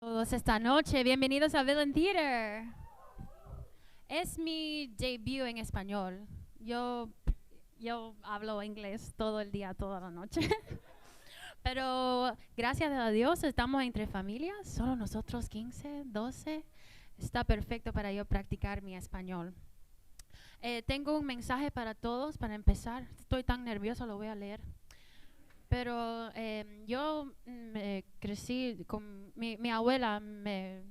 Todos esta noche, bienvenidos a Villain Theater. Es mi debut en español. Yo hablo inglés todo el día, toda la noche. Pero gracias a Dios estamos entre familias, solo nosotros 15, 12. Está perfecto para yo practicar mi español. Tengo un mensaje para todos para empezar. Estoy tan nerviosa, lo voy a leer. Pero yo crecí con mi abuela me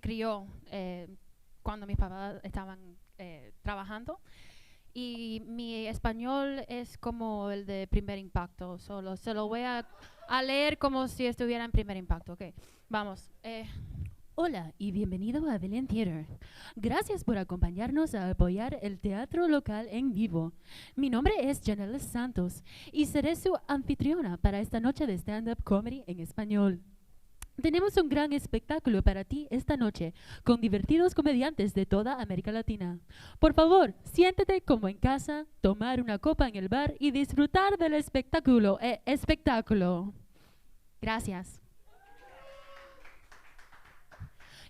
crió cuando mis papás estaban trabajando, y mi español es como el de Primer Impacto. Solo se lo voy a leer como si estuviera en Primer Impacto. Okay, vamos. Hola y bienvenido a Villain Theater. Gracias por acompañarnos a apoyar el teatro local en vivo. Mi nombre es Jannelys Santos y seré su anfitriona para esta noche de stand-up comedy en español. Tenemos un gran espectáculo para ti esta noche, con divertidos comediantes de toda América Latina. Por favor, siéntete como en casa, tomar una copa en el bar y disfrutar del espectáculo. Gracias.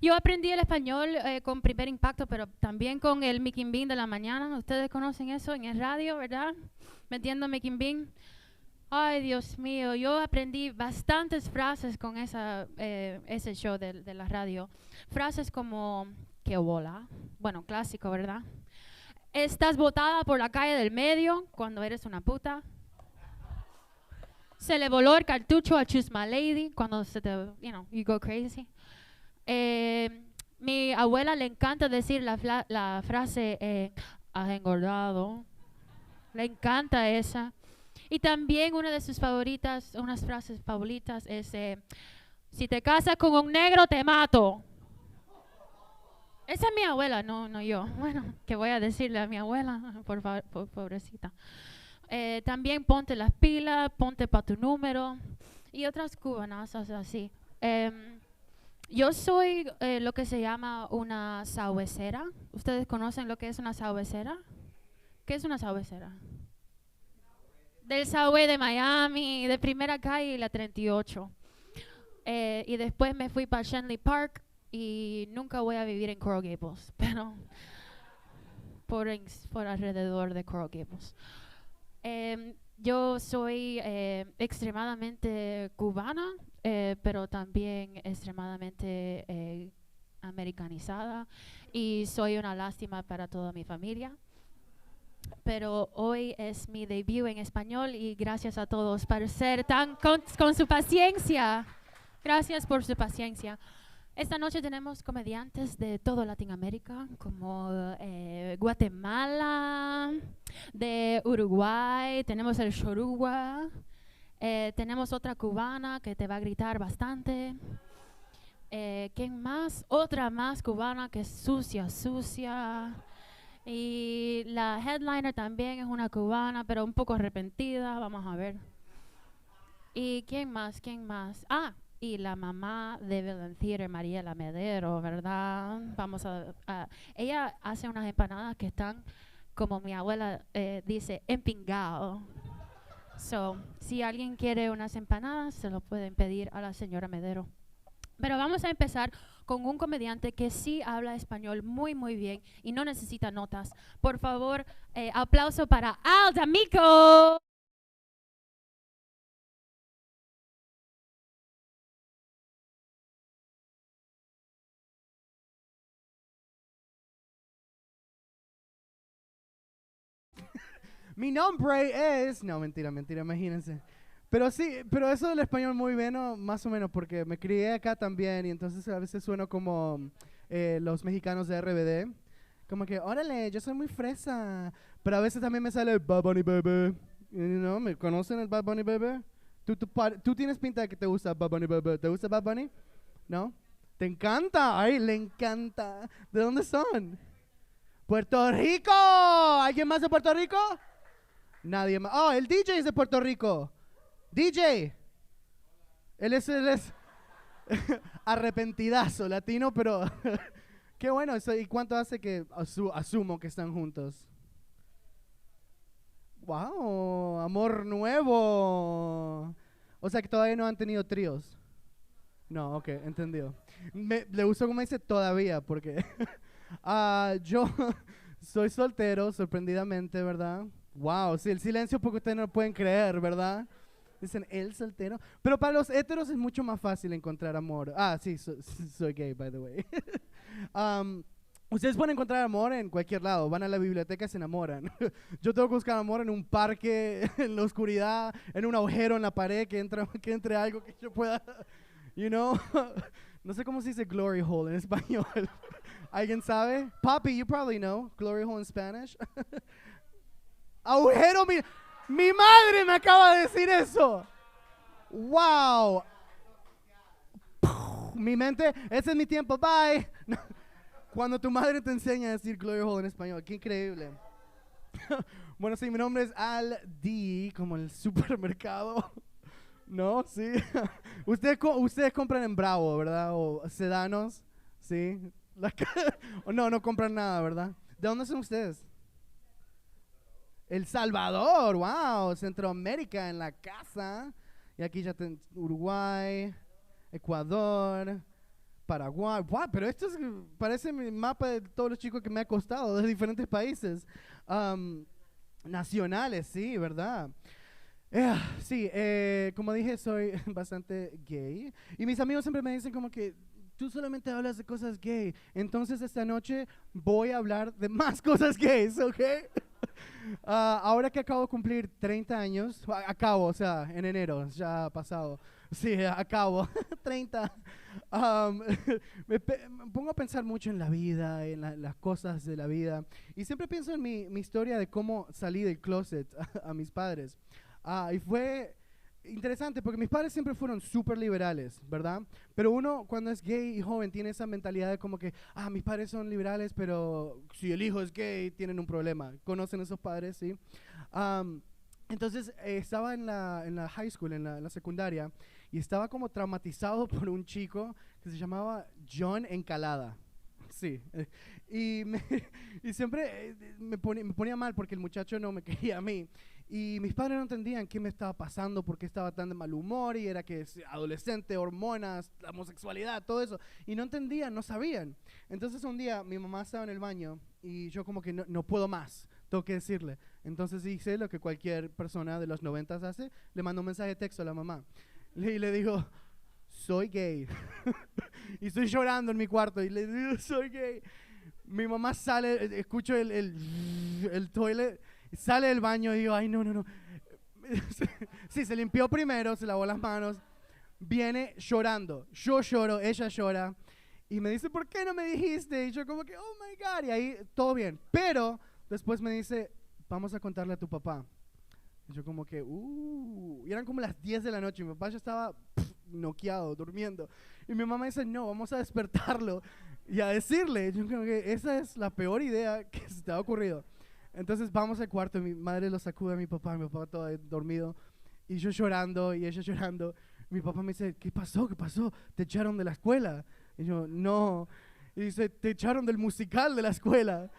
Yo aprendí el español con Primer Impacto, pero también con el Mika de la mañana. Ustedes conocen eso en el radio, ¿verdad? Metiendo Mika. Ay, Dios mío, yo aprendí bastantes frases con ese show de la radio. Frases como, qué bola, bueno, clásico, ¿verdad? Estás botada por la calle del medio cuando eres una puta. Se le voló el cartucho a Choose My Lady cuando you go crazy. Mi abuela le encanta decir la frase, has engordado. Le encanta esa. Y también una de sus favoritas, unas frases favoritas es, si te casas con un negro te mato. Esa es mi abuela, no yo. Bueno, ¿qué voy a decirle a mi abuela? Por favor, pobrecita. También ponte las pilas, ponte pa' tu número y otras cubanazas así. Yo soy lo que se llama una sabuesera. ¿Ustedes conocen lo que es una sabuesera? ¿Qué es una sabuesera? Del subway de Miami, de Primera Calle y la 38. Y después me fui para Shenley Park y nunca voy a vivir en Coral Gables, pero por alrededor de Coral Gables. Yo soy extremadamente cubana, pero también extremadamente americanizada, y soy una lástima para toda mi familia. Pero hoy es mi debut en español y gracias a todos por ser tan con su paciencia. Gracias por su paciencia. Esta noche tenemos comediantes de toda Latinoamérica, como Guatemala, de Uruguay, tenemos el Chorugua, tenemos otra cubana que te va a gritar bastante. ¿Quién más? Otra más cubana que es sucia. Y la headliner también es una cubana, pero un poco arrepentida, vamos a ver. ¿Y quién más? Ah, y la mamá de Villain Theater, Mariela Medero, ¿verdad? Ella hace unas empanadas que están, como mi abuela dice, empingado. So, si alguien quiere unas empanadas, se lo pueden pedir a la señora Medero. Pero vamos a empezar con un comediante que sí habla español muy, muy bien y no necesita notas. Por favor, aplauso para D'Amico. Mi nombre es... No, mentira, imagínense. Pero sí, pero eso del español muy bueno, más o menos, porque me crié acá también y entonces a veces sueno como los mexicanos de RBD. Como que, órale, yo soy muy fresa. Pero a veces también me sale el Bad Bunny Bebé. ¿No? ¿Me conocen el Bad Bunny Bebé? Tú tienes pinta de que te gusta Bad Bunny Bebé. ¿Te gusta Bad Bunny? ¿No? ¿Te encanta? Ay, le encanta. ¿De dónde son? ¡Puerto Rico! ¿Alguien más de Puerto Rico? Nadie más. Oh, el DJ es de Puerto Rico. DJ. Él es arrepentidazo, latino, pero qué bueno eso. ¿Y cuánto hace que asumo que están juntos? Wow, amor nuevo. O sea que todavía no han tenido tríos. No, ok, entendido. Le gustó como dice todavía, porque yo soy soltero, sorprendidamente, ¿verdad? Wow, sí, el silencio porque ustedes no lo pueden creer, ¿verdad? Dicen, él soltero. Pero para los héteros es mucho más fácil encontrar amor. Ah, sí, soy gay, by the way. Um, Ustedes pueden encontrar amor en cualquier lado. Van a la biblioteca y se enamoran. Yo tengo que buscar amor en un parque, en la oscuridad, en un agujero en la pared, que entre algo que yo pueda, you know. No sé cómo se dice glory hole en español. ¿Alguien sabe? Papi, you probably know. Glory hole in Spanish. Agujero, mi madre me acaba de decir eso. Wow. Mi mente, ese es mi tiempo, bye. Cuando tu madre te enseña a decir glory hole en español, qué increíble. Bueno, sí, mi nombre es Aldi, como el supermercado. ¿No? Sí. Ustedes compran en Bravo, ¿verdad? O Sedanos, ¿sí? O no compran nada, ¿verdad? ¿De dónde son ustedes? El Salvador, wow, Centroamérica en la casa. Y aquí ya Uruguay, Ecuador, Paraguay. Wow, pero esto parece mi mapa de todos los chicos que me ha costado de diferentes países. Nacionales, sí, ¿verdad? Sí, como dije, soy bastante gay. Y mis amigos siempre me dicen como que tú solamente hablas de cosas gay. Entonces esta noche voy a hablar de más cosas gays, ¿ok? Ahora que acabo de cumplir 30 años, o sea, en enero, ya ha pasado. Sí, acabo, 30. Me pongo a pensar mucho en la vida, en las cosas de la vida. Y siempre pienso en mi historia de cómo salí del closet a mis padres. Y fue interesante porque mis padres siempre fueron súper liberales, ¿verdad? Pero uno cuando es gay y joven tiene esa mentalidad de como que, mis padres son liberales, pero si el hijo es gay tienen un problema. ¿Conocen esos padres? Sí. Entonces estaba en la high school, en la secundaria, y estaba como traumatizado por un chico que se llamaba John Encalada. Sí, y siempre me ponía mal porque el muchacho no me quería a mí. Y mis padres no entendían qué me estaba pasando, por qué estaba tan de mal humor, y era que es adolescente, hormonas, la homosexualidad, todo eso. Y no entendían, no sabían. Entonces un día mi mamá estaba en el baño y yo como que no puedo más, tengo que decirle. Entonces hice lo que cualquier persona de los 90 hace, le mando un mensaje de texto a la mamá. Y le digo, soy gay. Y estoy llorando en mi cuarto y le digo, soy gay. Mi mamá sale, escucho el toilet, sale del baño y digo, ay, no. Sí, se limpió primero, se lavó las manos, viene llorando. Yo lloro, ella llora. Y me dice, ¿por qué no me dijiste? Y yo como que, oh my God, y ahí todo bien. Pero después me dice, vamos a contarle a tu papá. Y yo como que, y eran como las 10 de la noche, mi papá ya estaba noqueado, durmiendo. Y mi mamá dice, no, vamos a despertarlo y a decirle. Yo creo que esa es la peor idea que se te ha ocurrido. Entonces vamos al cuarto, mi madre lo sacude a mi papá todo dormido, y yo llorando, y ella llorando. Mi papá me dice, ¿qué pasó? ¿Te echaron de la escuela? Y yo, no. Y dice, te echaron del musical de la escuela.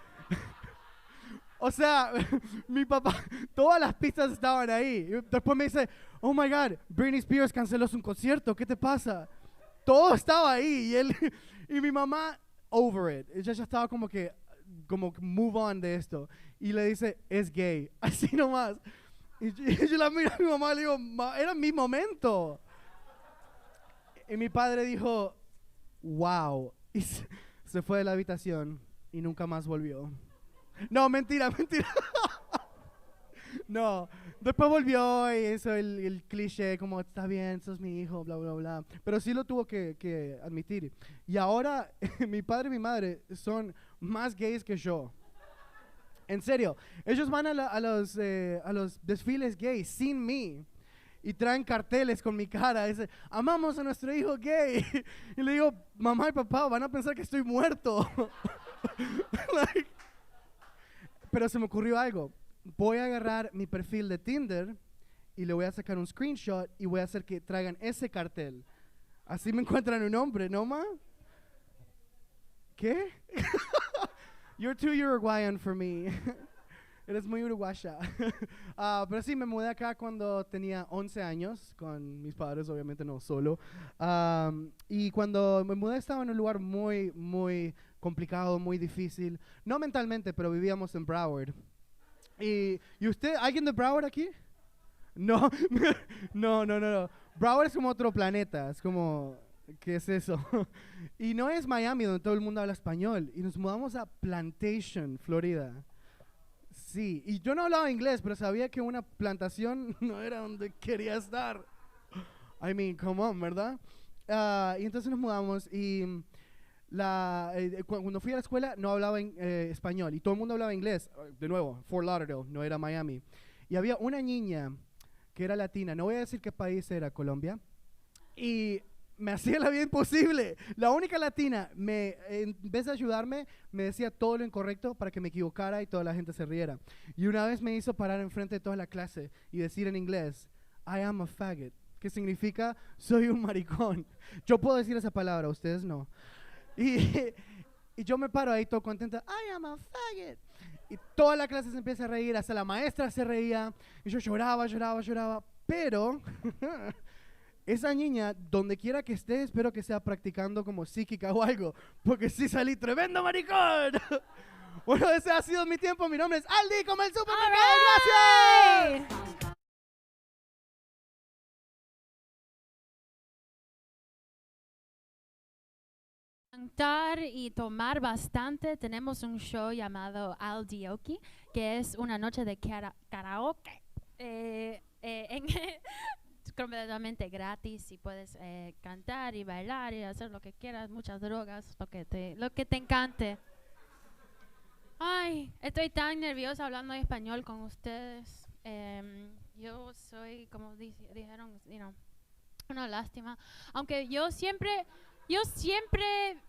O sea, mi papá, todas las pistas estaban ahí. Y después me dice, oh my God, Britney Spears canceló su concierto, ¿qué te pasa? Todo estaba ahí y mi mamá, over it. Ella ya estaba como move on de esto. Y le dice, es gay, así nomás. Y yo la miro a mi mamá y le digo, era mi momento. Y mi padre dijo, wow. Y se fue de la habitación y nunca más volvió. No, mentira. No, después volvió y hizo el cliché como, está bien, sos mi hijo, bla, bla, bla. Pero sí lo tuvo que admitir. Y ahora mi padre y mi madre son más gays que yo. En serio, ellos van a los desfiles gays sin mí. Y traen carteles con mi cara, dice, amamos a nuestro hijo gay. Y le digo, mamá y papá, van a pensar que estoy muerto. Pero se me ocurrió algo. Voy a agarrar mi perfil de Tinder y le voy a sacar un screenshot y voy a hacer que traigan ese cartel. Así me encuentran un hombre, ¿no, ma? ¿Qué? You're too Uruguayan for me. Eres muy uruguaya. Pero sí, me mudé acá cuando tenía 11 años, con mis padres, obviamente no solo. Y cuando me mudé estaba en un lugar muy, muy complicado, muy difícil. No mentalmente, pero vivíamos en Broward. ¿Y usted, alguien de Broward aquí? No, no. Broward es como otro planeta, es como, ¿qué es eso? Y no es Miami donde todo el mundo habla español. Y nos mudamos a Plantation, Florida. Sí, y yo no hablaba inglés, pero sabía que una plantación no era donde quería estar. I mean, come on, ¿verdad? Y entonces nos mudamos y cuando fui a la escuela no hablaba español y todo el mundo hablaba inglés. De nuevo, Fort Lauderdale, no era Miami. Y había una niña que era latina, no voy a decir qué país era, Colombia, y me hacía la vida imposible. La única latina, en vez de ayudarme, me decía todo lo incorrecto para que me equivocara y toda la gente se riera. Y una vez me hizo parar enfrente de toda la clase y decir en inglés, I am a faggot, que significa soy un maricón. Yo puedo decir esa palabra, ustedes no. Y yo me paro ahí todo contento, I am a faggot. Y toda la clase se empieza a reír, hasta la maestra se reía, y yo lloraba, pero esa niña, donde quiera que esté, espero que sea practicando como psíquica o algo, porque sí salí tremendo maricón. Bueno, ese ha sido mi tiempo, mi nombre es Aldi, como el supermercado, gracias. Cantar y tomar bastante. Tenemos un show llamado Aldioki, que es una noche de karaoke. Completamente gratis y puedes cantar y bailar y hacer lo que quieras, muchas drogas, lo que te encante. Ay, estoy tan nerviosa hablando español con ustedes. Yo soy, como dijeron, una lástima. Aunque yo siempre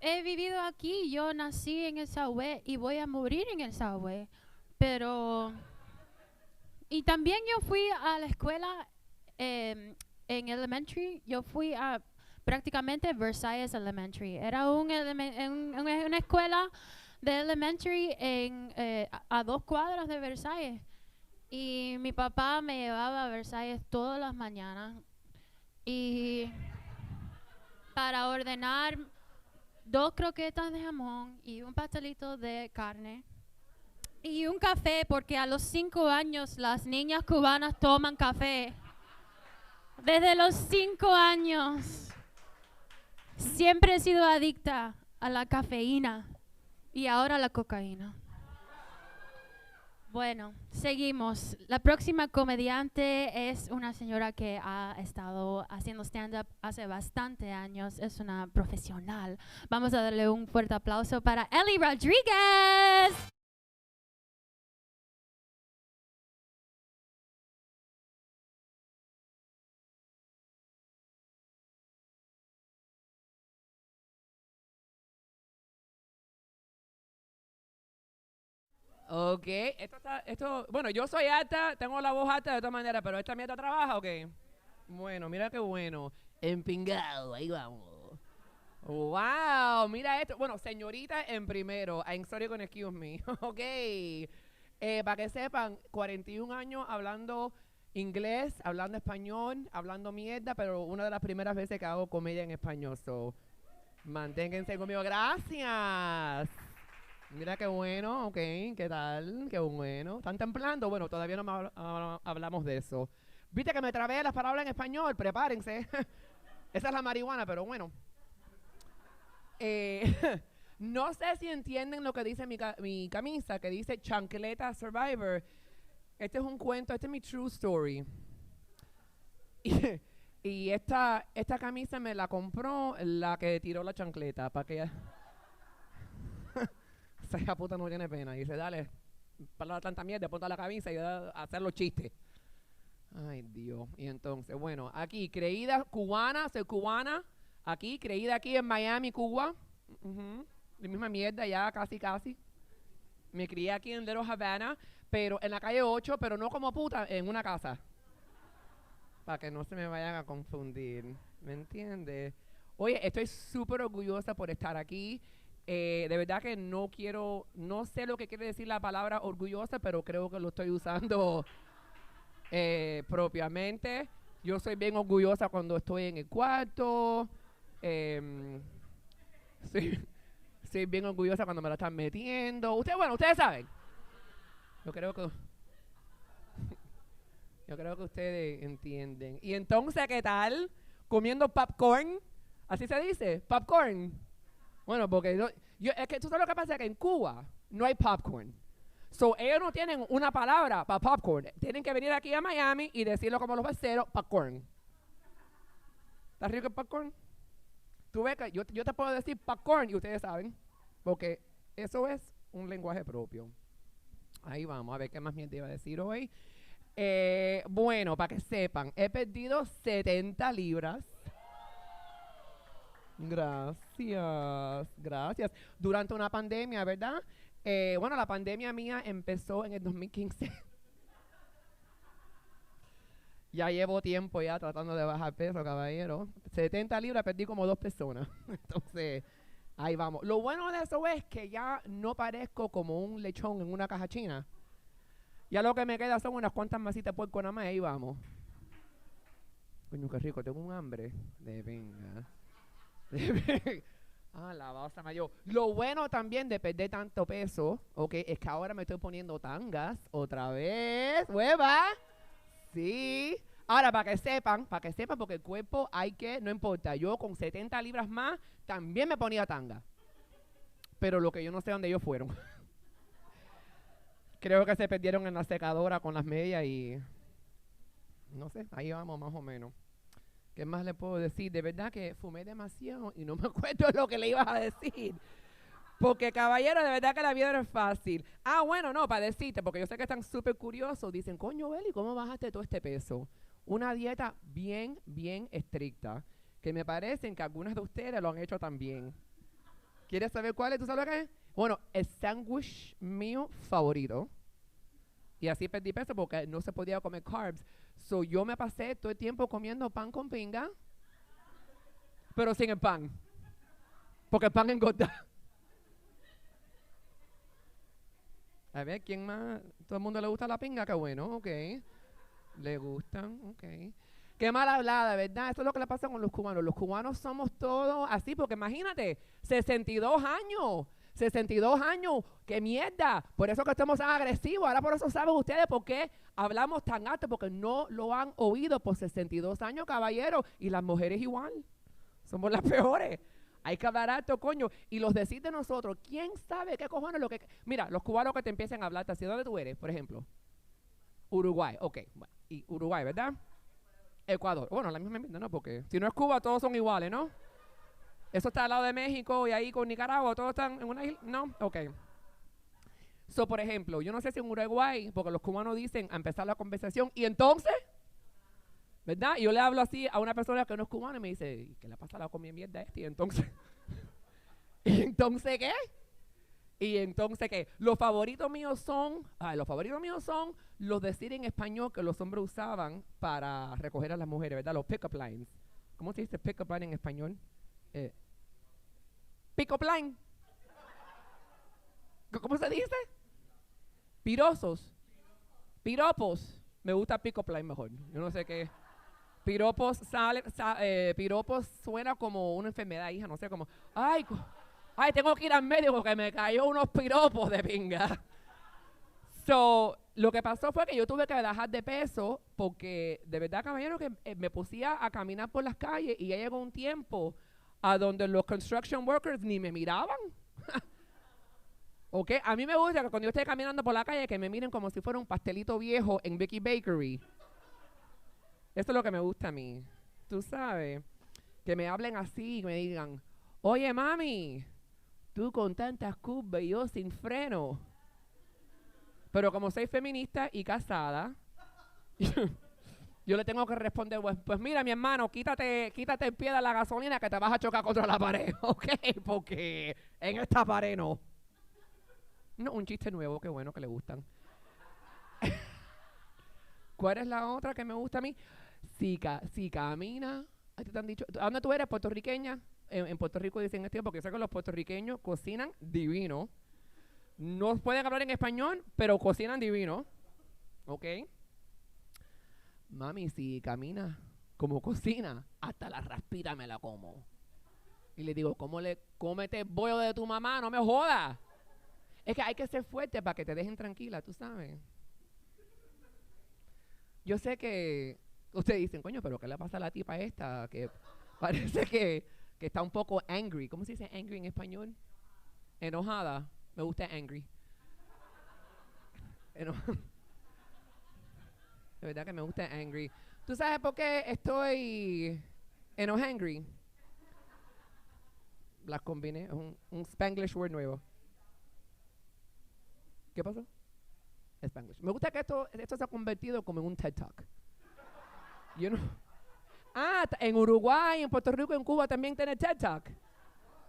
he vivido aquí. Yo nací en el Subway y voy a morir en el Subway. Pero... Y también yo fui a la escuela en elementary. Yo fui a prácticamente Versailles Elementary. Era una escuela de elementary a 2 cuadras de Versailles. Y mi papá me llevaba a Versailles todas las mañanas. Y para ordenar 2 croquetas de jamón y un pastelito de carne y un café, porque a los 5 años las niñas cubanas toman café. Desde los 5 años siempre he sido adicta a la cafeína y ahora a la cocaína. Bueno, seguimos. La próxima comediante es una señora que ha estado haciendo stand-up hace bastante años. Es una profesional. Vamos a darle un fuerte aplauso para Eli Rodriguez. Ok, bueno, yo soy alta, tengo la voz alta de todas maneras, pero esta mierda trabaja, ¿ok? Bueno, mira qué bueno. Empingado, ahí vamos. Wow, mira esto. Bueno, señorita en primero. I'm sorry con excuse me. Ok. Para que sepan, 41 años hablando inglés, hablando español, hablando mierda, pero una de las primeras veces que hago comedia en español. So, manténganse conmigo. Gracias. Mira qué bueno, ok, ¿qué tal? Qué bueno. ¿Están templando? Bueno, todavía no hablamos de eso. Viste que me trabé las palabras en español, prepárense. Esa es la marihuana, pero bueno. No sé si entienden lo que dice mi camisa, que dice Chancleta Survivor. Este es un cuento, este es mi true story. Y esta camisa me la compró la que tiró la chancleta, para que... Esa hija puta no tiene pena. Y dice, dale, para tanta mierda, ponte la camisa y a hacer los chistes. Ay, Dios. Y entonces, bueno, aquí, creída cubana, soy cubana. Aquí, creída aquí en Miami, Cuba. La misma mierda ya, casi. Me crié aquí en Little Havana, pero en la calle 8, pero no como puta, en una casa. Para que no se me vayan a confundir. ¿Me entiendes? Oye, estoy súper orgullosa por estar aquí. de verdad que no sé lo que quiere decir la palabra orgullosa, pero creo que lo estoy usando propiamente. Yo soy bien orgullosa cuando estoy en el cuarto. Soy bien orgullosa cuando me la están metiendo. Ustedes saben. Yo creo que ustedes entienden. Y entonces, ¿qué tal? Comiendo popcorn. ¿Así se dice? Popcorn. Bueno, porque es que tú sabes lo que pasa, que en Cuba no hay popcorn. So, ellos no tienen una palabra para popcorn. Tienen que venir aquí a Miami y decirlo como los parceros, popcorn. ¿Está rico el popcorn? Tú ves que yo te puedo decir popcorn y ustedes saben, porque eso es un lenguaje propio. Ahí vamos, a ver qué más me iba a decir hoy. Bueno, para que sepan, he perdido 70 libras. Gracias. Durante una pandemia, ¿verdad? Bueno, la pandemia mía empezó en el 2015. Ya llevo tiempo ya tratando de bajar peso, caballero. 70 libras perdí como 2 personas. Entonces, ahí vamos. Lo bueno de eso es que ya no parezco como un lechón en una caja china. Ya lo que me queda son unas cuantas masitas de puerco nada más, ahí vamos. Coño, qué rico, tengo un hambre. De venga. La base mayor. Lo bueno también de perder tanto peso, es que ahora me estoy poniendo tangas otra vez. ¡Hueva! Sí. Ahora, para que sepan, porque el cuerpo no importa. Yo con 70 libras más también me ponía tanga. Pero lo que yo no sé dónde ellos fueron. Creo que se perdieron en la secadora con las medias y no sé, ahí vamos más o menos. ¿Qué más le puedo decir? De verdad que fumé demasiado y no me acuerdo lo que le ibas a decir. Porque, caballero, de verdad que la vida no es fácil. Bueno, no, para decirte, porque yo sé que están súper curiosos. Dicen, coño, Eli, ¿cómo bajaste todo este peso? Una dieta bien, bien estricta, que me parecen que algunas de ustedes lo han hecho también. ¿Quieres saber cuál es? ¿Tú sabes lo que es? Bueno, el sándwich mío favorito. Y así perdí peso porque no se podía comer carbs. So, yo me pasé todo el tiempo comiendo pan con pinga, pero sin el pan. Porque el pan engorda. A ver, ¿quién más? ¿Todo el mundo le gusta la pinga? Qué bueno, ok. ¿Le gustan? Ok. Qué mal hablada, ¿verdad? Eso es lo que le pasa con los cubanos. Los cubanos somos todos así, porque imagínate, 62 años. 62 años, qué mierda. Por eso que estamos tan agresivos. Ahora por eso saben ustedes por qué hablamos tan alto, porque no lo han oído por 62 años, caballero. Y las mujeres igual. Somos las peores. Hay que hablar alto, coño. Y los decir de nosotros, ¿quién sabe qué cojones lo que... Mira, los cubanos que te empiezan a hablar, ¿de dónde tú eres, por ejemplo? Uruguay, ok. Bueno, y Uruguay, ¿verdad? Ecuador. Bueno, la misma mierda, ¿no? Porque si no es Cuba, todos son iguales, ¿no? Eso está al lado de México y ahí con Nicaragua, todos están en una isla. No, ok. So, por ejemplo, yo no sé si en Uruguay, porque los cubanos dicen a empezar la conversación, y entonces, ¿verdad? Y yo le hablo así a una persona que no es cubana y me dice, ¿qué le pasa a la comida mierda este? Y entonces, ¿y entonces qué? ¿Y entonces qué? Los favoritos míos son los decir en español que los hombres usaban para recoger a las mujeres, ¿verdad? Los pick-up lines. ¿Cómo se dice pick-up line en español? Pick-up line. ¿Cómo se dice? Piropos. Me gusta pick-up line mejor. Yo no sé qué. Piropos piropos suena como una enfermedad, hija. No sé cómo. Ay, tengo que ir al médico porque me cayó unos piropos de pinga. So, lo que pasó fue que yo tuve que bajar de peso porque, de verdad, caballero, que me pusía a caminar por las calles y ya llegó un tiempo a donde los construction workers ni me miraban. ¿Ok? A mí me gusta que cuando yo esté caminando por la calle que me miren como si fuera un pastelito viejo en Vicky Bakery. Eso es lo que me gusta a mí. Tú sabes, que me hablen así y me digan, oye, mami, tú con tantas curvas y yo sin freno. Pero como soy feminista y casada, yo le tengo que responder, pues mira, mi hermano, quítate el pie de la gasolina que te vas a chocar contra la pared, ¿ok? Porque en esta pared no. No, un chiste nuevo, qué bueno que le gustan. ¿Cuál es la otra que me gusta a mí? Si camina, ¿te han dicho? ¿A dónde tú eres? ¿Puertorriqueña? en Puerto Rico dicen esto, porque yo sé que los puertorriqueños cocinan divino. No pueden hablar en español, pero cocinan divino. ¿Ok? Mami, si camina como cocina, hasta la raspita me la como. Y le digo, ¿cómo le cómete el bollo de tu mamá? No me jodas. Es que hay que ser fuerte para que te dejen tranquila, tú sabes. Yo sé que ustedes dicen, coño, pero ¿qué le pasa a la tipa esta? Que parece que está un poco angry. ¿Cómo se dice angry en español? Enojada. Me gusta angry. De verdad que me gusta angry. ¿Tú sabes por qué estoy angry? Las combiné. Es un Spanglish word nuevo. ¿Qué pasó? Spanglish. Me gusta que esto se ha convertido como en un TED Talk. En Uruguay, en Puerto Rico, en Cuba también tiene TED Talk.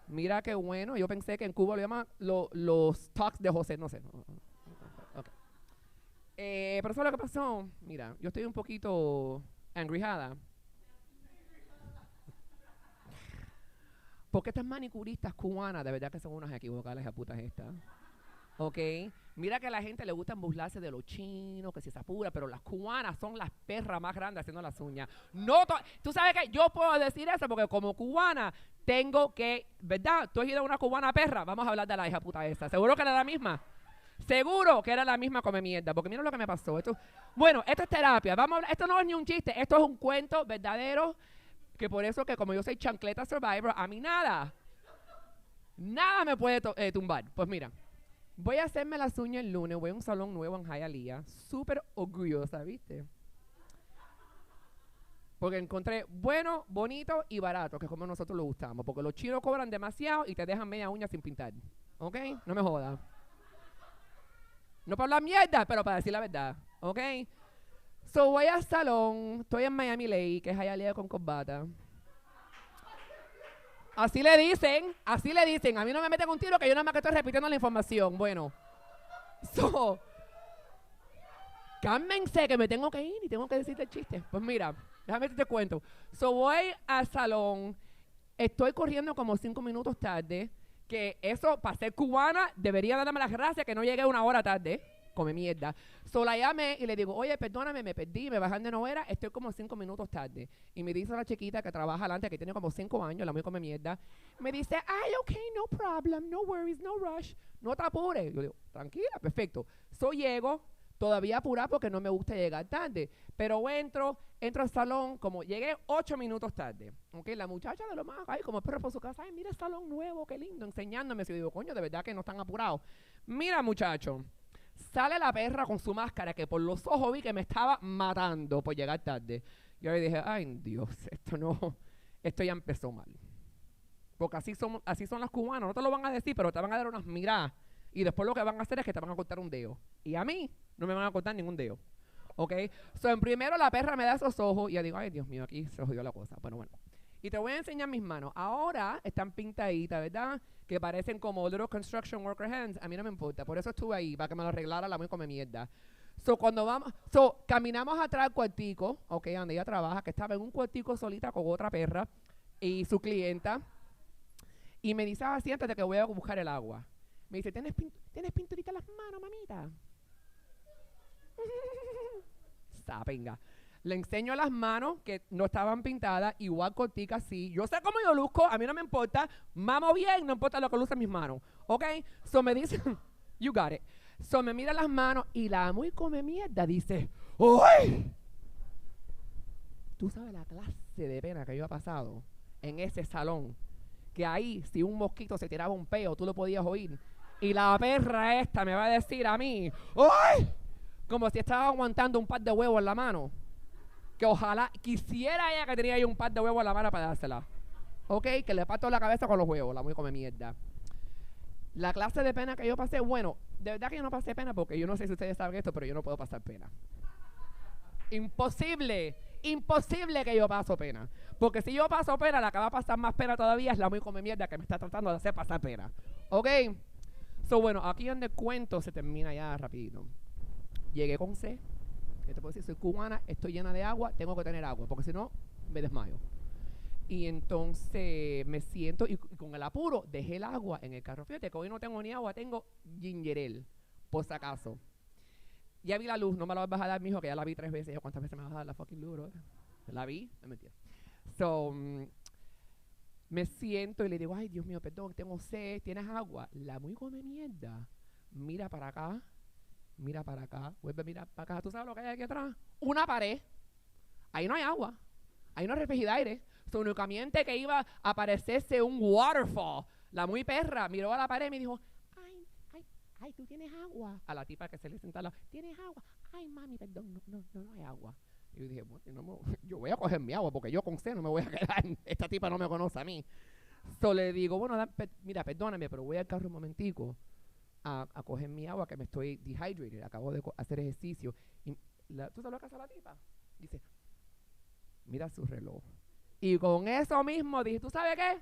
Mira qué bueno. Yo pensé que en Cuba lo llaman los talks de José. No sé. Okay. Pero eso es lo que pasó. Mira, yo estoy un poquito angryjada. Porque estas manicuristas cubanas, de verdad que son unas equivocadas a putas estas. ¿Ok? Mira que a la gente le gusta burlarse de los chinos, que si se apura, pero las cubanas son las perras más grandes haciendo las uñas. No, tú sabes que yo puedo decir eso porque como cubana tengo que, ¿verdad? Tú has ido a una cubana perra, vamos a hablar de la hija puta esa. ¿Seguro que era la misma? Seguro que era la misma come mierda, porque mira lo que me pasó. Esto es terapia. Vamos a hablar, esto no es ni un chiste, esto es un cuento verdadero, que por eso que como yo soy chancleta survivor, a mí nada me puede tumbar. Pues mira, voy a hacerme las uñas el lunes, voy a un salón nuevo en Hialeah, súper orgullosa, ¿viste? Porque encontré bueno, bonito y barato, que es como nosotros lo gustamos, porque los chinos cobran demasiado y te dejan media uña sin pintar, ¿ok? No me jodas. No para hablar mierda, pero para decir la verdad, ¿ok? So voy al salón, estoy en Miami Lake, que es Hialeah con corbata. Así le dicen, a mí no me meten un tiro que yo nada más que estoy repitiendo la información. Bueno, cálmense que me tengo que ir y tengo que decirte el chiste. Pues mira, déjame te cuento. Voy al salón, estoy corriendo como 5 minutos tarde, que eso, para ser cubana, debería darme las gracias que no llegué 1 hora tarde. Come mierda. La llamé y le digo, oye, perdóname, me perdí, me bajan de novela, estoy como 5 minutos tarde. Y me dice la chiquita que trabaja adelante, que tiene como 5 años, la muy come mierda, me dice, ay, ok, no problem, no worries, no rush, no te apures. Yo digo, tranquila, perfecto. Llego, todavía apurada porque no me gusta llegar tarde, pero entro al salón, como llegué 8 minutos tarde. Ok, la muchacha de lo más, ay, como perro por su casa, ay, mira el salón nuevo, qué lindo, enseñándome. Yo digo, coño, de verdad que no están apurados. Mira, muchacho. Sale la perra con su máscara que por los ojos vi que me estaba matando por llegar tarde. Yo le dije, ay Dios, esto ya empezó mal. Porque así son las cubanas, no te lo van a decir, pero te van a dar unas miradas. Y después lo que van a hacer es que te van a cortar un dedo. Y a mí no me van a cortar ningún dedo. ¿Ok? En primero la perra me da esos ojos y yo digo, ay Dios mío, aquí se jodió la cosa. Bueno. Y te voy a enseñar mis manos. Ahora están pintaditas, ¿verdad? Que parecen como little construction worker hands. A mí no me importa. Por eso estuve ahí, para que me lo arreglara la muy come mierda. Caminamos atrás al cuartico, ok, donde ella trabaja, que estaba en un cuartico solita con otra perra y su clienta. Y me dice, siéntate que voy a buscar el agua. Me dice, ¿tienes pinturita en las manos, mamita? Venga. Le enseño las manos que no estaban pintadas, igual cortica así. Yo sé cómo yo luzco, a mí no me importa. Mamo bien, no importa lo que luce en mis manos. ¿Ok? Me dice, you got it. Me mira las manos y la muy come mierda dice, ¡uy! Tú sabes la clase de pena que yo he pasado en ese salón. Que ahí, si un mosquito se tiraba un peo, tú lo podías oír. Y la perra esta me va a decir a mí, ¡uy! Como si estaba aguantando un par de huevos en la mano. Que ojalá quisiera ella que tenía ahí un par de huevos en la mano para dársela. Ok, que le parto la cabeza con los huevos, la muy come mierda. La clase de pena que yo pasé, bueno, de verdad que yo no pasé pena porque yo no sé si ustedes saben esto, pero yo no puedo pasar pena. Imposible que yo paso pena. Porque si yo paso pena, la que va a pasar más pena todavía es la muy come mierda que me está tratando de hacer pasar pena. Ok, bueno, aquí donde el cuento se termina ya rapidito. Llegué con C. Yo te puedo decir, soy cubana, estoy llena de agua, tengo que tener agua, porque si no, me desmayo. Y entonces me siento, y con el apuro, dejé el agua en el carro. Fíjate que hoy no tengo ni agua, tengo ginger ale, por si acaso. Ya vi la luz, no me la vas a dar, mijo, que ya la vi 3 veces. Yo, ¿cuántas veces me vas a dar la fucking luz, bro? La vi, me metí. So, me siento y le digo, ay, Dios mío, perdón, tengo sed, ¿tienes agua? La muy come mierda. Mira para acá, vuelve a mirar para acá. ¿Tú sabes lo que hay aquí atrás? Una pared. Ahí no hay agua. Ahí no hay refrigerador. So, únicamente que iba a aparecerse un waterfall. La muy perra miró a la pared y me dijo, ay, tú tienes agua. A la tipa que se le senta al lado, ¿tienes agua? Ay, mami, perdón, no hay agua. Y yo dije, bueno, yo voy a coger mi agua porque yo con sed no me voy a quedar. Esta tipa no me conoce a mí. So le digo, bueno, mira, perdóname, pero voy al carro un momentico a coger mi agua que me estoy dehydrated. Acabo de hacer ejercicio. Y ¿tú sabes lo que hace la tipa? Dice, mira su reloj. Y con eso mismo dije, ¿tú sabes qué?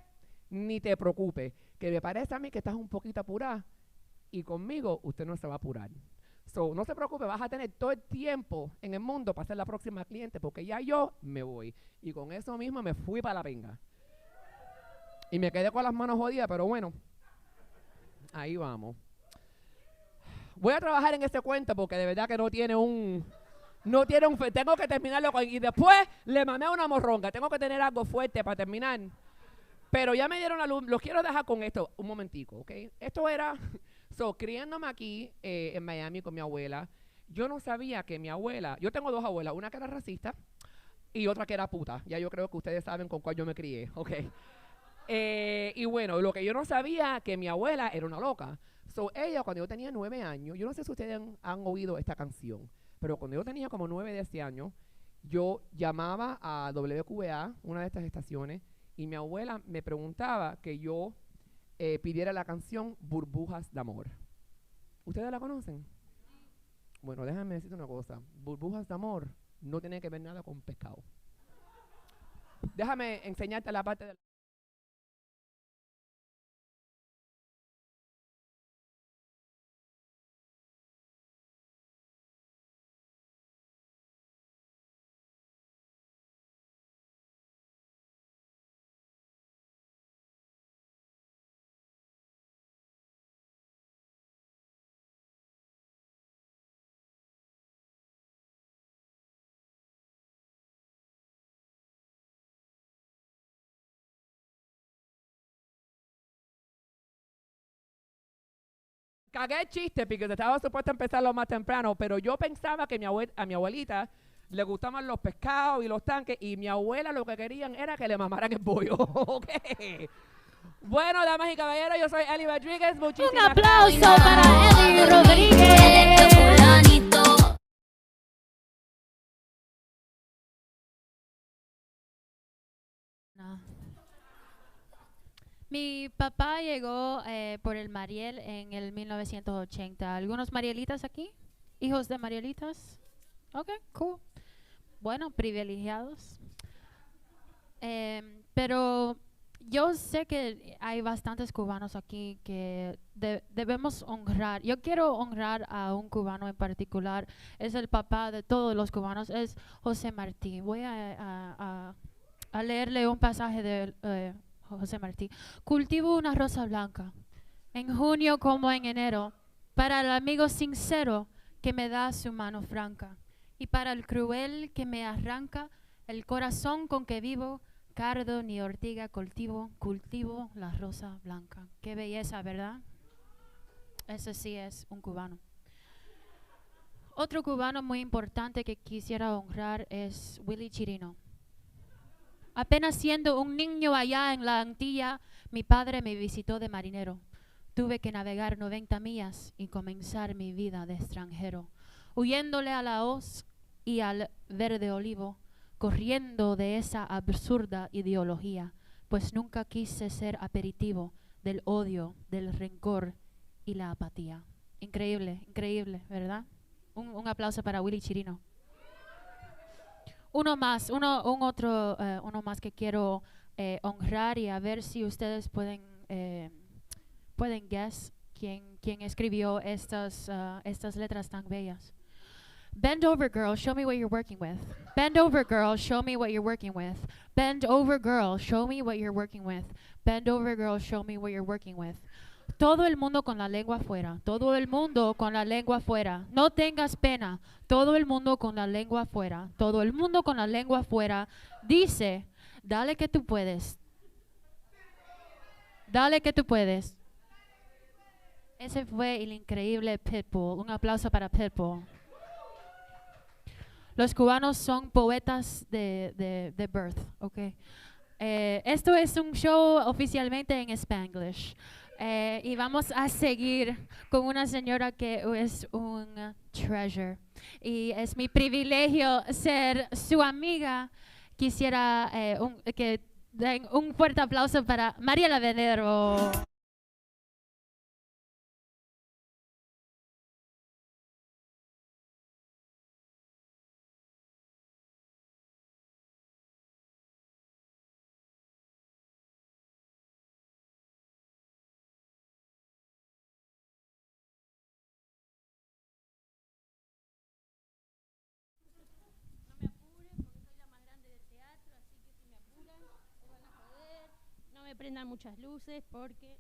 Ni te preocupes, que me parece a mí que estás un poquito apurada y conmigo usted no se va a apurar. So, no se preocupe, vas a tener todo el tiempo en el mundo para ser la próxima cliente porque ya yo me voy. Y con eso mismo me fui para la pinga. Y me quedé con las manos jodidas, pero bueno, ahí vamos. Voy a trabajar en ese cuento porque de verdad que no tiene un tengo que terminarlo y después le mamé una morronga. Tengo que tener algo fuerte para terminar. Pero ya me dieron la luz. Los quiero dejar con esto un momentico, ¿ok? Esto era, criándome aquí en Miami con mi abuela. Yo no sabía que mi abuela, yo tengo 2 abuelas, una que era racista y otra que era puta. Ya yo creo que ustedes saben con cuál yo me crié, ¿ok? Y bueno, lo que yo no sabía que mi abuela era una loca. Ella, cuando yo tenía 9 años, yo no sé si ustedes han oído esta canción, pero cuando yo tenía como 9 de ese año, yo llamaba a WQA, una de estas estaciones, y mi abuela me preguntaba que yo pidiera la canción Burbujas de Amor. ¿Ustedes la conocen? Bueno, déjame decirte una cosa. Burbujas de Amor no tiene que ver nada con pescado. Déjame enseñarte la parte de... Cagué el chiste porque estaba supuesto a empezarlo más temprano, pero yo pensaba que a mi abuelita le gustaban los pescados y los tanques y mi abuela lo que querían era que le mamaran el pollo. Okay. Bueno, damas y caballeros, yo soy Eli Rodriguez. Muchísimas Un aplauso gracias. para Eli Rodriguez. No. Mi papá llegó por el Mariel en el 1980. ¿Algunos Marielitas aquí? ¿Hijos de Marielitas? Ok, cool. Bueno, privilegiados. Pero yo sé que hay bastantes cubanos aquí que debemos honrar. Yo quiero honrar a un cubano en particular. Es el papá de todos los cubanos. Es José Martí. Voy a leerle un pasaje de José Martí. Cultivo una rosa blanca en junio como en enero para el amigo sincero que me da su mano franca y para el cruel que me arranca el corazón con que vivo. Cardo ni ortiga cultivo la rosa blanca. Qué belleza, ¿verdad? Ese sí es un cubano. Otro cubano muy importante que quisiera honrar es Willy Chirino. Apenas siendo un niño allá en la Antilla, mi padre me visitó de marinero. Tuve que navegar 90 millas y comenzar mi vida de extranjero, huyéndole a la hoz y al verde olivo, corriendo de esa absurda ideología, pues nunca quise ser aperitivo del odio, del rencor y la apatía. Increíble, increíble, ¿verdad? Un aplauso para Willy Chirino. Uno más que quiero honrar y a ver si ustedes pueden guess quién escribió estas letras tan bellas. Bend over, girl, show me what you're working with. Bend over, girl, show me what you're working with. Bend over, girl, show me what you're working with. Bend over, girl, show me what you're working with. Todo el mundo con la lengua afuera. Todo el mundo con la lengua afuera. No tengas pena. Todo el mundo con la lengua afuera. Todo el mundo con la lengua afuera. Dice, dale que tú puedes. Dale que tú puedes. Ese fue el increíble Pitbull. Un aplauso para Pitbull. Los cubanos son poetas de birth, ¿ok? Esto es un show oficialmente en Spanglish. Y vamos a seguir con una señora que es un treasure. Y es mi privilegio ser su amiga. Quisiera que den un fuerte aplauso para Mariela Medero. No me prendan muchas luces porque...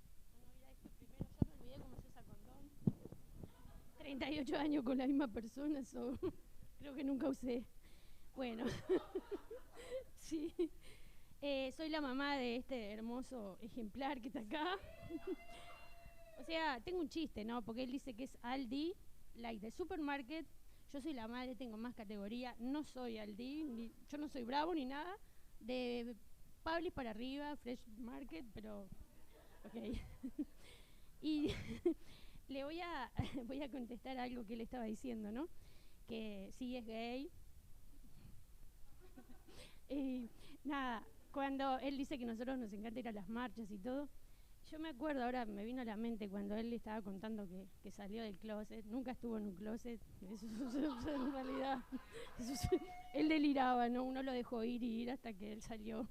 Mira esto primero, ya me olvidé cómo se usa condón. 38 años con la misma persona, creo que nunca usé. Bueno, sí. Soy la mamá de este hermoso ejemplar que está acá. O sea, tengo un chiste, ¿no? Porque él dice que es Aldi, like de supermarket. Yo soy la madre, tengo más categoría. No soy Aldi, yo no soy Bravo ni nada. De Publix para arriba, Fresh Market, pero... Ok. Y le voy a contestar algo que él estaba diciendo, ¿no? Que sí es gay. Nada, cuando él dice que nosotros nos encanta ir a las marchas y todo, yo me acuerdo, ahora me vino a la mente cuando él estaba contando que salió del closet. Nunca estuvo en un closet, eso en realidad. Él deliraba, ¿no? Uno lo dejó ir hasta que él salió.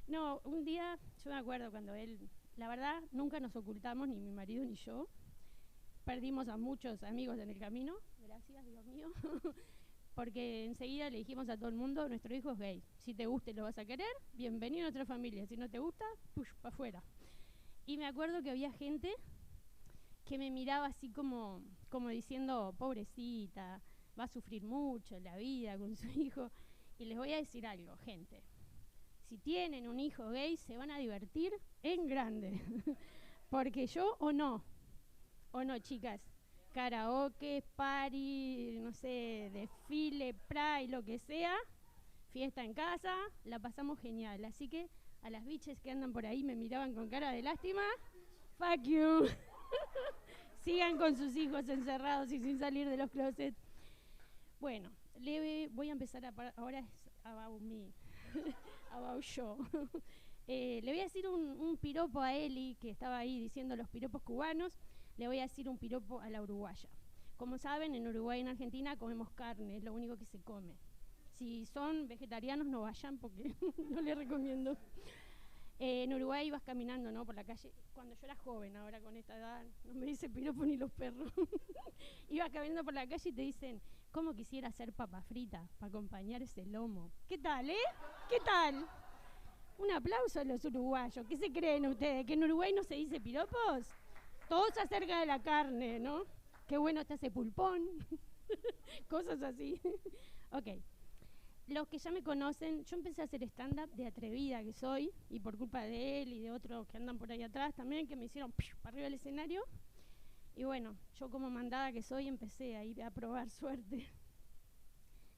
No, un día, yo me acuerdo cuando él, la verdad, nunca nos ocultamos, ni mi marido ni yo. Perdimos a muchos amigos en el camino, gracias, Dios mío. Porque enseguida le dijimos a todo el mundo, nuestro hijo es gay. Si te gusta y lo vas a querer, bienvenido a nuestra familia. Si no te gusta, push, para afuera. Y me acuerdo que había gente que me miraba así como diciendo, pobrecita, va a sufrir mucho en la vida con su hijo. Y les voy a decir algo, gente. Si tienen un hijo gay, se van a divertir en grande. Porque yo o no, chicas. Karaoke, party, no sé, desfile, pride, lo que sea, fiesta en casa, la pasamos genial. Así que a las biches que andan por ahí me miraban con cara de lástima, fuck you. Sigan con sus hijos encerrados y sin salir de los closets. Bueno, voy a empezar ahora es about me, about yo. Le voy a decir un piropo a Eli, que estaba ahí diciendo los piropos cubanos. Le voy a decir un piropo a la uruguaya. Como saben, en Uruguay y en Argentina comemos carne, es lo único que se come. Si son vegetarianos, no vayan porque no les recomiendo. En Uruguay ibas caminando, ¿no?, por la calle. Cuando yo era joven, ahora con esta edad, no me dice piropo ni los perros. Ibas caminando por la calle y te dicen, ¿cómo quisiera hacer papa frita para acompañar ese lomo? ¿Qué tal, ¿Qué tal? Un aplauso a los uruguayos. ¿Qué se creen ustedes? ¿Que en Uruguay no se dice piropos? Todos acerca de la carne, ¿no? Qué bueno está ese pulpón. Cosas así. Ok. Los que ya me conocen, yo empecé a hacer stand-up de atrevida que soy, y por culpa de él y de otros que andan por ahí atrás también, que me hicieron para arriba del escenario. Y bueno, yo como mandada que soy, empecé a ir a probar suerte.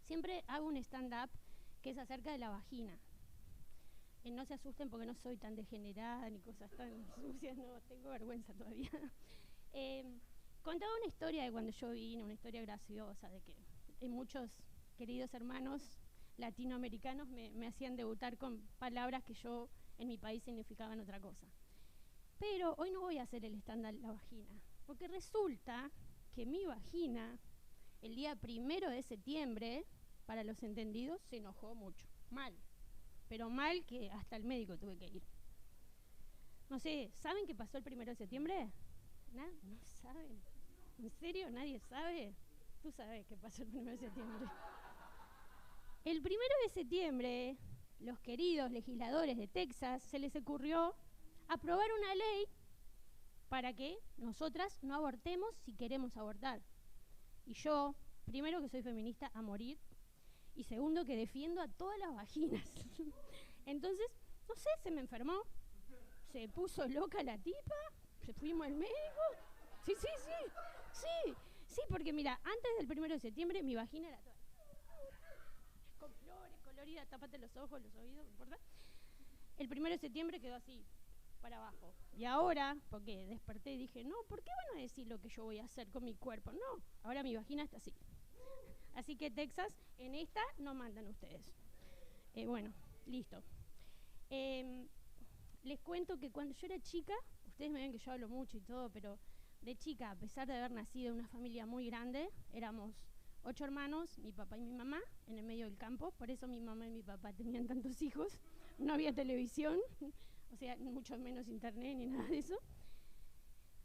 Siempre hago un stand-up que es acerca de la vagina. No se asusten porque no soy tan degenerada ni cosas tan sucias, no, tengo vergüenza todavía. Contaba una historia de cuando yo vine, una historia graciosa, de que muchos queridos hermanos latinoamericanos me hacían debutar con palabras que yo en mi país significaban otra cosa. Pero hoy no voy a hacer el estándar la vagina, porque resulta que mi vagina, el día 1 de septiembre, para los entendidos, se enojó mucho, mal. Pero mal que hasta el médico tuve que ir. No sé, ¿saben qué pasó el 1 de septiembre? No saben. ¿En serio? ¿Nadie sabe? Tú sabes qué pasó el 1 de septiembre. El 1 de septiembre, los queridos legisladores de Texas se les ocurrió aprobar una ley para que nosotras no abortemos si queremos abortar. Y yo, primero que soy feminista a morir, y segundo que defiendo a todas las vaginas. Entonces, no sé, se me enfermó, se puso loca la tipa, se fuimos al médico. Sí, porque mira, antes del 1 de septiembre mi vagina era toda con flores, colorida, tápate los ojos, los oídos, no importa. El 1 de septiembre quedó así, para abajo. Y ahora, porque desperté y dije, no, ¿por qué van a decir lo que yo voy a hacer con mi cuerpo? No, ahora mi vagina está así. Así que Texas, en esta no mandan ustedes. Bueno, listo. Les cuento que cuando yo era chica, ustedes me ven que yo hablo mucho y todo, pero de chica, a pesar de haber nacido en una familia muy grande, éramos 8 hermanos, mi papá y mi mamá, en el medio del campo. Por eso mi mamá y mi papá tenían tantos hijos. No había televisión, o sea, mucho menos internet ni nada de eso.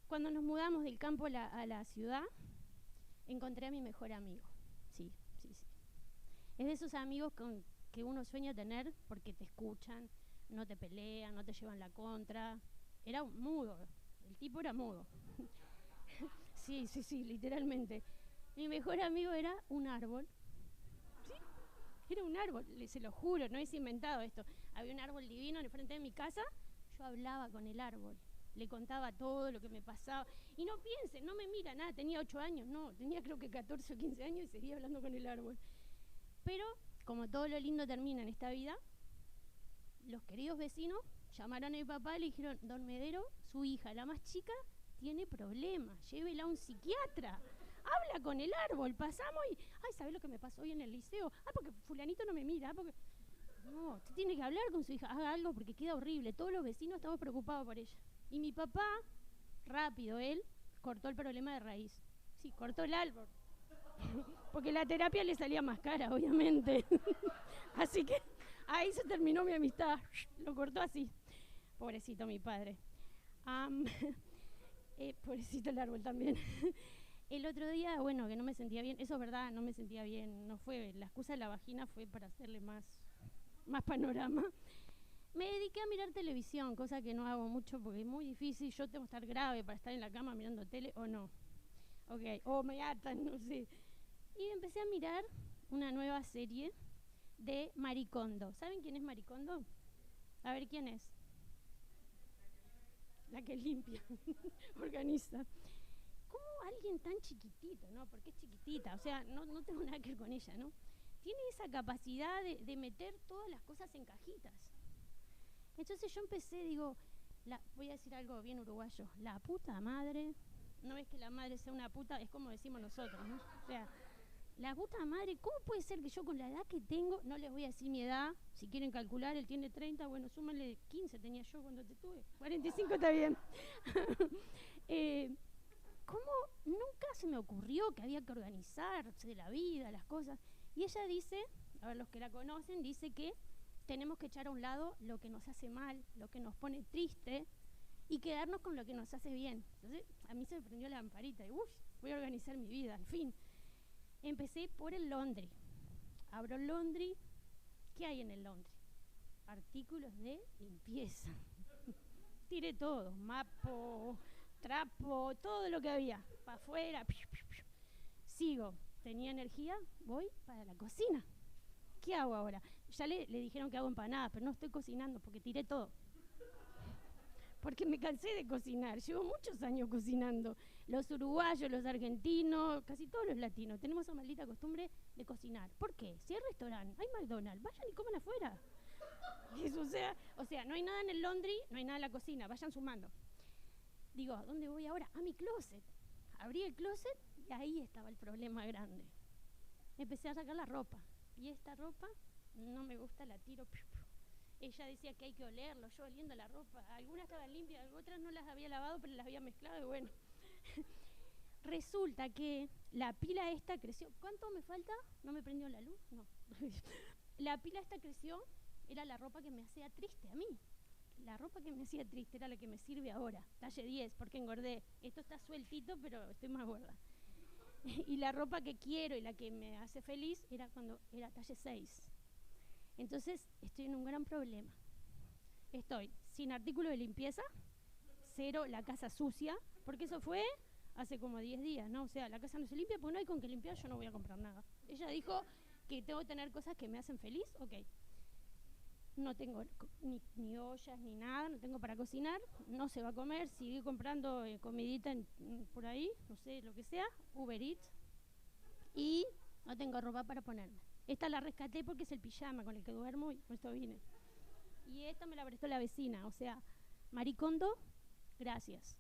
Cuando nos mudamos del campo a la ciudad, encontré a mi mejor amigo. Sí. Es de esos amigos que uno sueña tener porque te escuchan, no te pelean, no te llevan la contra. Era un mudo, el tipo era mudo. Sí, literalmente. Mi mejor amigo era un árbol. Sí, era un árbol, se lo juro, no es inventado esto. Había un árbol divino en el frente de mi casa, yo hablaba con el árbol. Le contaba todo lo que me pasaba. Y no piensen, no me mira nada, tenía 8 años, no, tenía creo que 14 o 15 años y seguía hablando con el árbol. Pero, como todo lo lindo termina en esta vida, los queridos vecinos llamaron a mi papá y le dijeron, don Medero, su hija, la más chica, tiene problemas, llévela a un psiquiatra. Habla con el árbol, pasamos y, ay, ¿sabés lo que me pasó hoy en el liceo? Ah, porque fulanito no me mira, porque... No, usted tiene que hablar con su hija, haga algo porque queda horrible, todos los vecinos estamos preocupados por ella. Y mi papá, rápido, él cortó el problema de raíz. Sí, cortó el árbol. Porque la terapia le salía más cara, obviamente. Así que ahí se terminó mi amistad. Lo cortó así. Pobrecito mi padre. Pobrecito el árbol también. El otro día, bueno, que no me sentía bien. Eso es verdad, no me sentía bien. No fue, la excusa de la vagina fue para hacerle más panorama. Me dediqué a mirar televisión, cosa que no hago mucho porque es muy difícil. Yo tengo que estar grave para estar en la cama mirando tele o no. Ok, o me atan, no sé. Y empecé a mirar una nueva serie de Maricondo. ¿Saben quién es Maricondo? A ver, ¿quién es? La que limpia, organiza. ¿Cómo alguien tan chiquitito, no? Porque es chiquitita, o sea, no tengo nada que ver con ella, ¿no? Tiene esa capacidad de meter todas las cosas en cajitas. Entonces yo empecé, digo, voy a decir algo bien uruguayo, la puta madre, no es que la madre sea una puta, es como decimos nosotros, ¿no? O sea, la puta madre, ¿cómo puede ser que yo con la edad que tengo, no les voy a decir mi edad, si quieren calcular, él tiene 30, bueno, súmenle 15 tenía yo cuando te tuve, 45 está bien. ¿Cómo nunca se me ocurrió que había que organizarse de la vida, las cosas? Y ella dice, a ver, los que la conocen, dice que tenemos que echar a un lado lo que nos hace mal, lo que nos pone triste y quedarnos con lo que nos hace bien. Entonces, a mí se me prendió la lamparita y voy a organizar mi vida, al fin. Empecé por el laundry. Abro el laundry. ¿Qué hay en el laundry? Artículos de limpieza. Tiré todo, mapo, trapo, todo lo que había, para afuera. Sigo, tenía energía, voy para la cocina. ¿Qué hago ahora? Ya le dijeron que hago empanadas, pero no estoy cocinando porque tiré todo. Porque me cansé de cocinar, llevo muchos años cocinando. Los uruguayos, los argentinos, casi todos los latinos, tenemos esa maldita costumbre de cocinar. ¿Por qué? Si hay restaurante, hay McDonald's, vayan y coman afuera. O sea, no hay nada en el laundry, no hay nada en la cocina, vayan sumando. Digo, ¿a dónde voy ahora? A mi closet. Abrí el closet y ahí estaba el problema grande. Empecé a sacar la ropa. Y esta ropa no me gusta, la tiro. Ella decía que hay que olerlo, yo oliendo la ropa. Algunas estaban limpias, otras no las había lavado, pero las había mezclado y bueno. Resulta que la pila esta creció. ¿Cuánto me falta? ¿No me prendió la luz? No. La pila esta creció, era la ropa que me hacía triste a mí. La ropa que me hacía triste era la que me sirve ahora. Talle 10, porque engordé. Esto está sueltito, pero estoy más gorda. y la ropa que quiero y la que me hace feliz era cuando era talle 6. Entonces estoy en un gran problema. Estoy sin artículo de limpieza, cero la casa sucia, porque eso fue hace como 10 días, ¿no? O sea, la casa no se limpia porque no hay con qué limpiar, yo no voy a comprar nada. Ella dijo que tengo que tener cosas que me hacen feliz, ok. No tengo ni ollas ni nada, no tengo para cocinar, no se va a comer, sigue comprando comidita por ahí, no sé, lo que sea, Uber Eats, y no tengo ropa para ponerme. Esta la rescaté porque es el pijama con el que duermo y con esto vine. Y esta me la prestó la vecina, o sea, Maricondo, gracias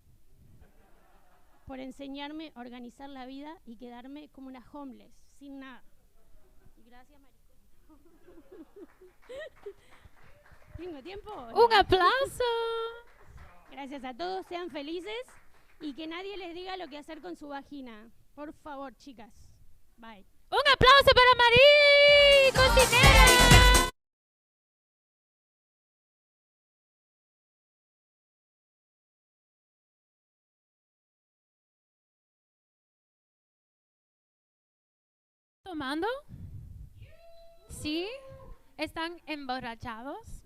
por enseñarme a organizar la vida y quedarme como una homeless, sin nada. Y gracias, Maricondo. ¿Tengo tiempo? ¡Un aplauso! Gracias a todos, sean felices y que nadie les diga lo que hacer con su vagina. Por favor, chicas. Bye. ¡Un aplauso para Marí, cocinera! ¿Tomando? ¿Sí? ¿Están emborrachados?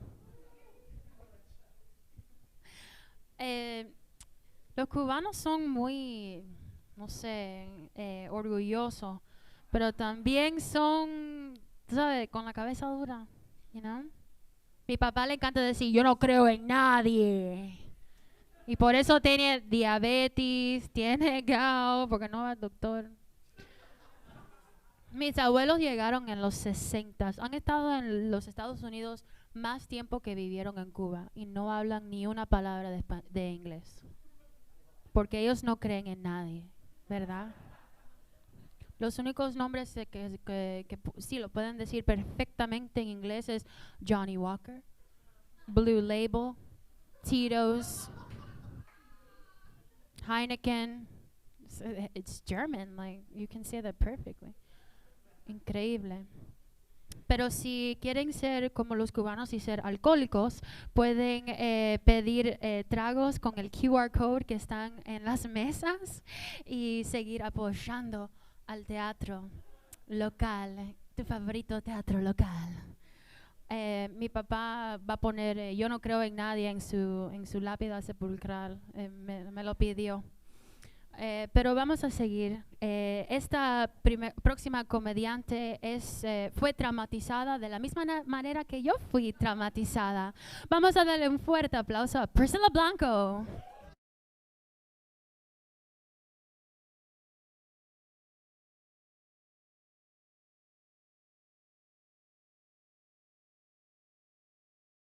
Los cubanos son muy, no sé, orgullosos, pero también son, ¿sabes? Con la cabeza dura, you know? Mi papá le encanta decir, yo no creo en nadie. Y por eso tiene diabetes, tiene gout, porque no va al doctor. Mis abuelos llegaron en los 60. Han estado en los Estados Unidos más tiempo que vivieron en Cuba y no hablan ni una palabra de inglés. Porque ellos no creen en nadie, ¿verdad? Los únicos nombres que sí lo pueden decir perfectamente en inglés es Johnny Walker, Blue Label, Tito's, Heineken. It's German, like you can say that perfectly. Increíble. Pero si quieren ser como los cubanos y ser alcohólicos, pueden pedir tragos con el QR code que están en las mesas y seguir apoyando al teatro local, tu favorito teatro local. Mi papá va a poner yo no creo en nadie en su lápida sepulcral, me lo pidió. Pero vamos a seguir. Esta próxima comediante fue traumatizada de la misma manera que yo fui traumatizada. Vamos a darle un fuerte aplauso a Priscilla Blanco.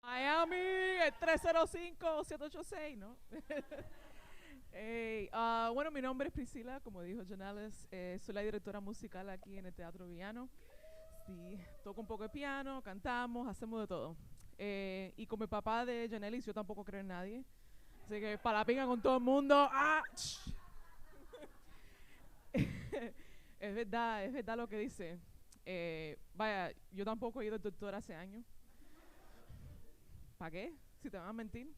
Miami, el 305-786, ¿no? Hey, bueno, mi nombre es Priscilla, como dijo Jannelys, soy la directora musical aquí en el Teatro Villano. Sí, toco un poco de piano, cantamos, hacemos de todo. Y con mi papá de Jannelys, yo tampoco creo en nadie. Así que para la pinga con todo el mundo. ¡Ah! Es verdad lo que dice. Vaya, yo tampoco he ido al doctor hace años. ¿Para qué? Si te van a mentir.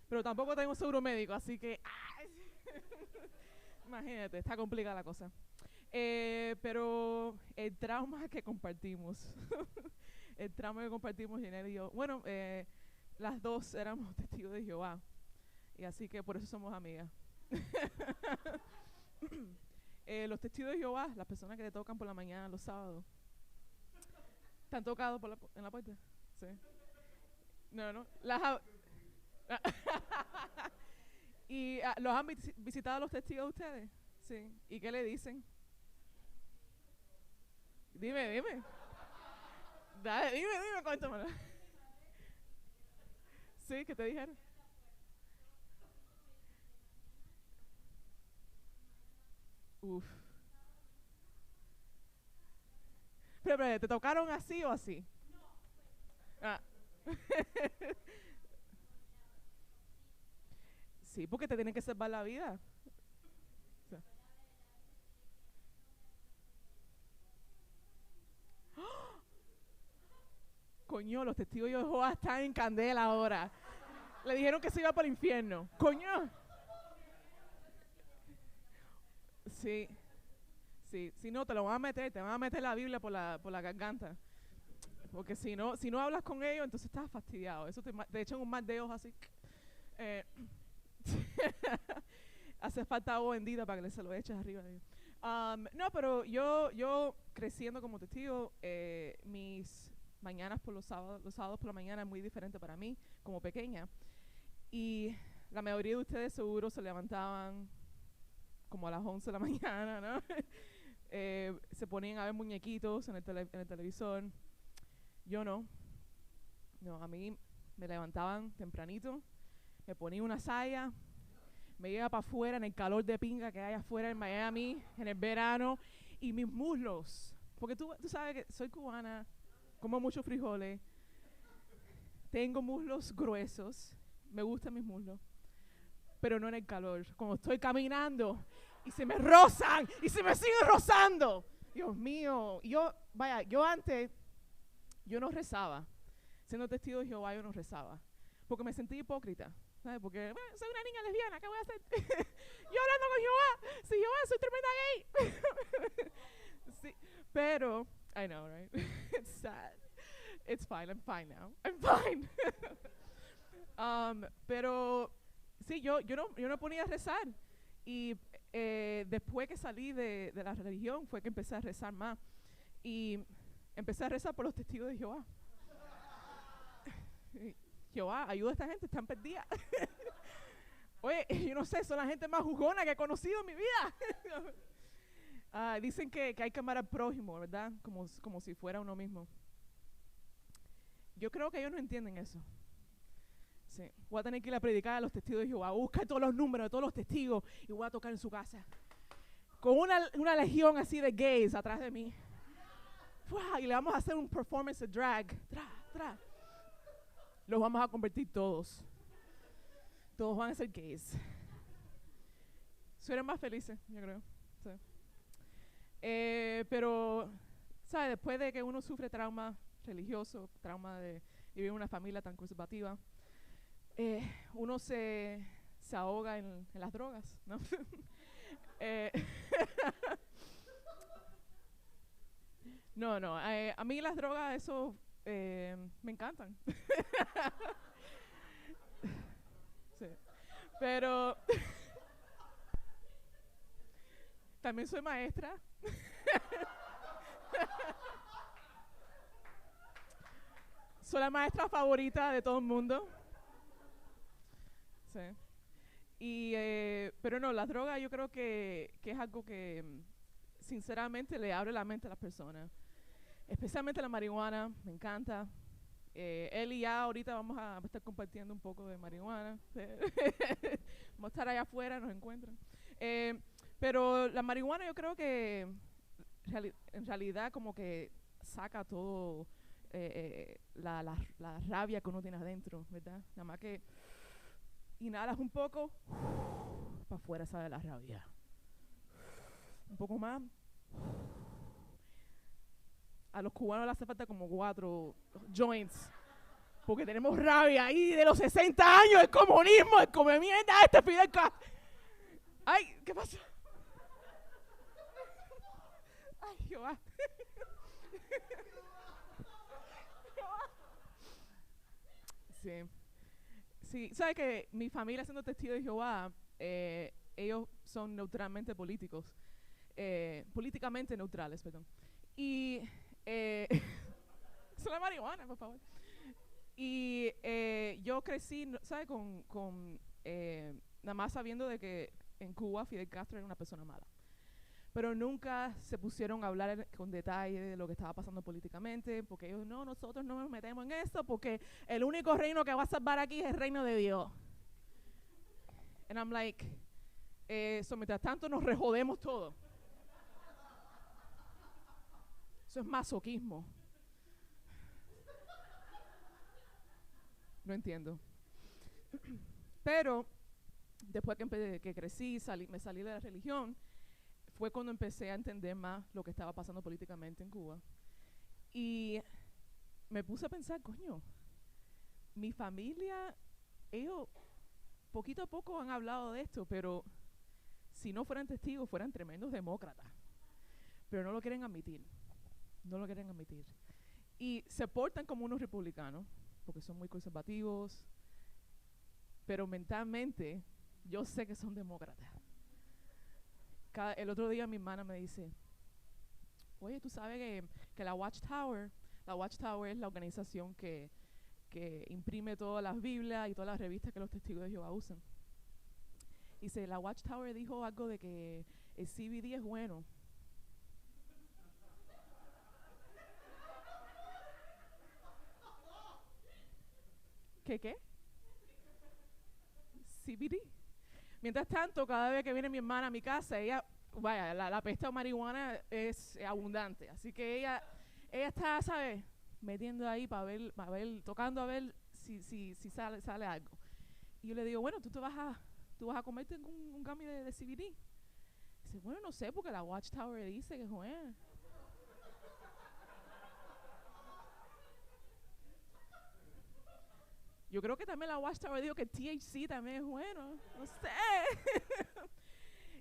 Pero tampoco tengo seguro médico, así que imagínate, está complicada la cosa. Pero el trauma que compartimos, Jannely y yo, bueno, las dos éramos testigos de Jehová, y así que por eso somos amigas. Los testigos de Jehová, las personas que te tocan por la mañana los sábados, ¿te han tocado en la puerta? Sí. No. ¿Y los han visitado los testigos de ustedes? Sí. ¿Y qué le dicen? Dime. Dale, dime, cuéntamelo. Sí, ¿qué te dijeron? Uf. Pero, ¿te tocaron así o así? Ah. Sí, porque te tienen que salvar la vida. O sea. ¡Oh! Coño, los testigos de Jehová están en candela ahora. Le dijeron que se iba para el infierno. Coño. Sí. Sí, si no, te lo van a meter, te van a meter la Biblia por la garganta. Porque si no hablas con ellos, entonces estás fastidiado. Eso te echan un mal de ojos así. Hace falta agua bendita para que se lo eches arriba de ellos. No, pero yo creciendo como testigo, mis mañanas por los sábados por la mañana es muy diferente para mí, como pequeña. Y la mayoría de ustedes seguro se levantaban como a las 11 de la mañana, ¿no? Se ponían a ver muñequitos en el televisor. Yo no. No, a mí me levantaban tempranito, me ponía una saya, me iba para afuera en el calor de pinga que hay afuera en Miami, en el verano, y mis muslos, porque tú sabes que soy cubana, como muchos frijoles, tengo muslos gruesos, me gustan mis muslos, pero no en el calor. Cuando estoy caminando y se me rozan y se me siguen rozando, Dios mío. Yo antes, yo no rezaba. Siendo testigo de Jehová, yo no rezaba. Porque me sentí hipócrita. ¿Sabes? Porque soy una niña lesbiana, ¿qué voy a hacer? Yo hablando con Jehová. Sí, Jehová, soy tremenda gay. Sí, pero, I know, right? It's sad. It's fine, I'm fine now. I'm fine. Pero, sí, yo no ponía a rezar. Y después que salí de la religión fue que empecé a rezar más. Y empecé a rezar por los testigos de Jehová. Jehová, ayuda a esta gente, están perdidas. Oye, yo no sé, son la gente más jugona que he conocido en mi vida. Dicen que hay que amar al prójimo, ¿verdad? Como si fuera uno mismo. Yo creo que ellos no entienden eso. Sí. Voy a tener que ir a predicar a los testigos de Jehová, buscar todos los números de todos los testigos y voy a tocar en su casa. Con una legión así de gays atrás de mí. Y le vamos a hacer un performance de drag. Los vamos a convertir todos. Todos van a ser gays. Serán más felices, yo creo. Sí. Pero, ¿sabes? Después de que uno sufre trauma religioso, trauma de vivir en una familia tan conservativa, uno se ahoga en las drogas, ¿no? No, a mí las drogas, eso me encantan. Sí. Pero también soy maestra. Soy la maestra favorita de todo el mundo. Sí. Pero no, las drogas yo creo que es algo que sinceramente le abre la mente a las personas. Especialmente la marihuana, me encanta. Él y ya ahorita vamos a estar compartiendo un poco de marihuana. Vamos a estar allá afuera, nos encuentran. Pero la marihuana yo creo que en realidad como que saca todo la rabia que uno tiene adentro, ¿verdad? Nada más que inhalas un poco, para afuera sale la rabia. Un poco más. A los cubanos les hace falta como 4 joints. Porque tenemos rabia ahí de los 60 años, el comunismo, el come mierda, Fidel Castro. Ay, ¿qué pasó? Ay, Jehová. Sí. Sí, ¿sabes que mi familia siendo testigo de Jehová, ellos son neutralmente políticos, políticamente neutrales, perdón. Y son la marihuana, por favor. Y yo crecí, ¿sabes? Nada más sabiendo de que en Cuba Fidel Castro era una persona mala. Pero nunca se pusieron a hablar con detalle de lo que estaba pasando políticamente, porque ellos, no, nosotros no nos metemos en eso, porque el único reino que va a salvar aquí es el reino de Dios. And I'm like, mientras tanto nos rejodemos todo. Eso es masoquismo. No entiendo. Pero después que crecí, me salí de la religión, fue cuando empecé a entender más lo que estaba pasando políticamente en Cuba. Y me puse a pensar, coño, mi familia, ellos poquito a poco han hablado de esto, pero si no fueran testigos, fueran tremendos demócratas. pero no lo quieren admitir. No lo quieren admitir. Y se portan como unos republicanos, porque son muy conservativos, pero mentalmente yo sé que son demócratas. El otro día mi hermana me dice, oye, tú sabes que la Watchtower es la organización que imprime todas las Biblias y todas las revistas que los testigos de Jehová usan. Dice, la Watchtower dijo algo de que el CBD es bueno. ¿Qué? CBD. Mientras tanto, cada vez que viene mi hermana a mi casa, ella, vaya, la peste de marihuana es abundante. Así que ella está, ¿sabes? Metiendo ahí para ver, tocando a ver si sale algo. Y yo le digo, bueno, tú vas a comerte un gummy de CBD. Dice, bueno, no sé, porque la Watchtower dice que es bueno. Yo creo que también la Watchtower dijo que THC también es bueno. No sé.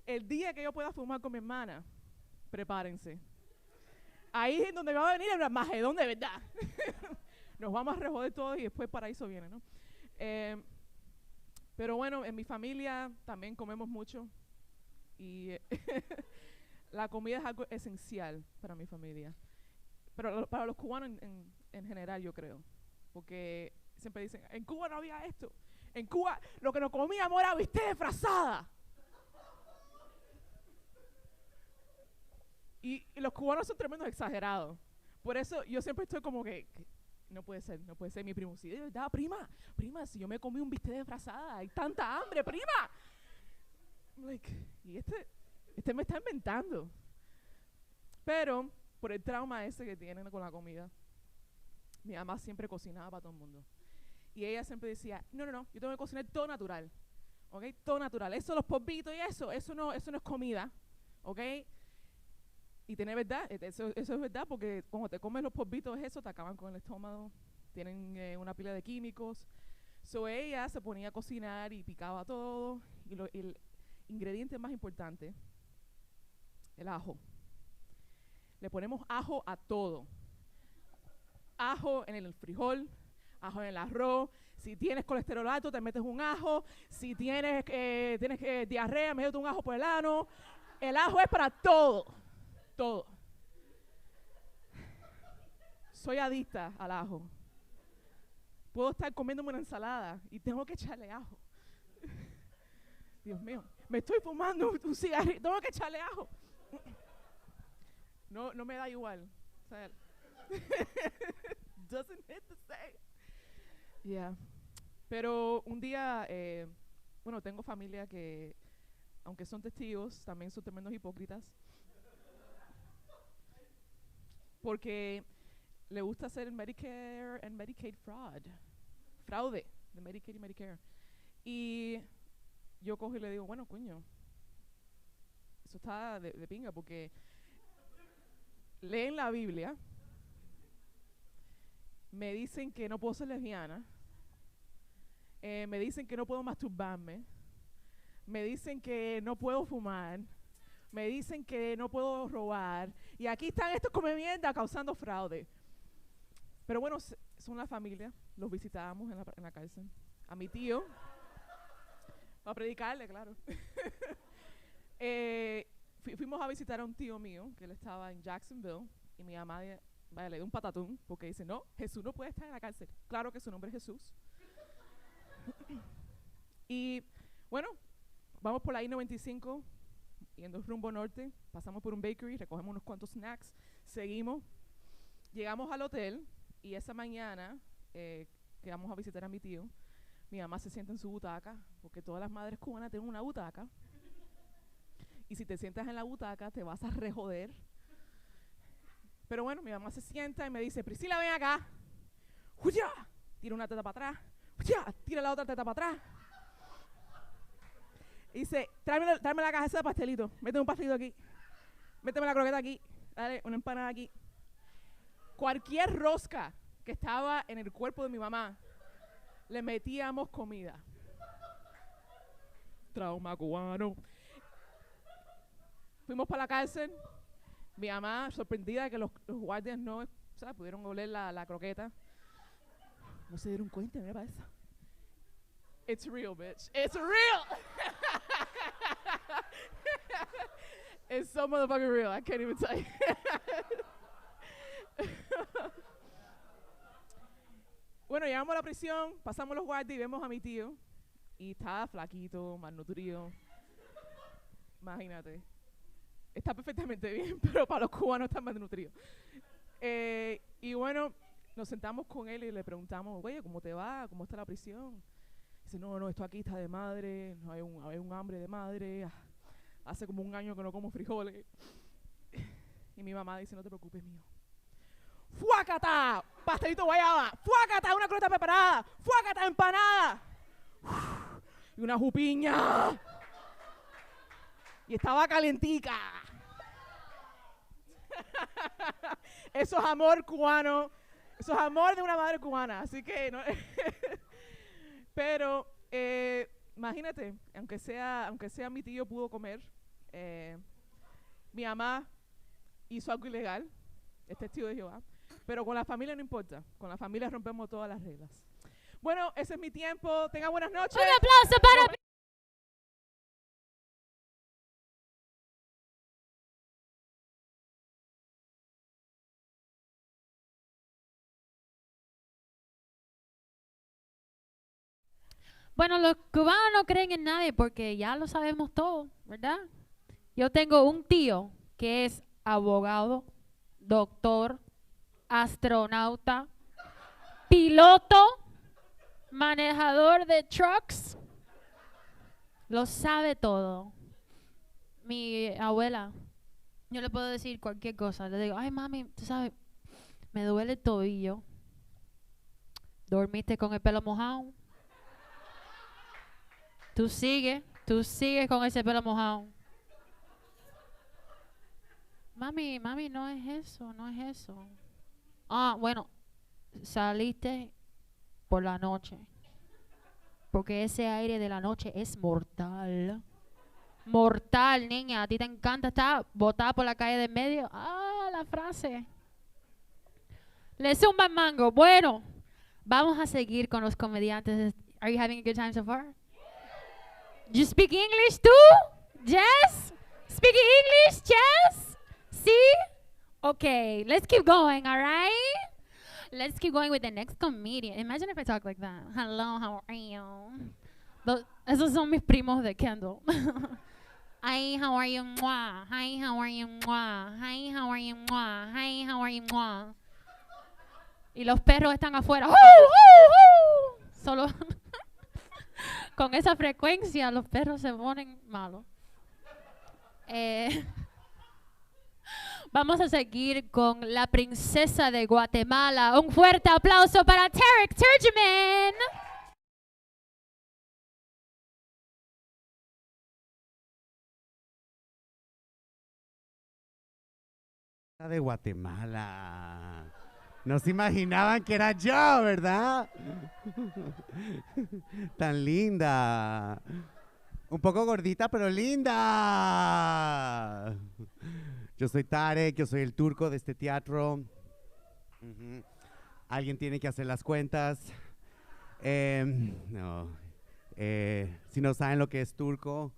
El día que yo pueda fumar con mi hermana, prepárense. Ahí es donde va a venir el Armagedón de verdad. Nos vamos a rejoder todos y después paraíso viene, ¿no? Pero bueno, en mi familia también comemos mucho. Y la comida es algo esencial para mi familia. Pero para los cubanos en general, yo creo. Porque siempre dicen, en Cuba no había esto. En Cuba lo que nos comíamos era bistec de frazada. Y los cubanos son tremendos exagerados. Por eso yo siempre estoy como que no puede ser mi primo. Sí, de verdad, prima, si yo me comí un bistec de frazada, hay tanta hambre, prima. Y este me está inventando. Pero por el trauma ese que tienen con la comida, mi mamá siempre cocinaba para todo el mundo. Y ella siempre decía, no, yo tengo que cocinar todo natural. ¿Ok? Todo natural. Eso, los polvitos y eso no es comida. ¿Ok? Y tiene verdad, eso es verdad, porque cuando te comes los polvitos eso, te acaban con el estómago. Tienen una pila de químicos. So ella se ponía a cocinar y picaba todo. Y el ingrediente más importante, el ajo. Le ponemos ajo a todo. Ajo en el frijol, ajo en el arroz. Si tienes colesterol alto, te metes un ajo. Si tienes diarrea, métete un ajo por el ano. El ajo es para todo. Todo. Soy adicta al ajo. Puedo estar comiéndome una ensalada y tengo que echarle ajo. Dios mío, me estoy fumando un cigarrillo, tengo que echarle ajo. No me da igual. O sea, doesn't hit the same. Yeah. Pero un día, tengo familia que, aunque son testigos, también son tremendos hipócritas. Porque le gusta hacer Medicare and Medicaid fraude de Medicaid y Medicare. Y yo cojo y le digo, bueno, coño, eso está de pinga, porque leen la Biblia, me dicen que no puedo ser lesbiana, me dicen que no puedo masturbarme, me dicen que no puedo fumar, me dicen que no puedo robar, y aquí están estos come mierda causando fraude. Pero bueno, son la familia, los visitábamos en la cárcel. A mi tío, para predicarle, claro. Fuimos a visitar a un tío mío, que él estaba en Jacksonville, y mi mamá le dio un patatún, porque dice, no, Jesús no puede estar en la cárcel. Claro que su nombre es Jesús. Y bueno, vamos por la I-95, yendo rumbo norte, pasamos por un bakery, recogemos unos cuantos snacks, seguimos, llegamos al hotel, y esa mañana que vamos a visitar a mi tío, mi mamá se sienta en su butaca, porque todas las madres cubanas tienen una butaca, y si te sientas en la butaca te vas a rejoder. Pero bueno, mi mamá se sienta y me dice, Priscila, ven acá. ¡Uya! Tira una teta para atrás. ¡Uya! Tira la otra teta para atrás. Y dice, tráeme la caja de pastelito. Méteme un pastelito aquí. Méteme la croqueta aquí. Dale, una empanada aquí. Cualquier rosca que estaba en el cuerpo de mi mamá, le metíamos comida. Trauma cubano. Fuimos para la cárcel. Mi mamá sorprendida de que los guardias no, ¿sabes? Pudieron oler la croqueta. No se dieron cuenta, mira para eso. It's real, bitch. It's real. It's so motherfucking real. I can't even tell you. Bueno, llegamos a la prisión, pasamos los guardias y vemos a mi tío. Y estaba flaquito, malnutrido. Imagínate. Está perfectamente bien, pero para los cubanos está malnutrido. Y bueno, nos sentamos con él y le preguntamos, oye, ¿cómo te va? ¿Cómo está la prisión? Dice, no, esto aquí está de madre, no hay un hambre de madre. Hace como 1 año que no como frijoles. Y mi mamá dice, no te preocupes, mío. ¡Fuácata! Pastelito guayaba. ¡Fuácata! Una croqueta preparada. ¡Fuácata! Empanada. Y una jupiña. Y estaba calentica. Eso es amor cubano. Eso es amor de una madre cubana. Así que, no. Pero, imagínate, aunque sea mi tío pudo comer, mi mamá hizo algo ilegal, es testigo de Jehová, pero con la familia no importa. Con la familia rompemos todas las reglas. Bueno, ese es mi tiempo. Tengan buenas noches. Un aplauso para... Bueno, los cubanos no creen en nadie porque ya lo sabemos todo, ¿verdad? Yo tengo un tío que es abogado, doctor, astronauta, piloto, manejador de trucks. Lo sabe todo. Mi abuela, yo le puedo decir cualquier cosa. Le digo, ay mami, tú sabes, me duele el tobillo. ¿Dormiste con el pelo mojado? Tú sigues con ese pelo mojado. Mami, no es eso, no es eso. Ah, bueno, saliste por la noche. Porque ese aire de la noche es mortal. Mortal, niña. A ti te encanta estar botada por la calle de en medio. Ah, la frase. Le zumba el mango. Bueno, vamos a seguir con los comediantes. Are you having a good time so far? You speak English too? Jess? Speak English, Jess? See? Okay, let's keep going, all right? Let's keep going with the next comedian. Imagine if I talk like that. Hello, how are you? Esos son mis primos de Kendall. Hi, how are you? Mwah. Hi, how are you? Mwah. Hi, how are you? Mwah. Hi, how are you? Mwah. Y los perros están afuera. Solo con esa frecuencia los perros se ponen malos. Vamos a seguir con la princesa de Guatemala. Un fuerte aplauso para Tarek Turjuman. De Guatemala. No se imaginaban que era yo, ¿verdad? Tan linda. Un poco gordita, pero linda. Yo soy Tarek, yo soy el turco de este teatro. Alguien tiene que hacer las cuentas. Si no saben lo que es turco,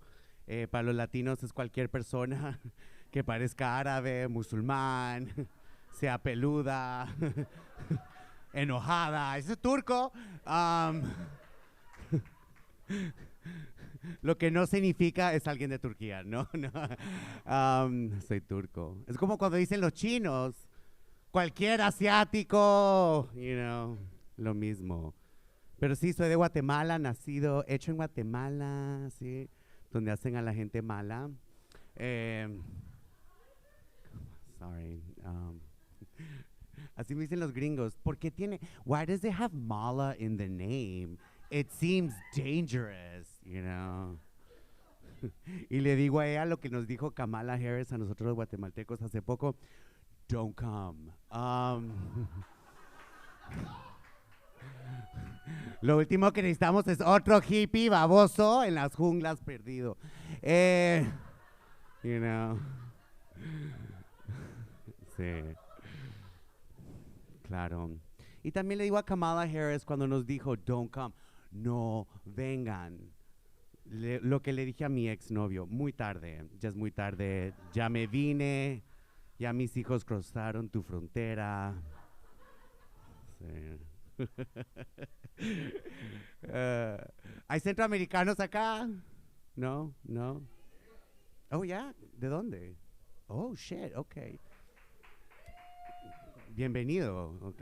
para los latinos es cualquier persona que parezca árabe, musulmán, sea peluda, enojada. Eso es turco. Lo que no significa es alguien de Turquía, ¿no? Soy turco. Es como cuando dicen los chinos, cualquier asiático, lo mismo. Pero sí, soy de Guatemala, nacido, hecho en Guatemala, ¿sí? Donde hacen a la gente mala. Así me dicen los gringos. ¿Por qué tiene? Why does it have mala in the name? It seems dangerous, Y le digo a ella lo que nos dijo Kamala Harris a nosotros los guatemaltecos hace poco. Don't come. Lo último que necesitamos es otro hippie baboso en las junglas perdido. Sí. Claro. Y también le digo a Kamala Harris cuando nos dijo, don't come, no vengan. Lo que le dije a mi exnovio, muy tarde, ya es muy tarde, ya me vine, ya mis hijos cruzaron tu frontera. Sí. ¿Hay centroamericanos acá? No, no. Oh, ya, ¿de dónde? Oh, shit, ok. Bienvenido, ok.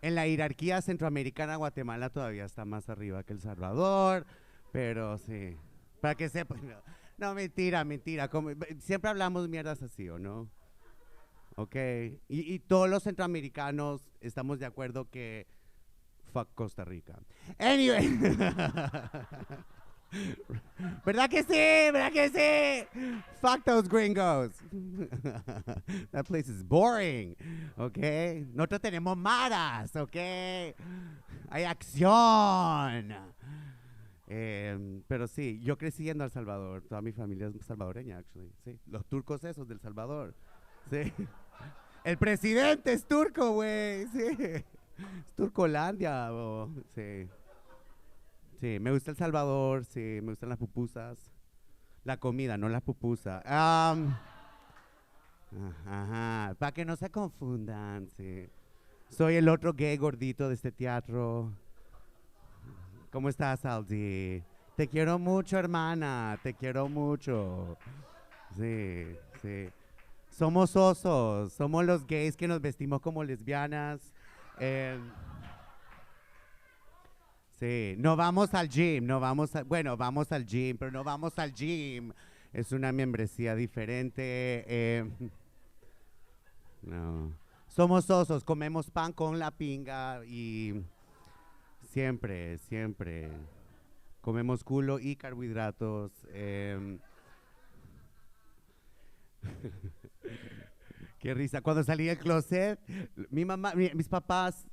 En la jerarquía centroamericana, Guatemala todavía está más arriba que El Salvador, pero sí, para que sepa. No, mentira, mentira. Siempre hablamos mierdas así, ¿o no? Ok. Y todos los centroamericanos estamos de acuerdo que fuck Costa Rica. Anyway. ¿Verdad que sí? ¿Verdad que sí? Fuck those gringos. That place is boring. Okay. Nosotros tenemos maras. Okay. Hay acción. Pero sí, yo crecí yendo a El Salvador. Toda mi familia es salvadoreña, actually. Sí. Los turcos esos del Salvador. Sí. El presidente es turco, güey. Sí. Es Turcolandia. Sí. Sí, me gusta El Salvador, sí, me gustan las pupusas. La comida, no las pupusas. Ajá, para que no se confundan, sí. Soy el otro gay gordito de este teatro. ¿Cómo estás, Aldi? Te quiero mucho, hermana, te quiero mucho. Sí, sí. Somos osos, somos los gays que nos vestimos como lesbianas. Sí, no vamos al gym, bueno, vamos al gym, pero no vamos al gym. Es una membresía diferente. No. Somos osos, comemos pan con la pinga y siempre, siempre. Comemos culo y carbohidratos. Qué risa. Cuando salí del closet, mi mamá, mis papás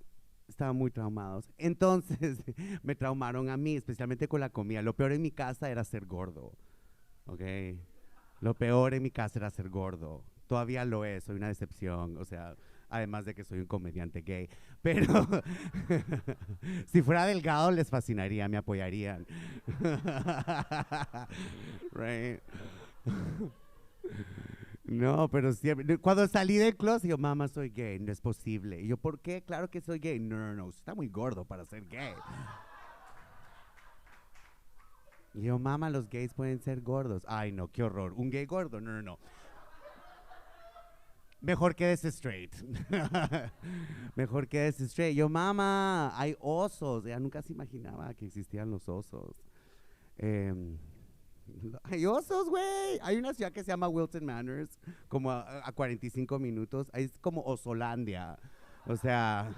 estaban muy traumados. Entonces me traumaron a mí, especialmente con la comida. Lo peor en mi casa era ser gordo. ¿Ok? Lo peor en mi casa era ser gordo. Todavía lo es, soy una decepción. O sea, además de que soy un comediante gay. Pero si fuera delgado les fascinaría, me apoyarían. Right? No, pero siempre, cuando salí del closet, yo, mamá, soy gay, no es posible. Y yo, ¿por qué? Claro que soy gay. No, no, no, usted está muy gordo para ser gay. Y yo, mamá, los gays pueden ser gordos. Ay, no, qué horror. ¿Un gay gordo? No, no, no. Mejor quédese straight. Mejor quédese straight. Yo, mamá, hay osos. Ella nunca se imaginaba que existían los osos. Hay osos, güey. Hay una ciudad que se llama Wilton Manors, como a 45 minutos. Ahí es como Osolandia. O sea,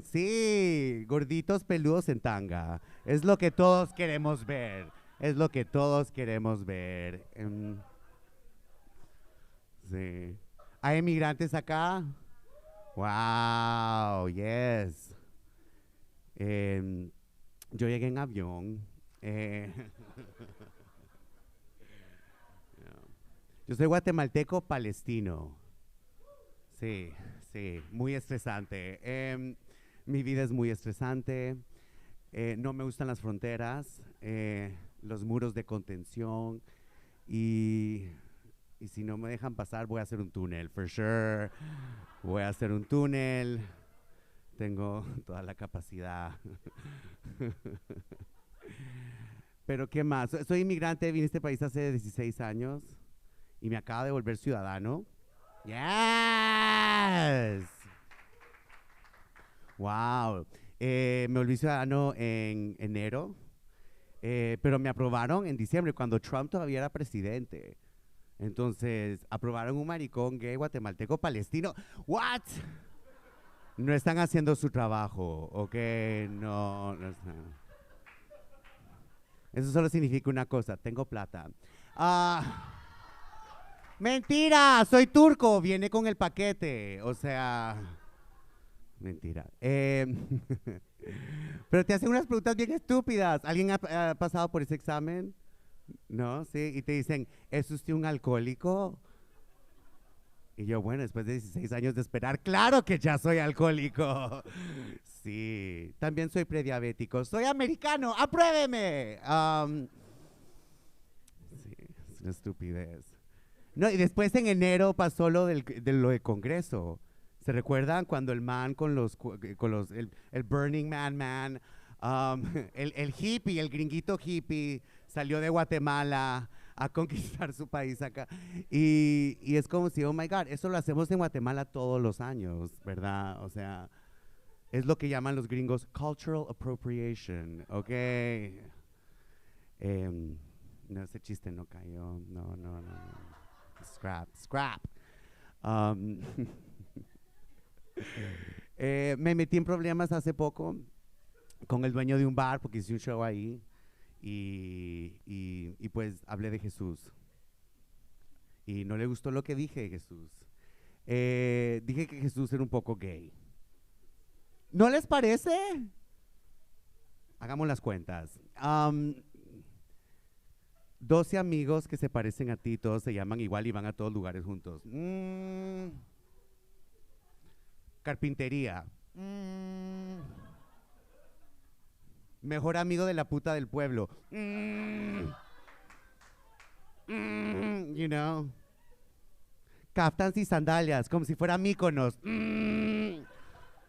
sí, gorditos peludos en tanga. Es lo que todos queremos ver. Es lo que todos queremos ver. Sí. ¿Hay emigrantes acá? Wow, yes. Yo llegué en avión. Yo soy guatemalteco palestino. Sí, sí, muy estresante. Mi vida es muy estresante. No me gustan las fronteras, los muros de contención y si no me dejan pasar voy a hacer un túnel, for sure. Voy a hacer un túnel. Tengo toda la capacidad. Pero ¿qué más? Soy inmigrante, vine a este país hace 16 años y me acabo de volver ciudadano. Yes. Wow. Me volví ciudadano en enero, pero me aprobaron en diciembre cuando Trump todavía era presidente. Entonces, aprobaron un maricón gay guatemalteco palestino. What? No están haciendo su trabajo, ¿ok? No, no están. Eso solo significa una cosa, tengo plata. Mentira, soy turco, viene con el paquete. O sea, mentira. Pero te hacen unas preguntas bien estúpidas. ¿Alguien ha pasado por ese examen? ¿No? Sí, y te dicen, ¿es usted un alcohólico? Y yo, bueno, después de 16 años de esperar, claro que ya soy alcohólico. Sí, también soy prediabético. Soy americano, apruébeme. Sí, es una estupidez. No, y después en enero pasó lo de lo de Congreso. ¿Se recuerdan cuando el man el Burning Man, el hippie, el gringuito hippie, salió de Guatemala a conquistar su país acá? Y es como si, oh my God, eso lo hacemos en Guatemala todos los años, ¿verdad? O sea, es lo que llaman los gringos cultural appropriation, ¿ok? No, ese chiste no cayó, no. Scrap. Me metí en problemas hace poco con el dueño de un bar porque hice un show ahí y pues hablé de Jesús y no le gustó lo que dije de Jesús. Dije que Jesús era un poco gay. ¿No les parece? Hagamos las cuentas. 12 amigos que se parecen a ti, todos se llaman igual y van a todos lugares juntos. Carpintería. Mejor amigo de la puta del pueblo. You know. Caftans y sandalias, como si fuera Míconos.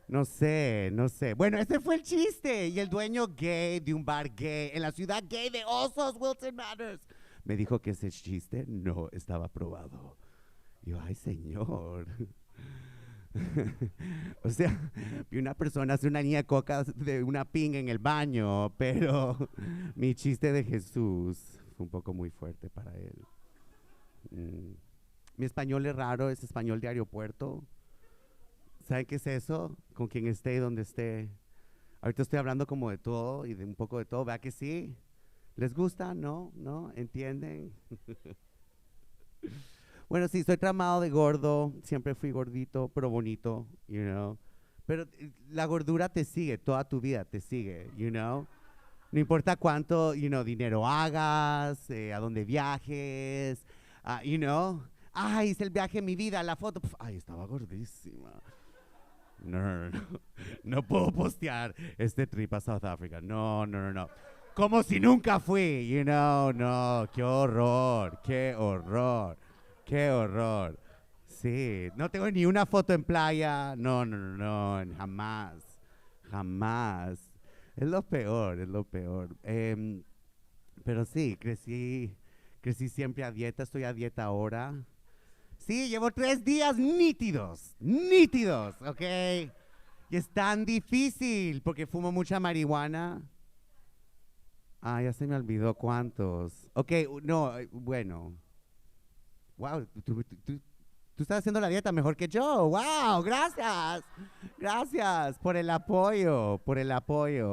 No sé. Bueno, ese fue el chiste. Y el dueño gay de un bar gay en la ciudad gay de Osos, Wilson Manors, me dijo que ese chiste no estaba aprobado. Y yo, ay, señor. O sea, vi una persona hacer una niña de coca de una pinga en el baño, pero mi chiste de Jesús fue un poco muy fuerte para él. Mi español es raro, es español de aeropuerto. ¿Saben qué es eso? Con quien esté y donde esté. Ahorita estoy hablando como de todo y de un poco de todo. ¿Verdad que sí? ¿Les gusta? ¿No? ¿No? ¿Entienden? Bueno, sí, soy tramado de gordo. Siempre fui gordito, pero bonito, you know. Pero la gordura te sigue, toda tu vida te sigue, you know. No importa cuánto, you know, dinero hagas, a dónde viajes, you know. Ay, hice el viaje de mi vida, la foto. Ay, estaba gordísima. No puedo postear este trip a South Africa. No. Como si nunca fui, you know. No, qué horror. Sí, no tengo ni una foto en playa. No, jamás. Es lo peor. Pero sí, crecí siempre a dieta. Estoy a dieta ahora. Sí, llevo 3 días nítidos, ¿ok? Y es tan difícil porque fumo mucha marihuana. Ya se me olvidó cuántos. Ok, no, bueno. Wow, tú estás haciendo la dieta mejor que yo. Wow, gracias por el apoyo,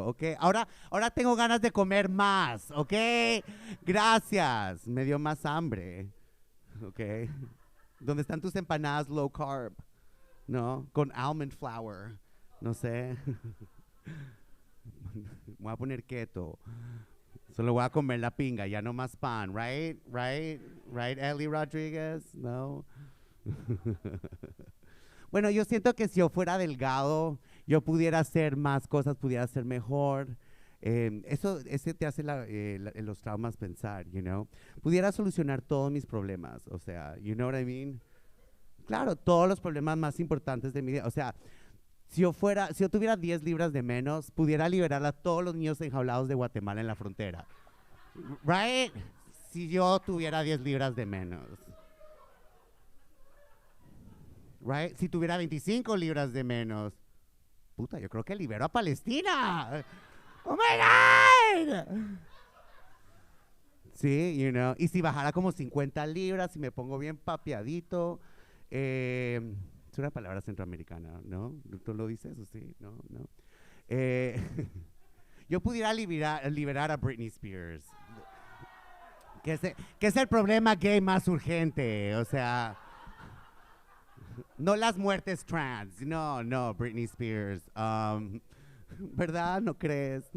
¿ok? Ahora tengo ganas de comer más, ¿ok? Gracias, me dio más hambre, ¿ok? ¿Dónde están tus empanadas low carb? ¿No? Con almond flour. No sé. Voy a poner keto. Solo voy a comer la pinga, ya no más pan. Right, Eli Rodriguez? No. Bueno, yo siento que si yo fuera delgado, yo pudiera hacer más cosas, pudiera ser mejor. Ese te hace los traumas pensar, you know. Pudiera solucionar todos mis problemas, o sea, you know what I mean? Claro, todos los problemas más importantes de mi vida, o sea, si yo tuviera 10 libras de menos, pudiera liberar a todos los niños enjaulados de Guatemala en la frontera, right? Si yo tuviera 10 libras de menos, right? Si tuviera 25 libras de menos, puta, yo creo que libero a Palestina. ¡Oh, my God! Sí, you know. Y si bajara como 50 libras, si me pongo bien papiadito. Es una palabra centroamericana, ¿no? ¿Tú lo dices o sí? No. Yo pudiera liberar a Brittany Spears. Que es el problema gay más urgente. O sea, no las muertes trans. No, Brittany Spears. ¿Verdad? ¿No crees?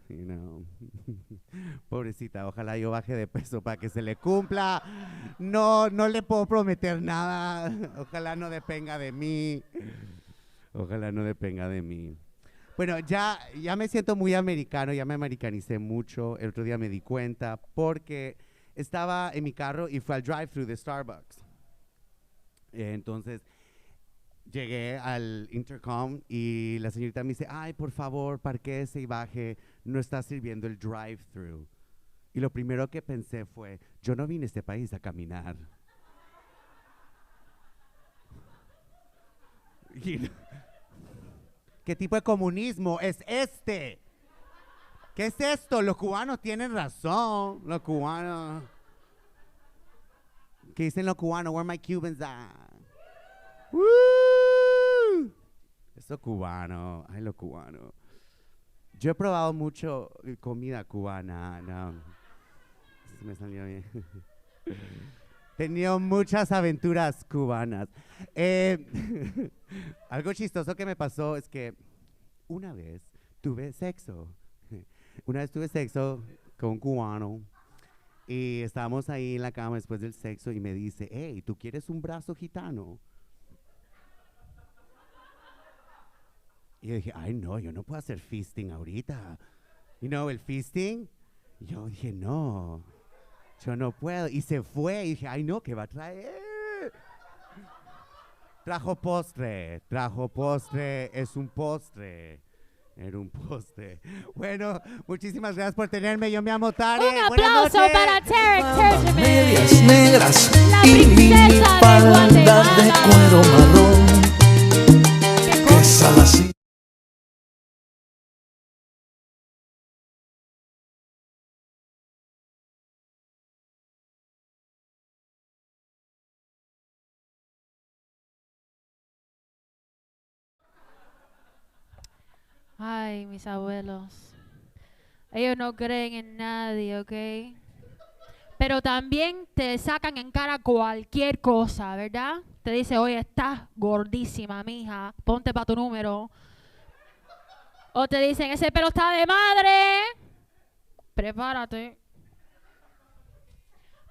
You know. Pobrecita, ojalá yo baje de peso para que se le cumpla no le puedo prometer nada. Ojalá no dependa de mí. Ojalá no dependa de mí. Bueno, ya me siento muy americano, ya me americanicé mucho. El otro día me di cuenta porque estaba en mi carro y fui al drive-thru de Starbucks. Entonces llegué al intercom y la señorita me dice, ay, por favor, parquéese y baje, no está sirviendo el drive-thru. Y lo primero que pensé fue, yo no vine a este país a caminar. ¿Qué tipo de comunismo es este? ¿Qué es esto? Los cubanos tienen razón. Los cubanos. ¿Qué dicen los cubanos? Where my Cubans at? ¡Woo! Eso cubano. Ay, los cubanos. Yo he probado mucho comida cubana. No. Se me salió bien. Tenido muchas aventuras cubanas. Algo chistoso que me pasó es que una vez tuve sexo. Una vez tuve sexo con un cubano y estábamos ahí en la cama después del sexo y me dice, hey, ¿tú quieres un brazo gitano? Y yo dije, ay no, yo no puedo hacer fisting ahorita. El fisting. Y yo dije, no. Yo no puedo. Y se fue. Y dije, ay no, ¿qué va a traer? Trajo postre. Es un postre. Era un postre. Bueno, muchísimas gracias por tenerme. Yo me amo Tarek. Un aplauso para Tarek Turjuman. Medias negras La y princesa de minifalda de Guatemala. cuero marrón. Que es a la cita. Ay, mis abuelos. Ellos no creen en nadie, ¿ok? Pero también te sacan en cara cualquier cosa, ¿verdad? Te dice, oye, estás gordísima, mija, ponte para tu número. O te dicen, ese pelo está de madre, prepárate.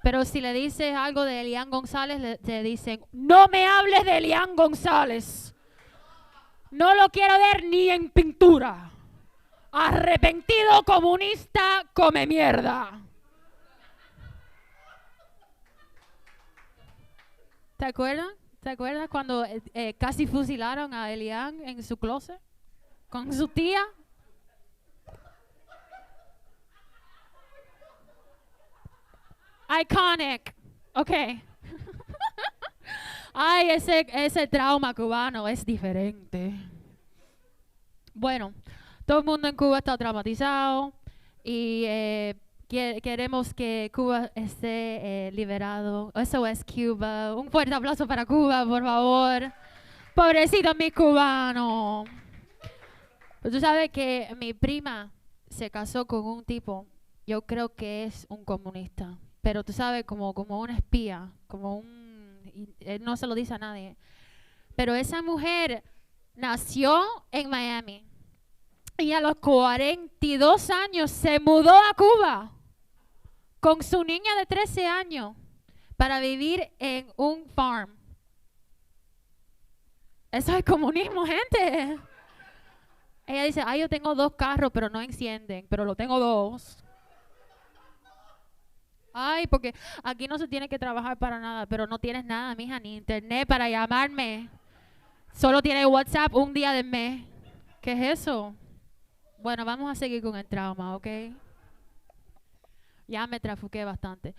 Pero si le dices algo de Elian González, te dicen, no me hables de Elian González. No lo quiero ver ni en pintura. Arrepentido comunista come mierda. ¿Te acuerdas? ¿Te acuerdas cuando casi fusilaron a Elian en su closet? Con su tía. Iconic. Ok. Ay, ese trauma cubano es diferente. Bueno, todo el mundo en Cuba está traumatizado y queremos que Cuba esté liberado. Eso es Cuba. Un fuerte aplauso para Cuba, por favor. Pobrecito mi cubano. Pues tú sabes que mi prima se casó con un tipo, yo creo que es un comunista, pero tú sabes, como un espía, y él no se lo dice a nadie. Pero esa mujer nació en Miami y a los 42 años se mudó a Cuba con su niña de 13 años para vivir en un farm. Eso es comunismo, gente. Ella dice, yo tengo 2 carros, pero no encienden, pero lo tengo 2. Ay, porque aquí no se tiene que trabajar para nada, pero no tienes nada, mija, ni internet para llamarme. Solo tienes WhatsApp un día del mes. ¿Qué es eso? Bueno, vamos a seguir con el trauma, ¿ok? Ya me trafuqué bastante.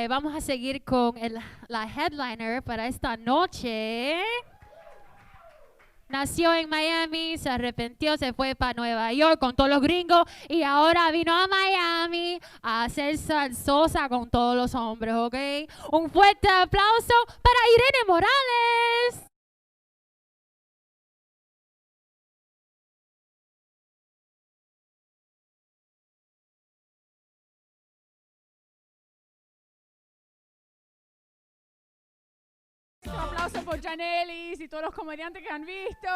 Vamos a seguir con la headliner para esta noche. Nació en Miami, se arrepintió, se fue para Nueva York con todos los gringos y ahora vino a Miami a hacer salsosa con todos los hombres, ¿ok? Un fuerte aplauso para Irene Morales. Un aplauso por Jannelys y todos los comediantes que han visto.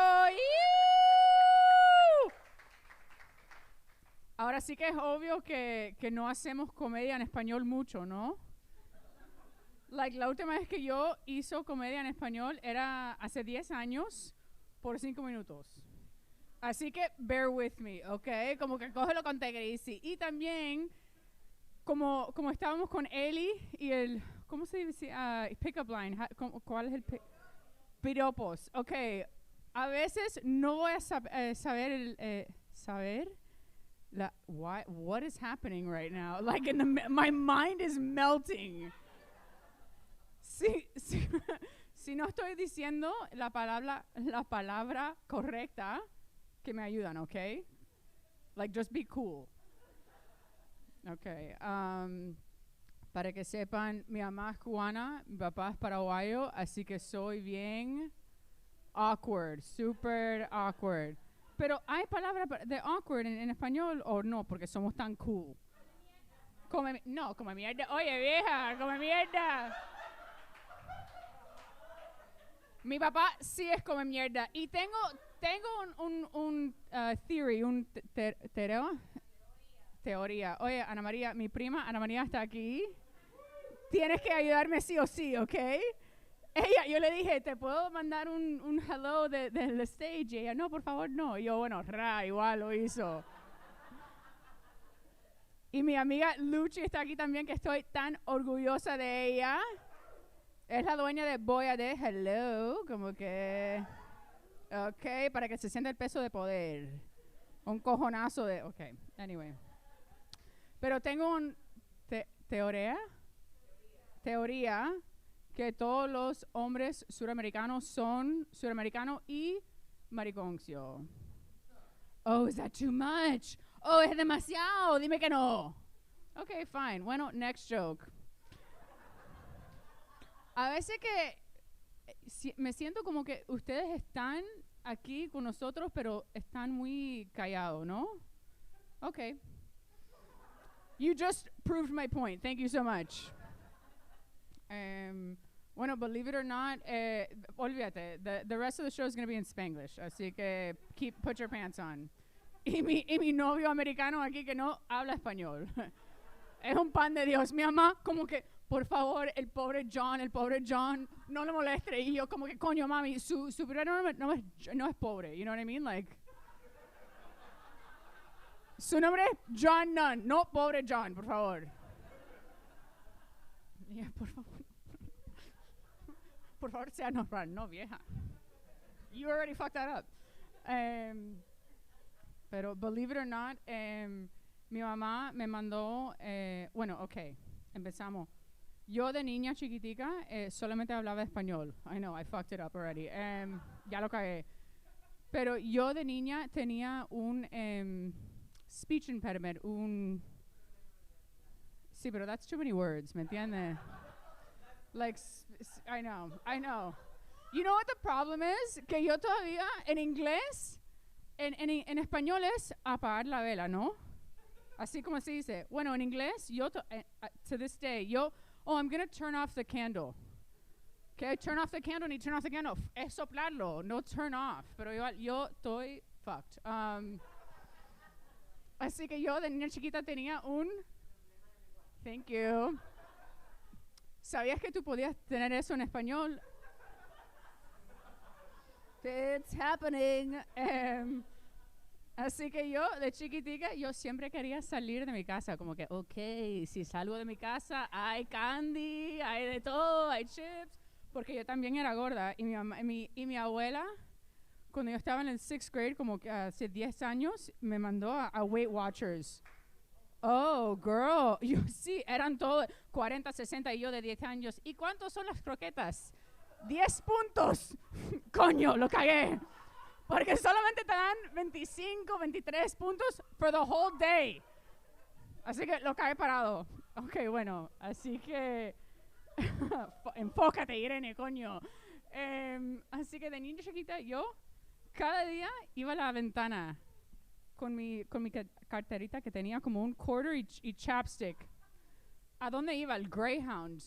Ahora sí que es obvio que no hacemos comedia en español mucho, ¿no? Like, la última vez que yo hizo comedia en español era hace 10 años por 5 minutos. Así que bear with me, ¿ok? Como que cógelo con Tegrici. Y también, como estábamos con Eli y el, ¿cómo se dice? Pick-up line. ¿Cuál es el piropos? Ok. A veces no voy a saber what is happening right now? Like, my mind is melting. Si no estoy diciendo la palabra correcta, que me ayudan, ¿ok? Like, just be cool. Ok. Para que sepan, mi mamá es cubana, mi papá es paraguayo, así que soy bien awkward, super awkward. Pero ¿hay palabras de awkward en español o no? Porque somos tan cool. Come mierda. Oye, vieja, come mierda. Mi papá sí es come mierda. Y tengo un theory, teoría. Oye, Ana María, mi prima Ana María está aquí. Tienes que ayudarme sí o sí, ¿ok? Yo le dije, ¿te puedo mandar un hello del stage? Y ella, no, por favor, no. Y yo, bueno, igual lo hizo. Y mi amiga Luchi está aquí también, que estoy tan orgullosa de ella. Es la dueña de Boya de Hello, como que... Ok, para que se sienta el peso de poder. Un cojonazo de... Ok, anyway. Pero tengo un... Teoría que todos los hombres suramericanos son suramericanos y mariconcio. Oh, is that too much? Oh, es demasiado, dime que no. Ok, fine. Bueno, next joke. A veces que me siento como que ustedes están aquí con nosotros, pero están muy callados, ¿no? Okay. You just proved my point. Thank you so much. Bueno, believe it or not, olvídate. The rest of the show is going to be in Spanglish, así que put your pants on. Y mi novio americano aquí que no habla español. Es un pan de Dios. Mi mamá como que, por favor, el pobre John, no lo moleste. Y yo como que, coño, mami, su primer nombre no es pobre. You know what I mean? Like, su nombre es John Nunn, no pobre John, por favor. Yeah, por favor. Por favor, sea normal, no vieja. You already fucked that up. Pero, believe it or not, mi mamá me mandó, bueno, ok, empezamos. Yo de niña chiquitica solamente hablaba español. I know, I fucked it up already. Ya lo cagué. Pero yo de niña tenía un speech impediment, sí, pero that's too many words, ¿me entiendes? Like, I know. You know what the problem is? Que yo todavía en inglés, en español es apagar la vela, ¿no? Así como se dice. Bueno, en inglés, yo to this day, I'm going to turn off the candle. Okay, turn off the candle, ni turn off the candle. Es soplarlo, no turn off. Pero yo estoy fucked. Así que yo de niña chiquita tenía Thank you. ¿Sabías que tú podías tener eso en español? It's happening. Así que yo, de chiquitica, yo siempre quería salir de mi casa. Como que, ok, si salgo de mi casa, hay candy, hay de todo, hay chips. Porque yo también era gorda. Y mi mamá, y mi abuela, cuando yo estaba en el 6th grade, como que hace 10 años, me mandó a Weight Watchers. Oh, girl. Yo sí, eran todos 40, 60 y yo de 10 años. ¿Y cuántos son las croquetas? 10 puntos. Coño, lo cagué. Porque solamente te dan 25, 23 puntos for the whole day. Así que lo cagué parado. Ok, bueno, así que enfócate, Irene, coño. Así que de niña chiquita, yo cada día iba a la ventana con mi carterita que tenía como un quarter y chapstick. ¿A dónde iba? El Greyhound.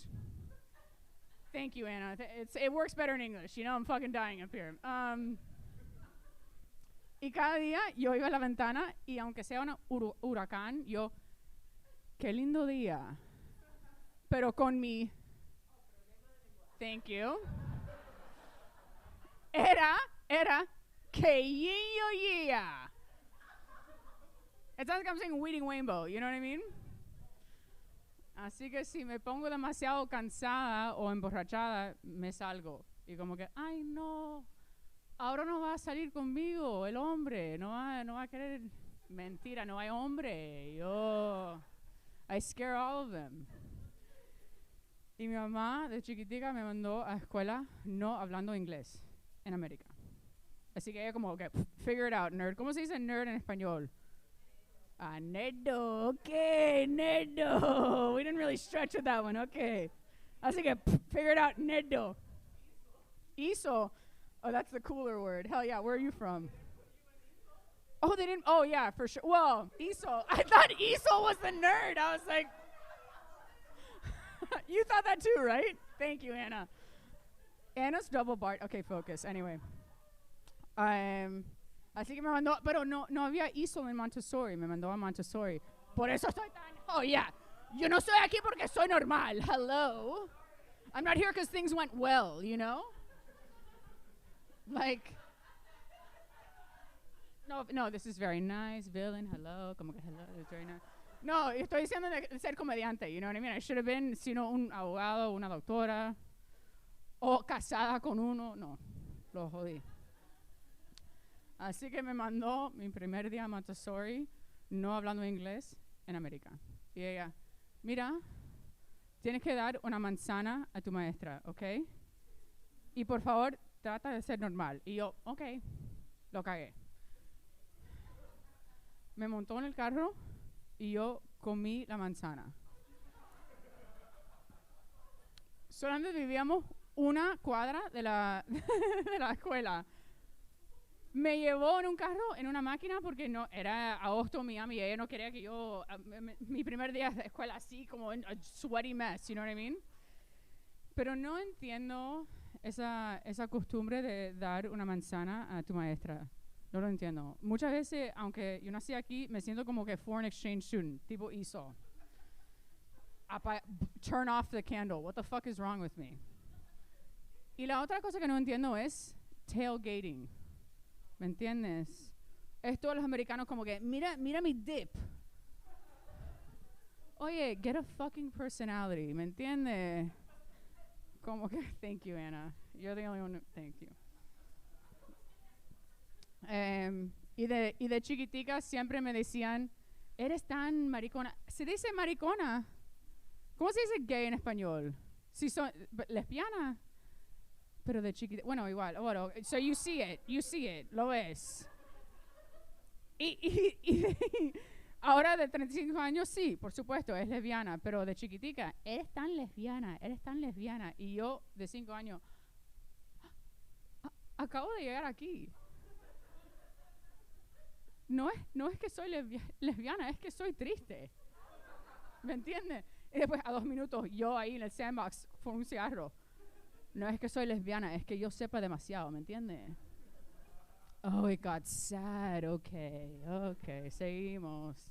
Thank you, Anna. It works better in English. You know, I'm fucking dying up here. Y cada día yo iba a la ventana y aunque sea un huracán, yo, qué lindo día. Pero con mi Thank you. Era que yeah. It sounds like I'm saying Weeding Rainbow, you know what I mean? Así que si me pongo demasiado cansada o emborrachada, me salgo. Y como que, ay no, ahora no va a salir conmigo el hombre, no va a querer. Mentira, no hay hombre. I scare all of them. Y mi mamá de chiquitica me mandó a escuela no hablando inglés en América. Así que ella como, okay, figure it out, nerd. ¿Cómo se dice nerd en español? Nerdo, okay, nerdo. We didn't really stretch with that one, okay. Así que figure it out, nerdo. Iso. Oh, that's the cooler word. Hell yeah, where are you from? Oh, they didn't, oh yeah, for sure. Well, Iso. I thought Iso was the nerd. I was like, you thought that too, right? Thank you, Anna. Anna's double Bart. Okay, focus. Anyway. Así que me mandó, pero no había ISO en Montessori, me mandó a Montessori. Por eso estoy tan, oh yeah, yo no estoy aquí porque soy normal. Hello. I'm not here because things went well, you know? Like, no, this is very nice, villain, hello, como que hello, it's very nice. No, estoy diciendo de ser comediante, you know what I mean? I should have been, sino un abogado, una doctora, o casada con uno, no, lo jodí. Así que me mandó mi primer día a Montessori, no hablando inglés, en América. Y ella, mira, tienes que dar una manzana a tu maestra, ¿ok? Y por favor, trata de ser normal. Y yo, ok, lo cagué. Me montó en el carro y yo comí la manzana. Solamente vivíamos una cuadra de la escuela. Me llevó en un carro, en una máquina, porque no era agosto, Miami, y ella no quería que yo, mi primer día de escuela así, como en a sweaty mess, you know what I mean? Pero no entiendo esa costumbre de dar una manzana a tu maestra. No lo entiendo. Muchas veces, aunque yo nací aquí, me siento como que foreign exchange student, tipo ISO. Turn off the candle. What the fuck is wrong with me? Y la otra cosa que no entiendo es tailgating. ¿Me entiendes? Es todos los americanos como que, mira mi dip. Oye, get a fucking personality, ¿me entiendes? Como que, thank you, Anna. You're the only one, thank you. Y de chiquitica siempre me decían, eres tan maricona. ¿Se dice maricona? ¿Cómo se dice gay en español? Si son lesbiana. Pero de chiquita, bueno, igual, bueno, so you see it, lo ves. Y ahora de 35 años, sí, por supuesto, es lesbiana, pero de chiquitica, eres tan lesbiana. Y yo, de 5 años, acabo de llegar aquí. No es que soy lesbiana, es que soy triste. ¿Me entiendes? Y después, a 2 minutos, yo ahí en el sandbox, con un cigarro. No es que soy lesbiana, es que yo sepa demasiado, ¿me entiendes? Oh, it got sad. Okay, seguimos.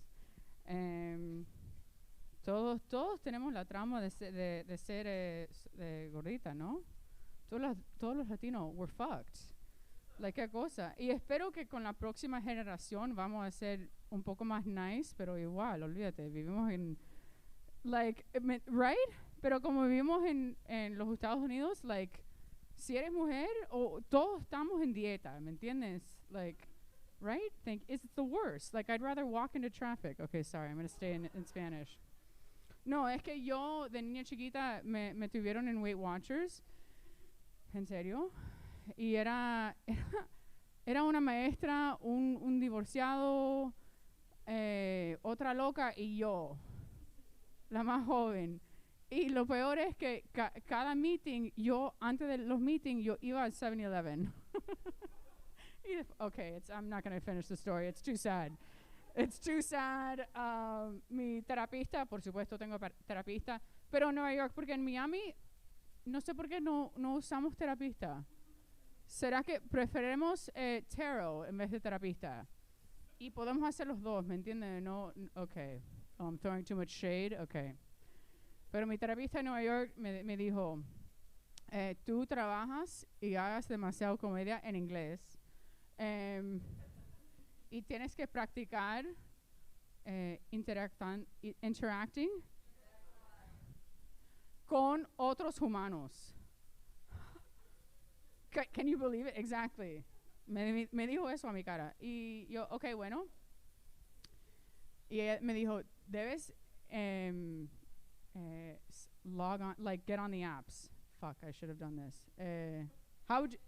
Todos tenemos la trauma de ser gordita, ¿no? Todos los latinos, we're fucked. Like, qué cosa. Y espero que con la próxima generación vamos a ser un poco más nice, pero igual, olvídate, vivimos en, like, right? Pero como vivimos en los Estados Unidos, like, si eres mujer, todos estamos en dieta, ¿me entiendes? Like, right? It's the worst. Like, I'd rather walk into traffic. Okay, sorry, I'm going to stay in Spanish. No, es que yo, de niña chiquita, me tuvieron en Weight Watchers. ¿En serio? Y era una maestra, un divorciado, otra loca y yo, la más joven. Y lo peor es que cada meeting, antes de los meetings, yo iba al 7-Eleven. Okay, I'm not going to finish the story. It's too sad. Mi terapista, por supuesto tengo terapista, pero en Nueva York, porque en Miami, no sé por qué no usamos terapista. ¿Será que preferimos tarot en vez de terapista? Y podemos hacer los dos, ¿me entienden? No, okay. I'm throwing too much shade, okay. Pero mi terapista en Nueva York me dijo, tú trabajas y hagas demasiado comedia en inglés. Y tienes que practicar interacting con otros humanos. Can you believe it? Exactly. Me dijo eso a mi cara. Y yo, okay, bueno. Y ella me dijo, debes log on, like get on the apps. Fuck, I should have done this. How would you?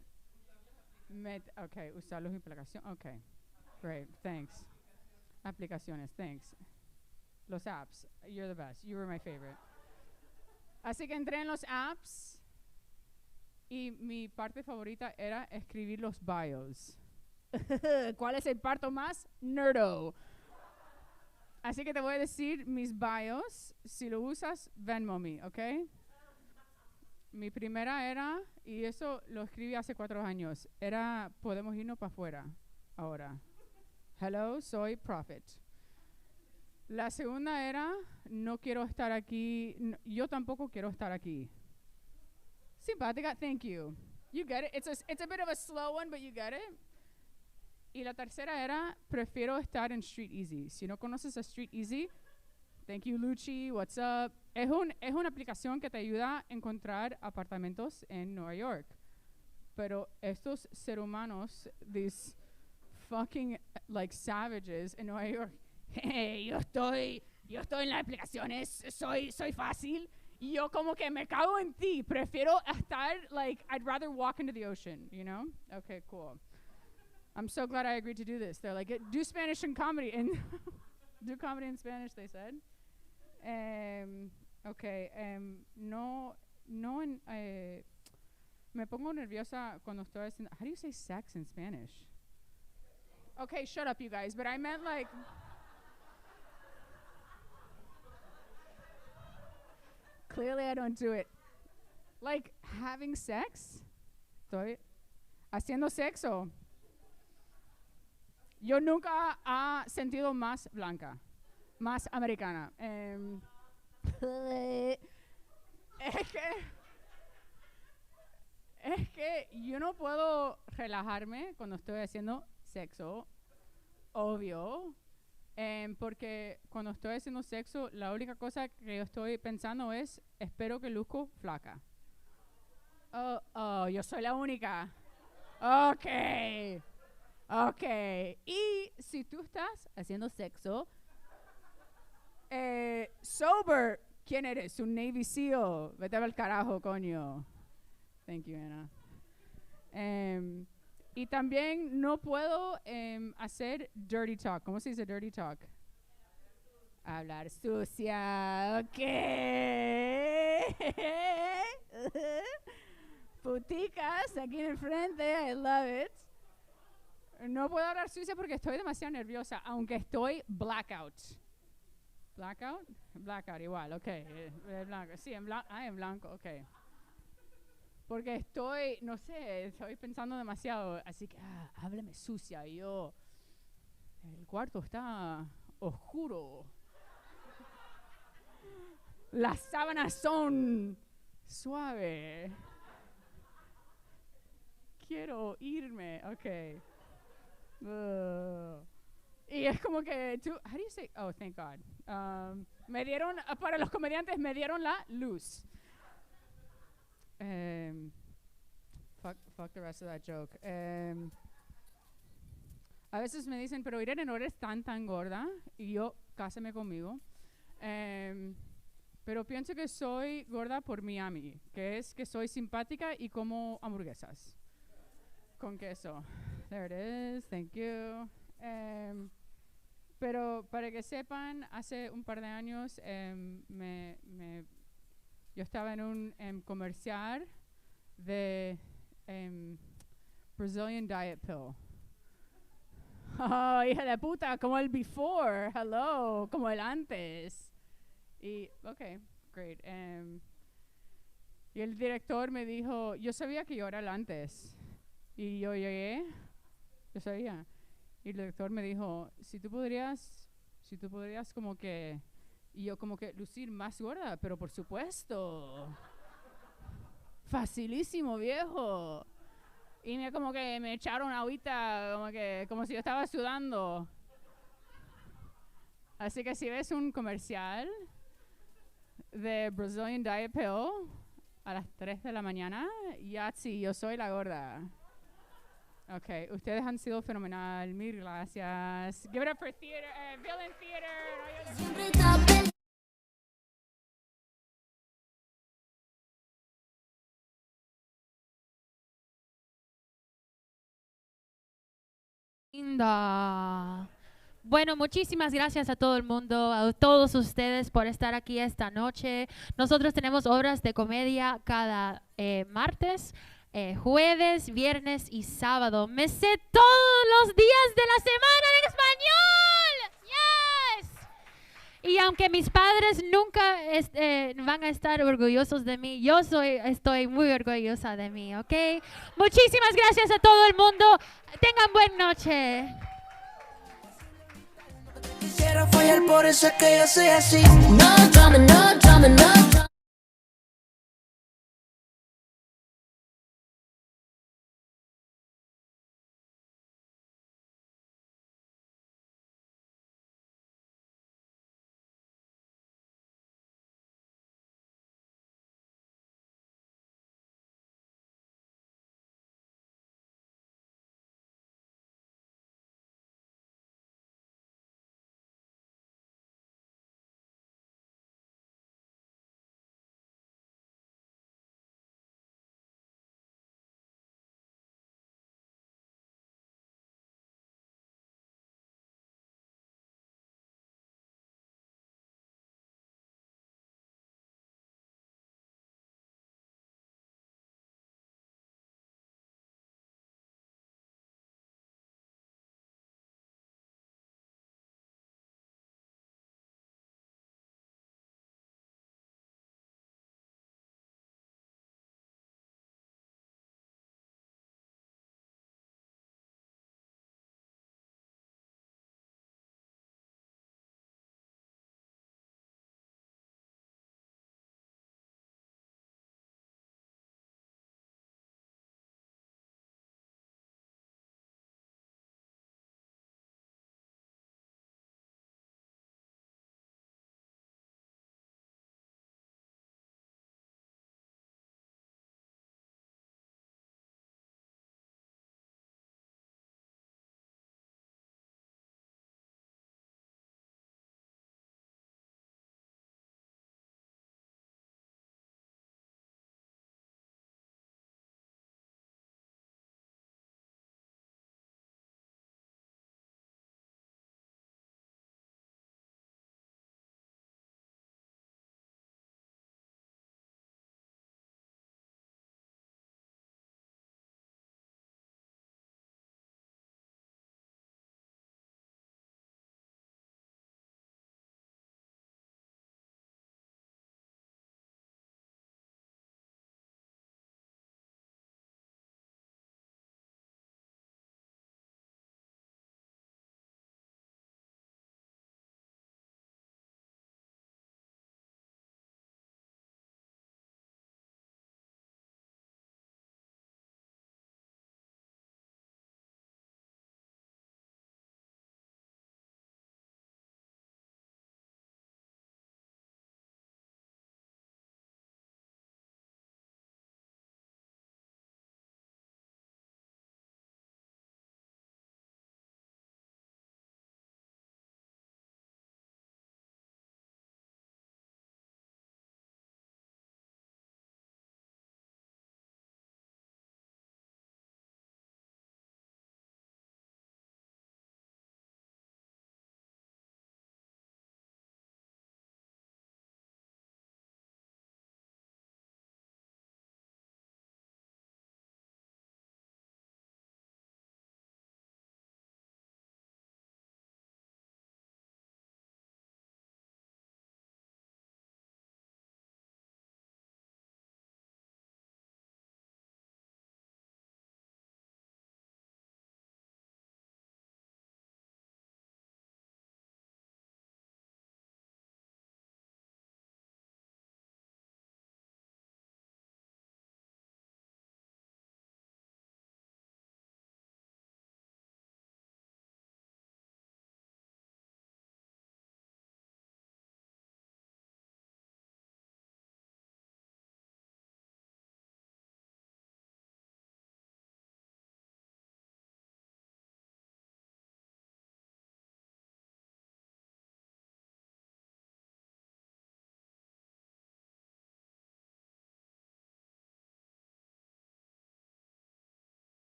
Okay, usar las aplicaciones. Okay, great, thanks. Aplicaciones, thanks. Los apps, you're the best. You were my favorite. Así que entré en los apps y mi parte favorita era escribir los bios. ¿Cuál es el parto más nerdo? Así que te voy a decir mis bios. Si lo usas, Venmo me, ¿ok? Mi primera era, y eso lo escribí hace 4 años, era podemos irnos para afuera ahora. Hello, soy Prophet. La segunda era no quiero estar aquí, yo tampoco quiero estar aquí. Simpática, thank you. You get it? It's a bit of a slow one, but you get it. Y la tercera era prefiero estar en Street Easy. Si no conoces a Street Easy, thank you Lucci, what's up. Es una aplicación que te ayuda a encontrar apartamentos en Nueva York. Pero estos seres humanos, these fucking like savages en Nueva York, hey, yo estoy en las aplicaciones, soy fácil. Y yo como que me cago en ti. Prefiero estar, like, I'd rather walk into the ocean, you know? Okay, cool. I'm so glad I agreed to do this. They're like, do Spanish and comedy. And do comedy in Spanish, they said. Okay, me pongo nerviosa cuando estoy haciendo, how do you say sex in Spanish? Okay, shut up, you guys. But I meant like, clearly I don't do it. Like having sex. Estoy haciendo sexo. Yo nunca he sentido más blanca, más americana. Es que yo no puedo relajarme cuando estoy haciendo sexo, obvio. Porque cuando estoy haciendo sexo, la única cosa que yo estoy pensando es, espero que luzco flaca. Yo soy la única. Okay. Y si tú estás haciendo sexo, sober, ¿quién eres? Un Navy SEAL. Vete al carajo, coño. Thank you, Anna. Y también no puedo hacer dirty talk. ¿Cómo se dice dirty talk? Hablar sucia. Ok. Puticas aquí en el frente. I love it. No puedo hablar sucia porque estoy demasiado nerviosa, aunque estoy blackout. ¿Blackout? Blackout, igual, ok. Blanco. Sí, en blanco, ok. Porque estoy, no sé, estoy pensando demasiado. Así que, háblame sucia. Y yo, el cuarto está oscuro. Las sábanas son suaves. Quiero irme, ok. Y es como que, how do you say? Oh, thank God. Me dieron, para los comediantes, me dieron la luz. Fuck the rest of that joke. A veces me dicen, pero Irene, no eres tan gorda. Y yo, cásame conmigo. Pero pienso que soy gorda por Miami, que es que soy simpática y como hamburguesas con queso. There it is, thank you. Pero para que sepan, hace un par de años yo estaba en un comercial de Brazilian Diet Pill. Oh, hija de puta, como el before, hello, como el antes. Y, ok, great. Y el director me dijo, yo sabía que yo era el antes. Y yo llegué, yo sabía. Y el director me dijo, si tú podrías como que, y yo como que lucir más gorda, pero por supuesto. Facilísimo, viejo. Y como que me echaron agüita, como si yo estaba sudando. Así que si ves un comercial de Brazilian Diet Pill a las 3 de la mañana, sí, yo soy la gorda. Ok, ustedes han sido fenomenal, mil gracias. Give it up for theater, Villain Theater. Linda. Bueno, muchísimas gracias a todo el mundo, a todos ustedes por estar aquí esta noche. Nosotros tenemos obras de comedia cada martes, jueves, viernes y sábado. Me sé todos los días de la semana en español. Yes. Y aunque mis padres nunca van a estar orgullosos de mí, estoy muy orgullosa de mí, ¿ok? Muchísimas gracias a todo el mundo. Tengan buena noche. Quisiera follar, por eso es que yo soy así. No drama, no drama, no drama.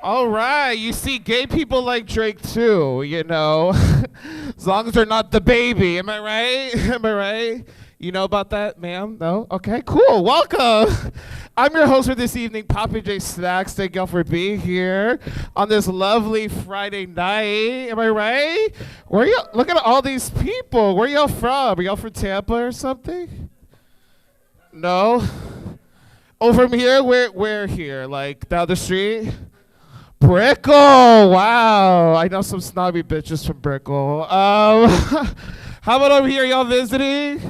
All right, you see, gay people like Drake too, you know, as long as they're not the baby. Am I right? Am I right? You know about that, ma'am? No? Okay, cool. Welcome. I'm your host for this evening, Poppy J Snacks. Thank y'all for being here on this lovely Friday night. Am I right? Where y'all? Look at all these people. Where y'all from? Are y'all from Tampa or something? No? Oh, from here? Where here? Like down the street? Brickell, wow. I know some snobby bitches from Brickell. How about over here, y'all visiting?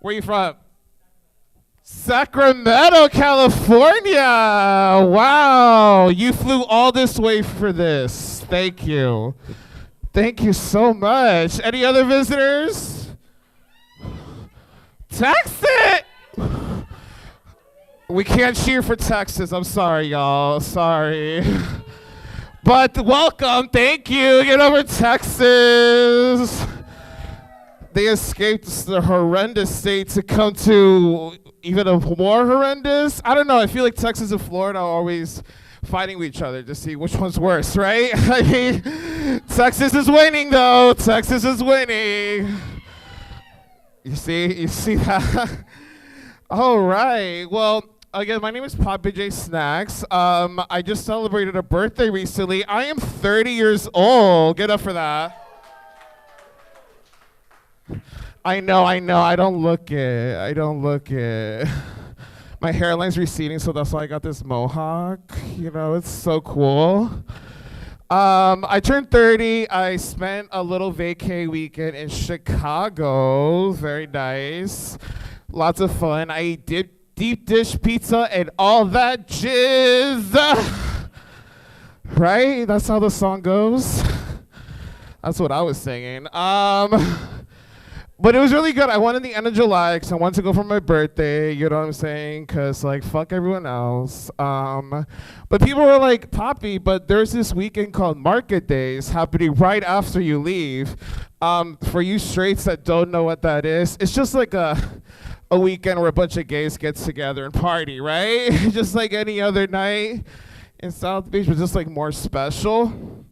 Where you from? Sacramento, California. Wow, you flew all this way for this. Thank you. Thank you so much. Any other visitors? Texas. We can't cheer for Texas. I'm sorry, y'all. Sorry. But welcome. Thank you. Get over Texas. They escaped the horrendous state to come to even a more horrendous. I don't know. I feel like Texas and Florida are always fighting with each other to see which one's worse, right? I mean, Texas is winning, though. Texas is winning. You see that? All right. Well, again, my name is Poppy J Snacks. I just celebrated a birthday recently. I am 30 years old. Get up for that. I know. I don't look it. My hairline's receding, so that's why I got this mohawk. You know, it's so cool. I turned 30. I spent a little vacay weekend in Chicago. Very nice. Lots of fun. I ate deep dish pizza and all that jizz. Right? That's how the song goes. That's what I was singing. But it was really good. I went in the end of July because I wanted to go for my birthday, you know what I'm saying? Because, like, fuck everyone else. But people were like, Poppy, but there's this weekend called Market Days happening right after you leave. For you straights that don't know what that is, it's just like a weekend where a bunch of gays get together and party, right? Just like any other night in South Beach, but just like more special.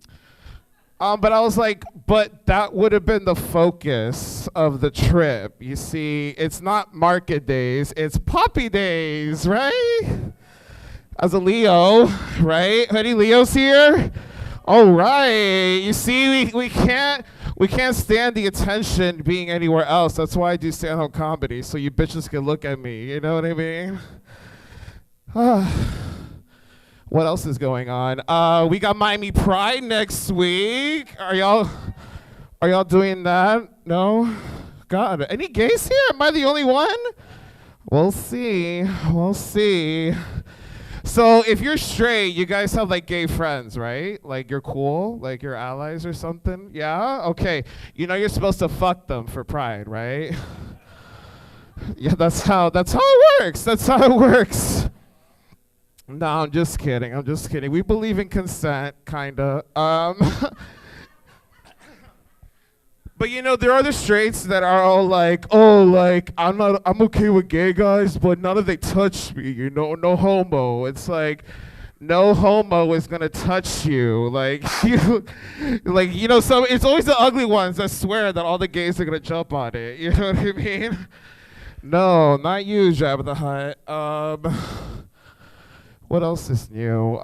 But I was like, but that would have been the focus of the trip. You see, it's not Market Days, it's Poppy Days, right? As a Leo, right? Any Leos here? All right. You see, we can't stand the attention being anywhere else. That's why I do stand-up comedy, so you bitches can look at me. You know what I mean? What else is going on? We got Miami Pride next week. Are y'all doing that? No? God, any gays here? Am I the only one? We'll see. So if you're straight, you guys have like gay friends, right? Like you're cool, like you're allies or something? Yeah? Okay. You know you're supposed to fuck them for Pride, right? Yeah, that's how it works. No, I'm just kidding. We believe in consent, kinda. But you know, there are the straights that are all like, oh, like, I'm okay with gay guys, but none of they touch me, you know, no homo. It's like, no homo is gonna touch you. Like, you know, so it's always the ugly ones that swear that all the gays are gonna jump on it. You know what I mean? No, not you, Jabba the Hutt. What else is new?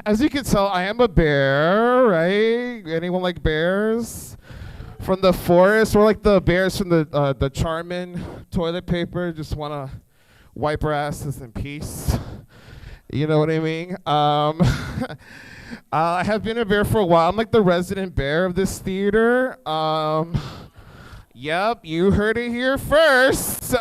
As you can tell, I am a bear, right? Anyone like bears? From the forest, we're like the bears from the Charmin toilet paper. Just want to wipe our asses in peace. You know what I mean? I have been a bear for a while. I'm like the resident bear of this theater. Yep, you heard it here first.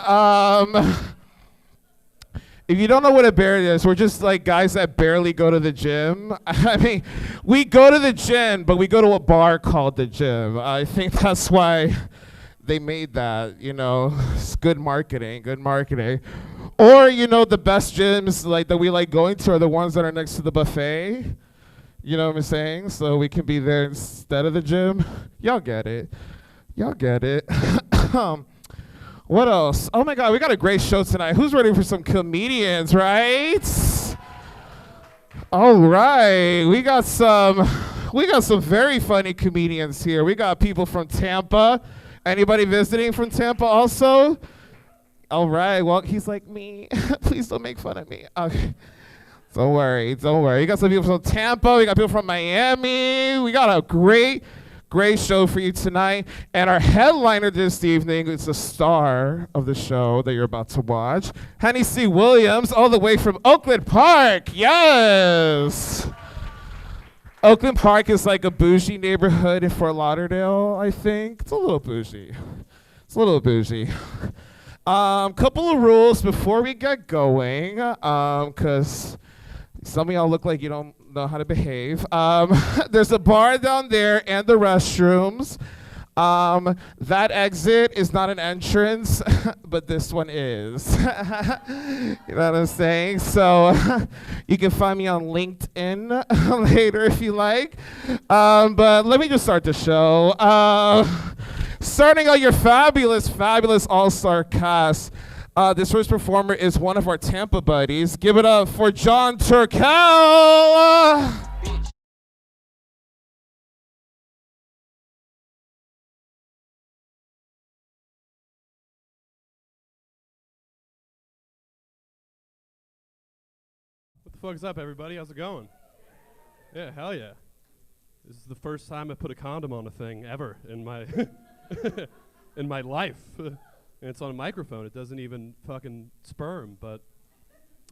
If you don't know what a bear is, we're just like guys that barely go to the gym. I mean, we go to the gym, but we go to a bar called the gym. I think that's why they made that, you know. It's good marketing. Or, you know, the best gyms like that we like going to are the ones that are next to the buffet. You know what I'm saying? So we can be there instead of the gym. Y'all get it. What else? Oh my God, we got a great show tonight. Who's ready for some comedians, right? All right, we got some very funny comedians here. We got people from Tampa. Anybody visiting from Tampa also? All right, well, he's like me. Please don't make fun of me. Okay. Don't worry. We got some people from Tampa. We got people from Miami. We got a great show for you tonight. And our headliner this evening is the star of the show that you're about to watch, Hennessy Williams, all the way from Oakland Park. Yes! Oakland Park is like a bougie neighborhood in Fort Lauderdale, I think. It's a little bougie. Couple of rules before we get going, because some of y'all look like you don't know how to behave. There's a bar down there and the restrooms. That exit is not an entrance, but this one is. You know what I'm saying? So you can find me on LinkedIn later if you like. But let me just start the show. Starting out your fabulous all-star cast. This first performer is one of our Tampa buddies. Give it up for Jon Turkel. What the fuck is up, everybody? How's it going? Yeah, hell yeah. This is the first time I put a condom on a thing ever in my in my life. And it's on a microphone. It doesn't even fucking sperm, but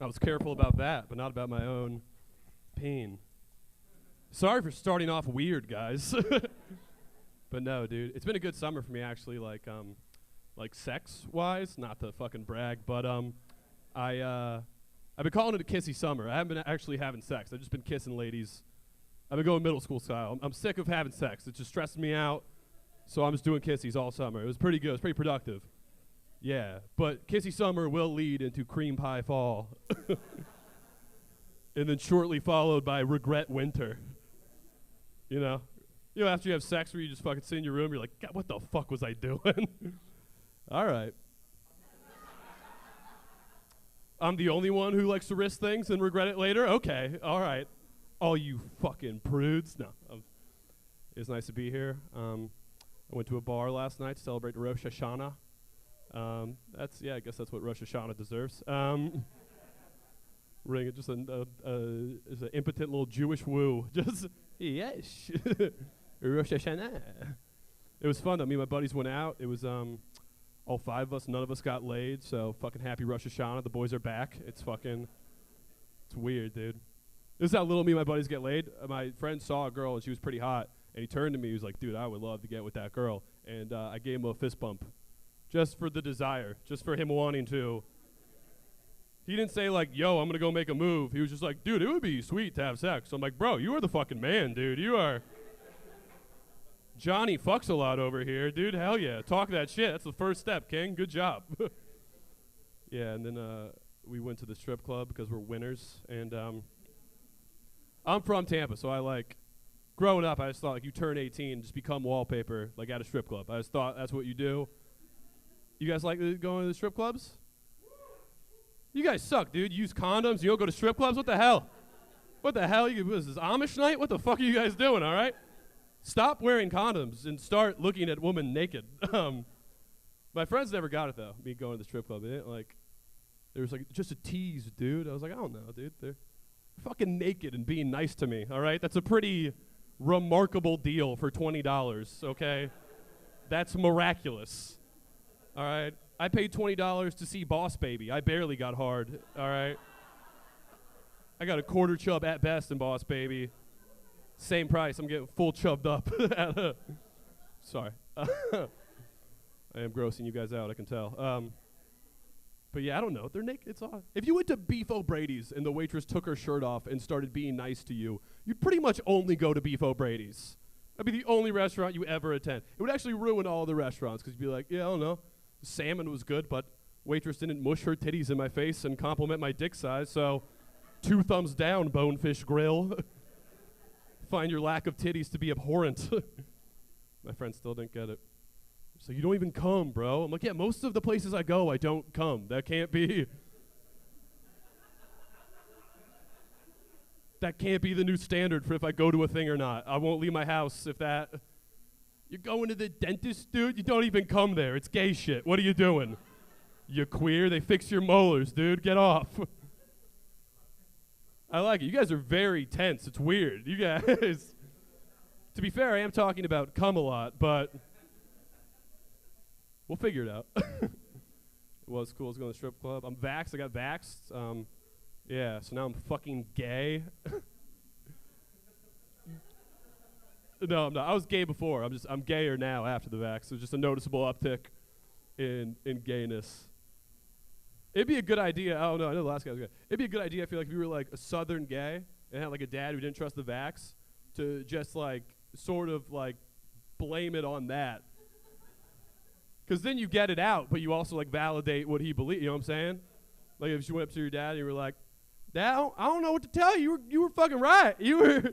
I was careful about that, but not about my own peen. Sorry for starting off weird, guys. But no, dude, it's been a good summer for me actually, like sex-wise, not to fucking brag, but I've been calling it a kissy summer. I haven't been actually having sex. I've just been kissing ladies. I've been going middle school style. I'm sick of having sex. It's just stressing me out. So I'm just doing kissies all summer. It was pretty good. It was pretty productive. Yeah, but kissy summer will lead into cream pie fall. And then shortly followed by regret winter. You know, after you have sex where you just fucking sit in your room, you're like, God, what the fuck was I doing? All right. I'm the only one who likes to risk things and regret it later? Okay, all right. All you fucking prudes. No, it's nice to be here. I went to a bar last night to celebrate Rosh Hashanah. I guess that's what Rosh Hashanah deserves. Ring it, just an impotent little Jewish woo. Just, yes. Rosh Hashanah. It was fun though. Me and my buddies went out. It was all five of us. None of us got laid, so fucking happy Rosh Hashanah. The boys are back. It's weird, dude. This is how little me and my buddies get laid. My friend saw a girl and she was pretty hot. And he turned to me, he was like, dude, I would love to get with that girl. And I gave him a fist bump. Just for the desire. Just for him wanting to. He didn't say like, yo, I'm going to go make a move. He was just like, dude, it would be sweet to have sex. So I'm like, bro, you are the fucking man, dude. You are. Johnny fucks a lot over here, dude. Hell yeah. Talk that shit. That's the first step, King. Good job. Yeah, and then we went to the strip club because we're winners. And I'm from Tampa, so I like... Growing up, I just thought, like, you turn 18 and just become wallpaper, like, at a strip club. I just thought that's what you do. You guys like going to the strip clubs? You guys suck, dude. You use condoms. You don't go to strip clubs? What the hell? What the hell? What is this, Amish night? What the fuck are you guys doing, all right? Stop wearing condoms and start looking at women naked. My friends never got it, though, me going to the strip club. There was, like, just a tease, dude. I was like, I don't know, dude. They're fucking naked and being nice to me, all right? That's a pretty... remarkable deal for $20, okay? That's miraculous, all right? I paid $20 to see Boss Baby. I barely got hard, all right? I got a quarter chub at best in Boss Baby. Same price. I'm getting full chubbed up. Sorry. I am grossing you guys out, I can tell. But yeah, I don't know. They're naked. It's odd. If you went to Beef O'Brady's and the waitress took her shirt off and started being nice to you, you'd pretty much only go to Beef O'Brady's. That'd be the only restaurant you ever attend. It would actually ruin all the restaurants because you'd be like, yeah, I don't know. Salmon was good, but waitress didn't mush her titties in my face and compliment my dick size, so 2 thumbs down, Bonefish Grill. Find your lack of titties to be abhorrent. My friend still didn't get it. So you don't even come, bro. I'm like, yeah, most of the places I go, I don't come. That can't be. That can't be the new standard for if I go to a thing or not. I won't leave my house if that. You're going to the dentist, dude? You don't even come there. It's gay shit. What are you doing? You queer? They fix your molars, dude. Get off. I like it. You guys are very tense. It's weird. You guys. To be fair, I am talking about cum a lot, but we'll figure it out. It was cool. I was going to the strip club. I'm vaxxed. I got vaxxed. Yeah, so now I'm fucking gay. No, I'm not. I was gay before. I'm gayer now after the vax. So just a noticeable uptick in gayness. It'd be a good idea. Oh no, I know the last guy was gay. It'd be a good idea. I feel like if you were like a Southern gay and had like a dad who didn't trust the vax, to just like sort of like blame it on that. Because then you get it out, but you also like validate what he believes. You know what I'm saying? Like if you went up to your dad and you were like, "Dad, I don't know what to tell you. You were fucking right. You were."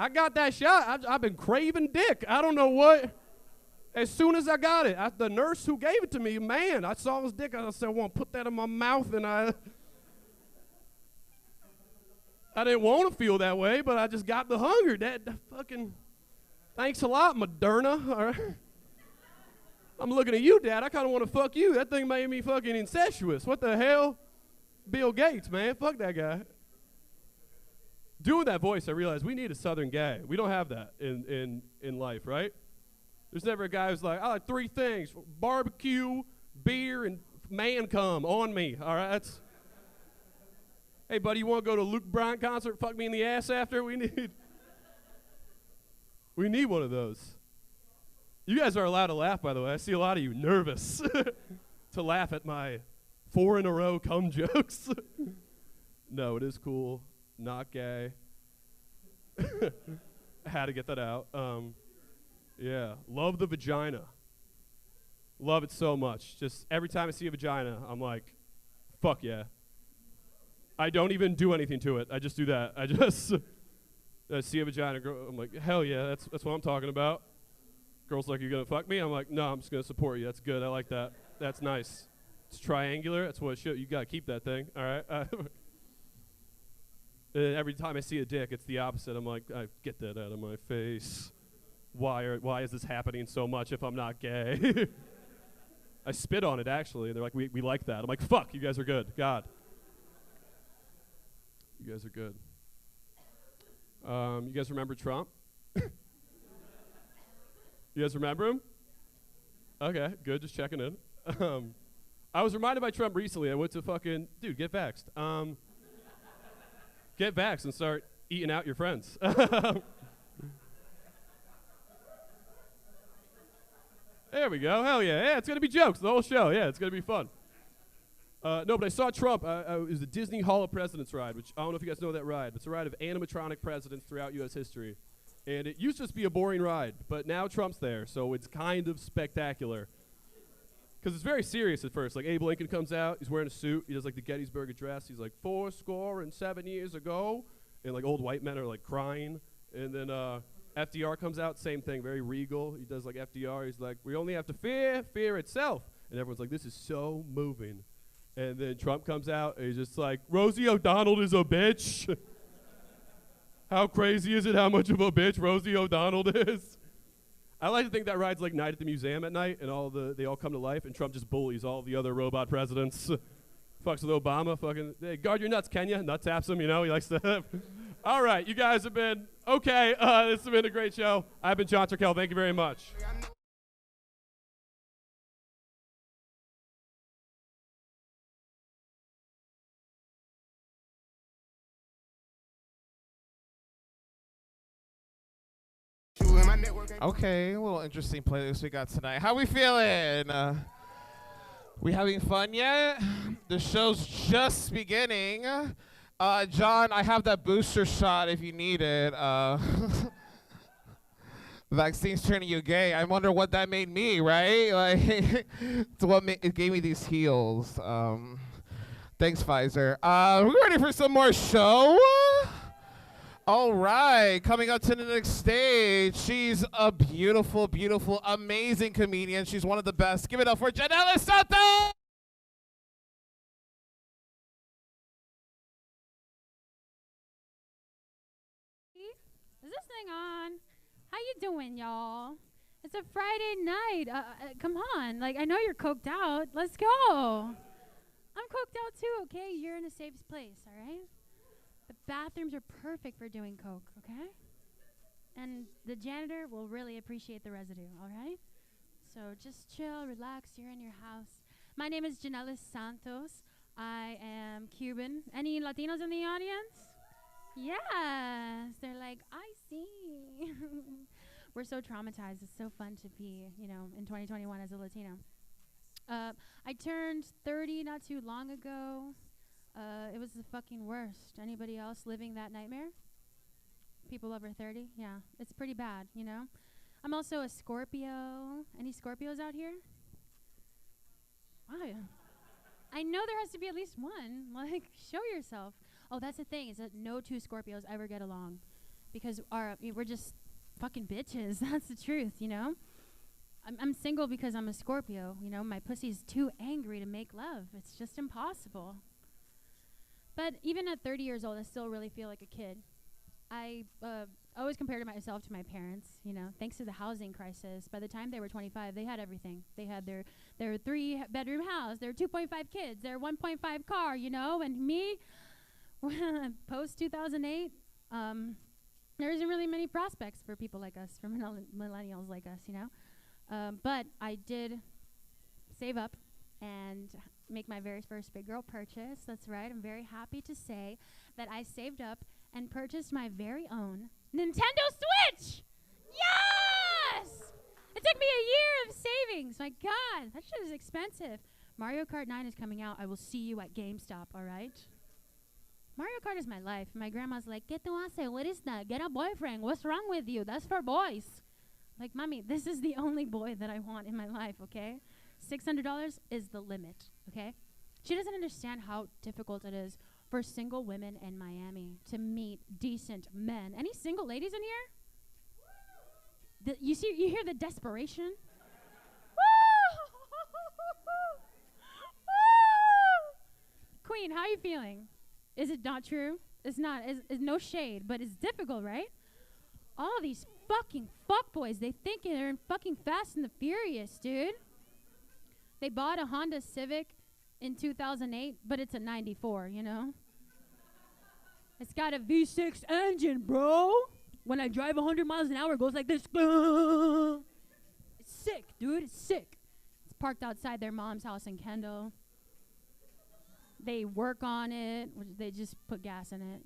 I got that shot. I've been craving dick. I don't know what. As soon as I got it, the nurse who gave it to me, man, I saw his dick. I said, I want to put that in my mouth, and I didn't want to feel that way, but I just got the hunger. That fucking, thanks a lot, Moderna. All right. I'm looking at you, Dad. I kind of want to fuck you. That thing made me fucking incestuous. What the hell? Bill Gates, man. Fuck that guy. Doing that voice, I realized we need a Southern guy. We don't have that in life, right? There's never a guy who's like, I like 3 things: barbecue, beer, and man cum on me. All right, that's. Hey, buddy, you want to go to a Luke Bryan concert? Fuck me in the ass after? We need one of those. You guys are allowed to laugh, by the way. I see a lot of you nervous to laugh at my 4 in a row cum jokes. No, it is cool. Not gay. I had to get that out. Yeah, love the vagina. Love it so much. Just every time I see a vagina, I'm like, fuck yeah. I don't even do anything to it. I just do that. I just see a vagina, I'm like, hell yeah, that's what I'm talking about. Girl's like, you gonna fuck me? I'm like, no, I'm just gonna support you. That's good. I like that. That's nice. It's triangular. That's what it should. You gotta keep that thing. All right. Every time I see a dick, it's the opposite. I'm like, get that out of my face. Why is this happening so much if I'm not gay? I spit on it, actually. They're like, we like that. I'm like, fuck, you guys are good. God. You guys are good. You guys remember Trump? You guys remember him? Okay, good. Just checking in. I was reminded by Trump recently. I went to fucking, dude, get vaxxed. Get vaxxed and start eating out your friends. There we go. Hell yeah. Yeah, it's going to be jokes the whole show. Yeah, it's going to be fun. No, but I saw Trump. It was the Disney Hall of Presidents ride, which I don't know if you guys know that ride. It's a ride of animatronic presidents throughout U.S. history. And it used to just be a boring ride, but now Trump's there, so it's kind of spectacular. Because it's very serious at first. Like, Abe Lincoln comes out, he's wearing a suit, he does like the Gettysburg Address, he's like, 407 years ago, and like old white men are like crying. And then FDR comes out, same thing, very regal. He does like FDR, he's like, we only have to fear itself. And everyone's like, this is so moving. And then Trump comes out, and he's just like, Rosie O'Donnell is a bitch. How crazy is it how much of a bitch Rosie O'Donnell is? I like to think that ride's like Night at the Museum at night, and they all come to life, and Trump just bullies all the other robot presidents. Fucks with Obama, fucking, hey, guard your nuts, Kenya. Nut taps him, you know, he likes to. All right, you guys have been, okay, this has been a great show. I've been Jon Turkel, thank you very much. Okay, a little interesting playlist we got tonight. How we feeling? We having fun yet? The show's just beginning. John, I have that booster shot if you need it. Vaccine's turning you gay. I wonder what that made me, right? Like, it's what it gave me these heels. Thanks, Pfizer. We're ready for some more show. All right, coming up to the next stage, she's a beautiful, beautiful, amazing comedian. She's one of the best. Give it up for Jannelys Santos! going on? How you doing, y'all? It's a Friday night. Come on. Like, I know you're coked out. Let's go. I'm coked out too, okay? You're in a safe place, all right? The bathrooms are perfect for doing coke, okay? And the janitor will really appreciate the residue, all right? So just chill, relax. You're in your house. My name is Jannelys Santos. I am Cuban. Any Latinos in the audience? Yes. They're like, I see. We're so traumatized. It's so fun to be, in 2021 as a Latino. I turned 30 not too long ago. It was the fucking worst. Anybody else living that nightmare? People over 30? Yeah. It's pretty bad, I'm also a Scorpio. Any Scorpios out here? Wow. I know there has to be at least one. Like, show yourself. Oh, that's the thing, is that no two Scorpios ever get along. Because we're just fucking bitches. That's the truth, I'm single because I'm a Scorpio, My pussy's too angry to make love. It's just impossible. But even at 30 years old, I still really feel like a kid. I always compared myself to my parents, thanks to the housing crisis. By the time they were 25, they had everything. They had their 3-bedroom house, their 2.5 kids, their 1.5 car, and me, post 2008, there isn't really many prospects for people like us, for millennials like us, but I did save up and make my very first big girl purchase. That's right. I'm very happy to say that I saved up and purchased my very own Nintendo Switch. Yes! It took me a year of savings. My God, that shit is expensive. Mario Kart 9 is coming out. I will see you at GameStop, all right? Mario Kart is my life. My grandma's like, ¿Qué tú haces? What is that? Get a boyfriend. What's wrong with you? That's for boys. Like, Mommy, this is the only boy that I want in my life, okay? $600 is the limit, okay? She doesn't understand how difficult it is for single women in Miami to meet decent men. Any single ladies in here? You hear the desperation? Queen, how are you feeling? Is it not true? It's not. It's no shade, but it's difficult, right? All these fucking fuckboys, they think they're in fucking Fast and the Furious, dude. They bought a Honda Civic in 2008, but it's a 94, It's got a V6 engine, bro. When I drive 100 miles an hour, it goes like this. It's sick, dude. It's sick. It's parked outside their mom's house in Kendall. They work on it. They just put gas in it,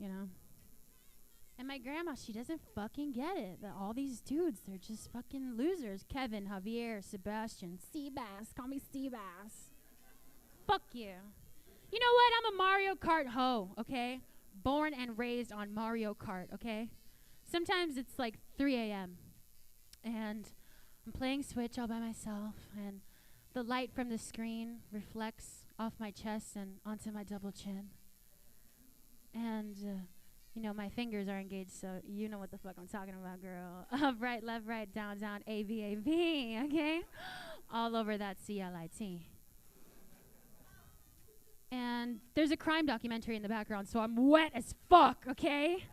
And my grandma, she doesn't fucking get it. That all these dudes, they're just fucking losers. Kevin, Javier, Sebastian, Seabass. Call me Seabass. Fuck you. You know what? I'm a Mario Kart hoe, okay? Born and raised on Mario Kart, okay? Sometimes it's like 3 a.m. and I'm playing Switch all by myself, and the light from the screen reflects off my chest and onto my double chin. And, my fingers are engaged, so you know what the fuck I'm talking about, girl. Up, right, left, right, down, down, A, B, okay? All over that CLIT. And there's a crime documentary in the background, so I'm wet as fuck, okay?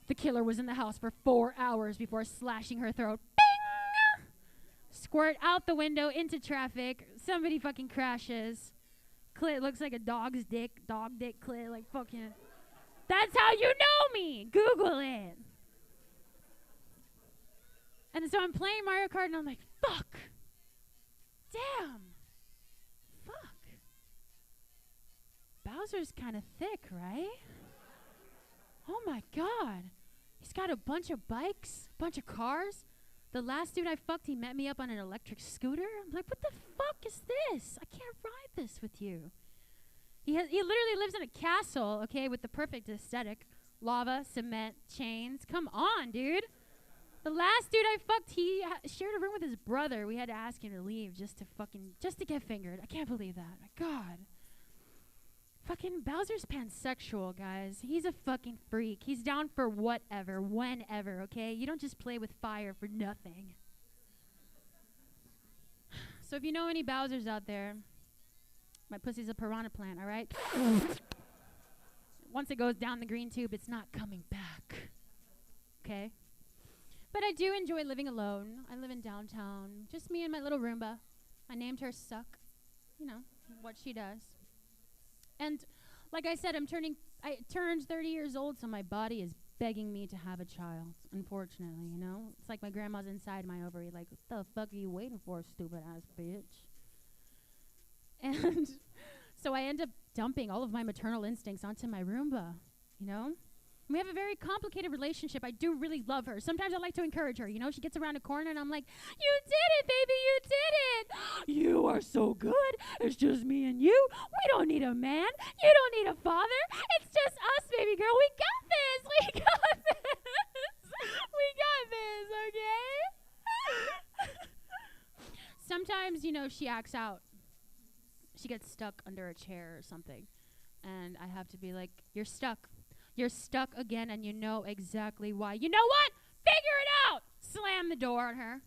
The killer was in the house for 4 hours before slashing her throat. Bing! Squirt out the window into traffic. Somebody fucking crashes. Clit looks like a dog's dick. Dog dick clit, like fucking. That's how you know me! Google it. And so I'm playing Mario Kart and I'm like, fuck! Damn! Fuck. Bowser's kind of thick, right? Oh my God. He's got a bunch of bikes, bunch of cars. The last dude I fucked, he met me up on an electric scooter. I'm like, what the fuck is this? I can't ride this with you. He literally lives in a castle, okay, with the perfect aesthetic. Lava, cement, chains. Come on, dude. The last dude I fucked, he shared a room with his brother. We had to ask him to leave just to get fingered. I can't believe that. My God. Fucking Bowser's pansexual, guys. He's a fucking freak. He's down for whatever, whenever, okay? You don't just play with fire for nothing. So if you know any Bowsers out there, my pussy's a piranha plant, all right? Once it goes down the green tube, it's not coming back, okay? But I do enjoy living alone. I live in downtown. Just me and my little Roomba. I named her Suck. You know, what she does. And like I said, I turned 30 years old, so my body is begging me to have a child, unfortunately, you know? It's like my grandma's inside my ovary, like, what the fuck are you waiting for, stupid ass bitch? And so I end up dumping all of my maternal instincts onto my Roomba, you know? We have a very complicated relationship. I do really love her. Sometimes I like to encourage her. You know, she gets around a corner and I'm like, you did it, baby, you did it. You are so good. It's just me and you. We don't need a man. You don't need a father. It's just us, baby girl. We got this. We got this. We got this, okay? Sometimes, you know, she acts out. She gets stuck under a chair or something. And I have to be like, you're stuck. You're stuck again, and you know exactly why. You know what? Figure it out! Slam the door on her.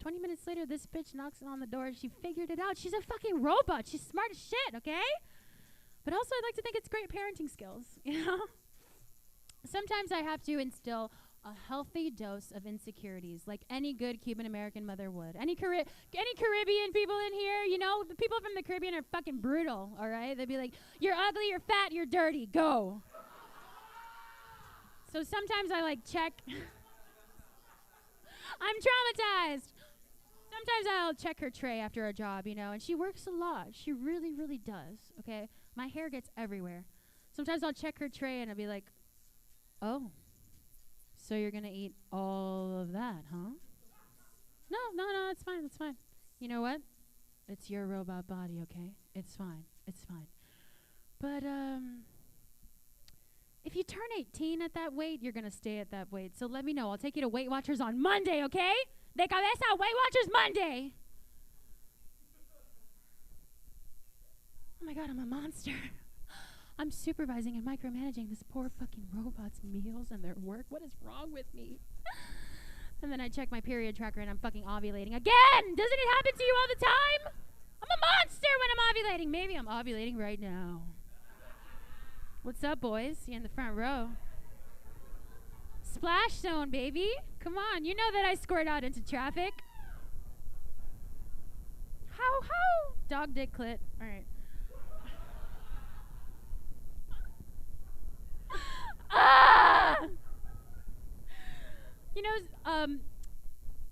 20 minutes later, this bitch knocks on the door. She figured it out. She's a fucking robot. She's smart as shit, okay? But also, I'd like to think it's great parenting skills, you know? Sometimes I have to instill a healthy dose of insecurities, like any good Cuban-American mother would. Any Caribbean people in here, you know? The people from the Caribbean are fucking brutal, all right? They'd be like, you're ugly, you're fat, you're dirty. Go. So sometimes I like check. I'm traumatized. Sometimes I'll check her tray after a job, you know, and she works a lot. She really, really does, okay? My hair gets everywhere. Sometimes I'll check her tray and I'll be like, oh, so you're going to eat all of that, huh? No, it's fine, it's fine. You know what? It's your robot body, okay? It's fine, it's fine. But, if you turn 18 at that weight, you're going to stay at that weight. So let me know. I'll take you to Weight Watchers on Monday, okay? De cabeza, Weight Watchers Monday. Oh my God, I'm a monster. I'm supervising and micromanaging this poor fucking robot's meals and their work. What is wrong with me? And then I check my period tracker and I'm fucking ovulating again. Doesn't it happen to you all the time? I'm a monster when I'm ovulating. Maybe I'm ovulating right now. What's up, boys? You in the front row. Splash zone, baby. Come on. You know that I squirt out into traffic. How? Dog dick clit. All right.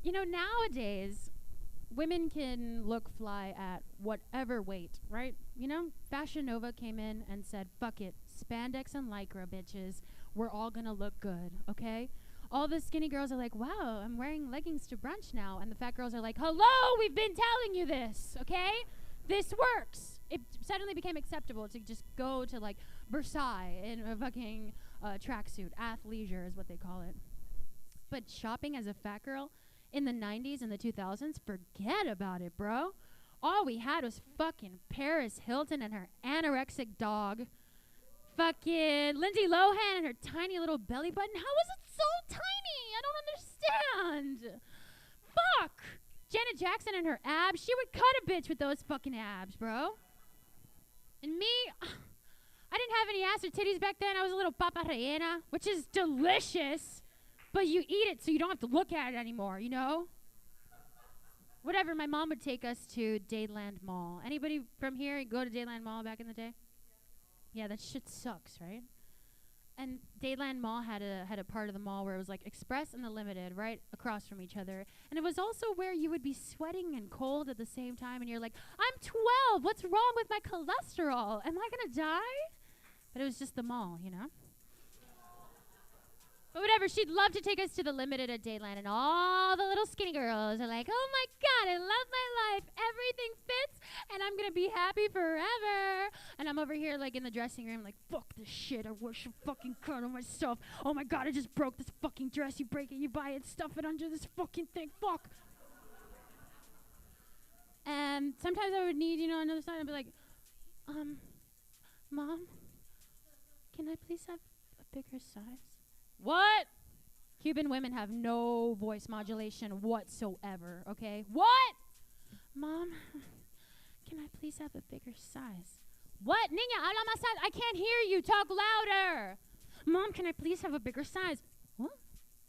You know, nowadays, women can look fly at whatever weight, right? You know, Fashion Nova came in and said, fuck it, spandex and lycra, bitches. We're all gonna look good, okay? All the skinny girls are like, wow, I'm wearing leggings to brunch now. And the fat girls are like, hello, we've been telling you this, okay? This works. It suddenly became acceptable to just go to, like, Versailles in a fucking tracksuit. Athleisure is what they call it. But shopping as a fat girl in the 90s and the 2000s, forget about it, bro. All we had was fucking Paris Hilton and her anorexic dog. Fucking Lindsay Lohan and her tiny little belly button. How was it so tiny? I don't understand. Fuck. Janet Jackson and her abs. She would cut a bitch with those fucking abs, bro. And me, I didn't have any ass or titties back then. I was a little papa rellena, which is delicious. But you eat it so you don't have to look at it anymore, you know? Whatever, my mom would take us to Dadeland Mall. Anybody from here go to Dadeland Mall back in the day? Yeah, that shit sucks, right? And Dadeland Mall had a part of the mall where it was like Express and the Limited right across from each other. And it was also where you would be sweating and cold at the same time. And you're like, I'm 12. What's wrong with my cholesterol? Am I going to die? But it was just the mall, you know? But whatever, she'd love to take us to the Limited at Dadeland, and all the little skinny girls are like, oh my God, I love my life. Everything fits, and I'm going to be happy forever. And I'm over here, like, in the dressing room, like, fuck this shit. I wish I fucking cut on myself. Oh my God, I just broke this fucking dress. You break it, you buy it, stuff it under this fucking thing. Fuck. And sometimes I would need, another side. I'd be like, Mom, can I please have a bigger size? What? Cuban women have no voice modulation whatsoever, okay? What? Mom, can I please have a bigger size? What? Niña, habla más I can't hear you. Talk louder. Mom, can I please have a bigger size? What?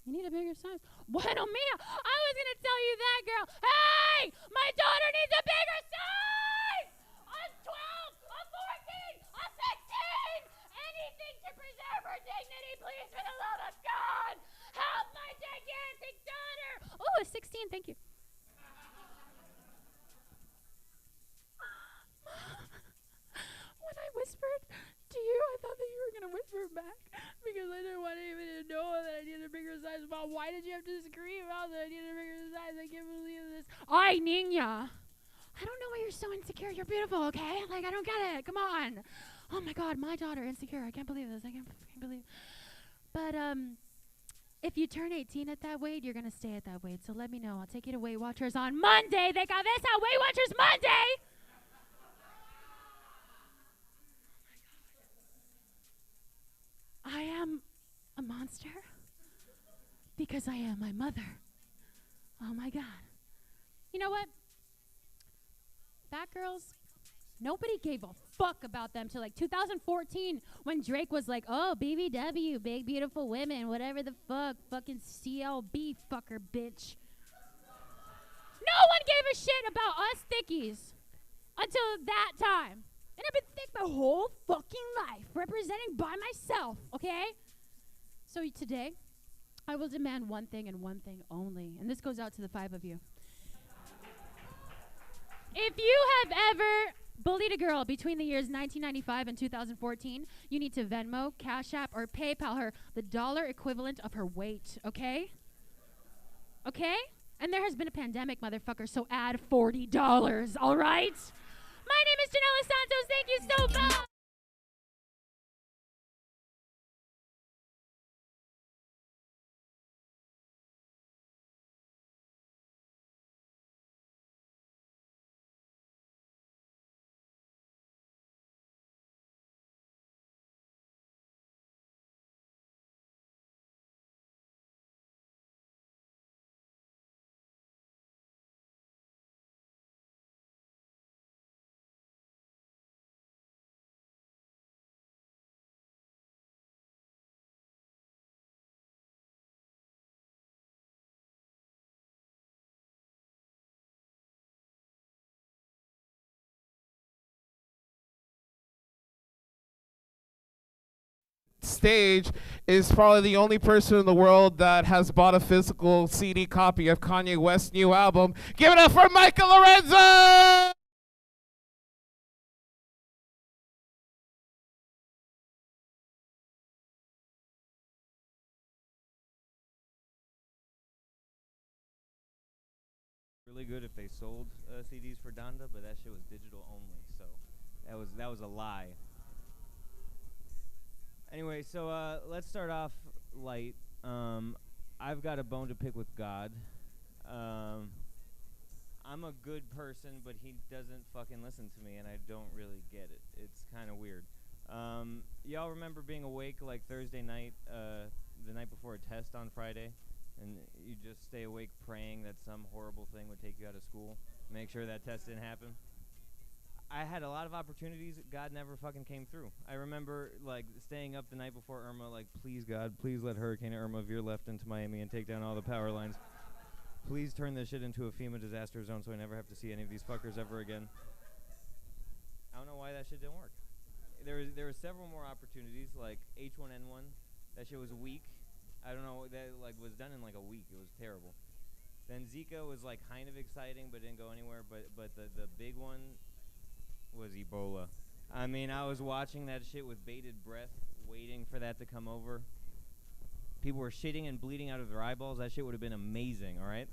You need a bigger size. Bueno mia, I was gonna tell you that, girl. Hey, my daughter needs a bigger size. I'm 12, I'm 14, I'm 16. Anything to preserve her dignity, please, for the love of God. Help my gigantic daughter. Oh, a 16, thank you. When I whispered to you, I thought that you were gonna whisper back because I didn't want anybody to know that I needed a bigger size. Mom, why did you have to scream out that I needed a bigger size? I can't believe this. Ay, niña. I don't know why you're so insecure. You're beautiful, okay? Like, I don't get it. Come on. Oh my God, my daughter, insecure. I can't believe this. I can't believe. But if you turn 18 at that weight, you're gonna stay at that weight. So let me know. I'll take you to Weight Watchers on Monday. They got this at Weight Watchers Monday. I am a monster because I am my mother. Oh my God. You know what? Fat girls, nobody gave a fuck about them till like 2014 when Drake was like, oh, BBW, big beautiful women, whatever the fuck, fucking CLB fucker bitch. No one gave a shit about us thickies until that time. And I've been thick my whole fucking life, representing by myself, okay? So today, I will demand one thing and one thing only. And this goes out to the 5 of you. If you have ever bullied a girl between the years 1995 and 2014, you need to Venmo, Cash App, or PayPal her the dollar equivalent of her weight, okay? Okay? And there has been a pandemic, motherfucker, so add $40, all right? My name is Jannely Santos. Thank you so much. Stage is probably the only person in the world that has bought a physical CD copy of Kanye West's new album. Give it up for Mika Lorenzo! Really good if they sold CDs for Donda, but that shit was digital only, so that was a lie. Anyway, so let's start off light. I've got a bone to pick with God. I'm a good person, but he doesn't fucking listen to me, and I don't really get it. It's kind of weird. Y'all remember being awake like Thursday night, the night before a test on Friday, and you just stay awake praying that some horrible thing would take you out of school, make sure that test didn't happen? I had a lot of opportunities. God never fucking came through. I remember like staying up the night before Irma, like, please God, please let Hurricane Irma veer left into Miami and take down all the power lines. Please turn this shit into a FEMA disaster zone so I never have to see any of these fuckers ever again. I don't know why that shit didn't work. There were several more opportunities, like H1N1. That shit was weak. I don't know, that like was done in like a week. It was terrible. Then Zika was like kind of exciting but didn't go anywhere. But the big one was Ebola. I mean, I was watching that shit with bated breath, waiting for that to come over. People were shitting and bleeding out of their eyeballs. That shit would have been amazing, all right?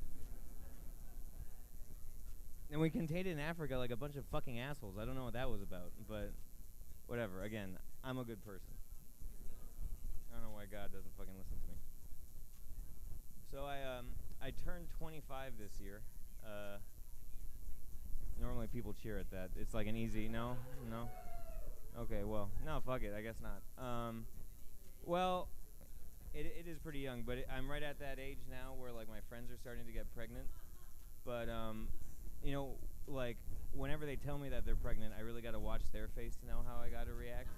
And we contained it in Africa like a bunch of fucking assholes. I don't know what that was about, but whatever. Again, I'm a good person. I don't know why God doesn't fucking listen to me. So I turned 25 this year. Normally people cheer at that. It's like an easy no. Okay, well, no, fuck it. I guess not. Well, it is pretty young, but I'm right at that age now where like my friends are starting to get pregnant. But you know, like whenever they tell me that they're pregnant, I really got to watch their face to know how I got to react.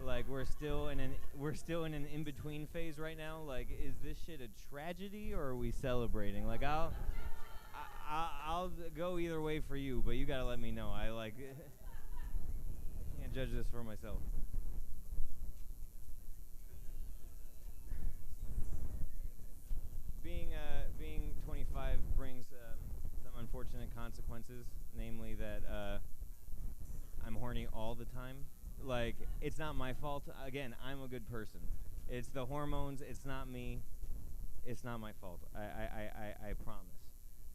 Like we're still in an in-between phase right now. Like, is this shit a tragedy or are we celebrating? Like I'll go either way for you, but you gotta let me know. I can't judge this for myself. Being 25 brings some unfortunate consequences, namely that I'm horny all the time. Like, it's not my fault. Again, I'm a good person. It's the hormones. It's not me. It's not my fault. I promise.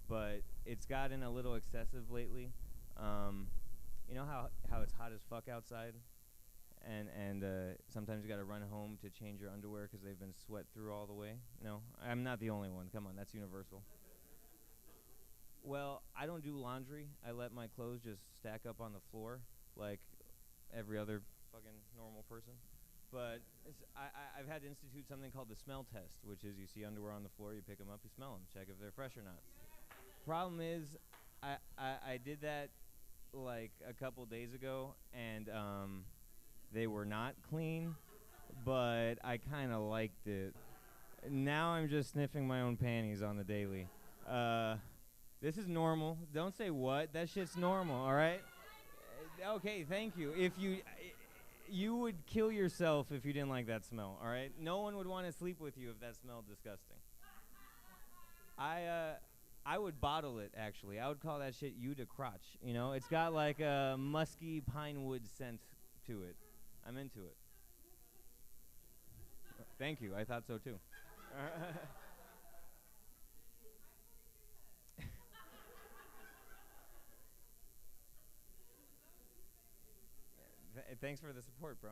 But it's gotten a little excessive lately. You know how it's hot as fuck outside? And sometimes you got to run home to change your underwear because they've been sweat through all the way. No, I'm not the only one. Come on, that's universal. Well, I don't do laundry. I let my clothes just stack up on the floor like every other fucking normal person. But I've had to institute something called the smell test, which is you see underwear on the floor, you pick them up, you smell them, check if they're fresh or not. Problem is, I did that like a couple days ago, and they were not clean, but I kind of liked it. Now I'm just sniffing my own panties on the daily. This is normal. Don't say what. That shit's normal, all right? Okay, thank you. If you would kill yourself if you didn't like that smell, all right? No one would want to sleep with you if that smelled disgusting. I would bottle it, actually. I would call that shit you to crotch, you know? It's got like a musky pine wood scent to it. I'm into it. Thank you. I thought so too. Thanks for the support, bro.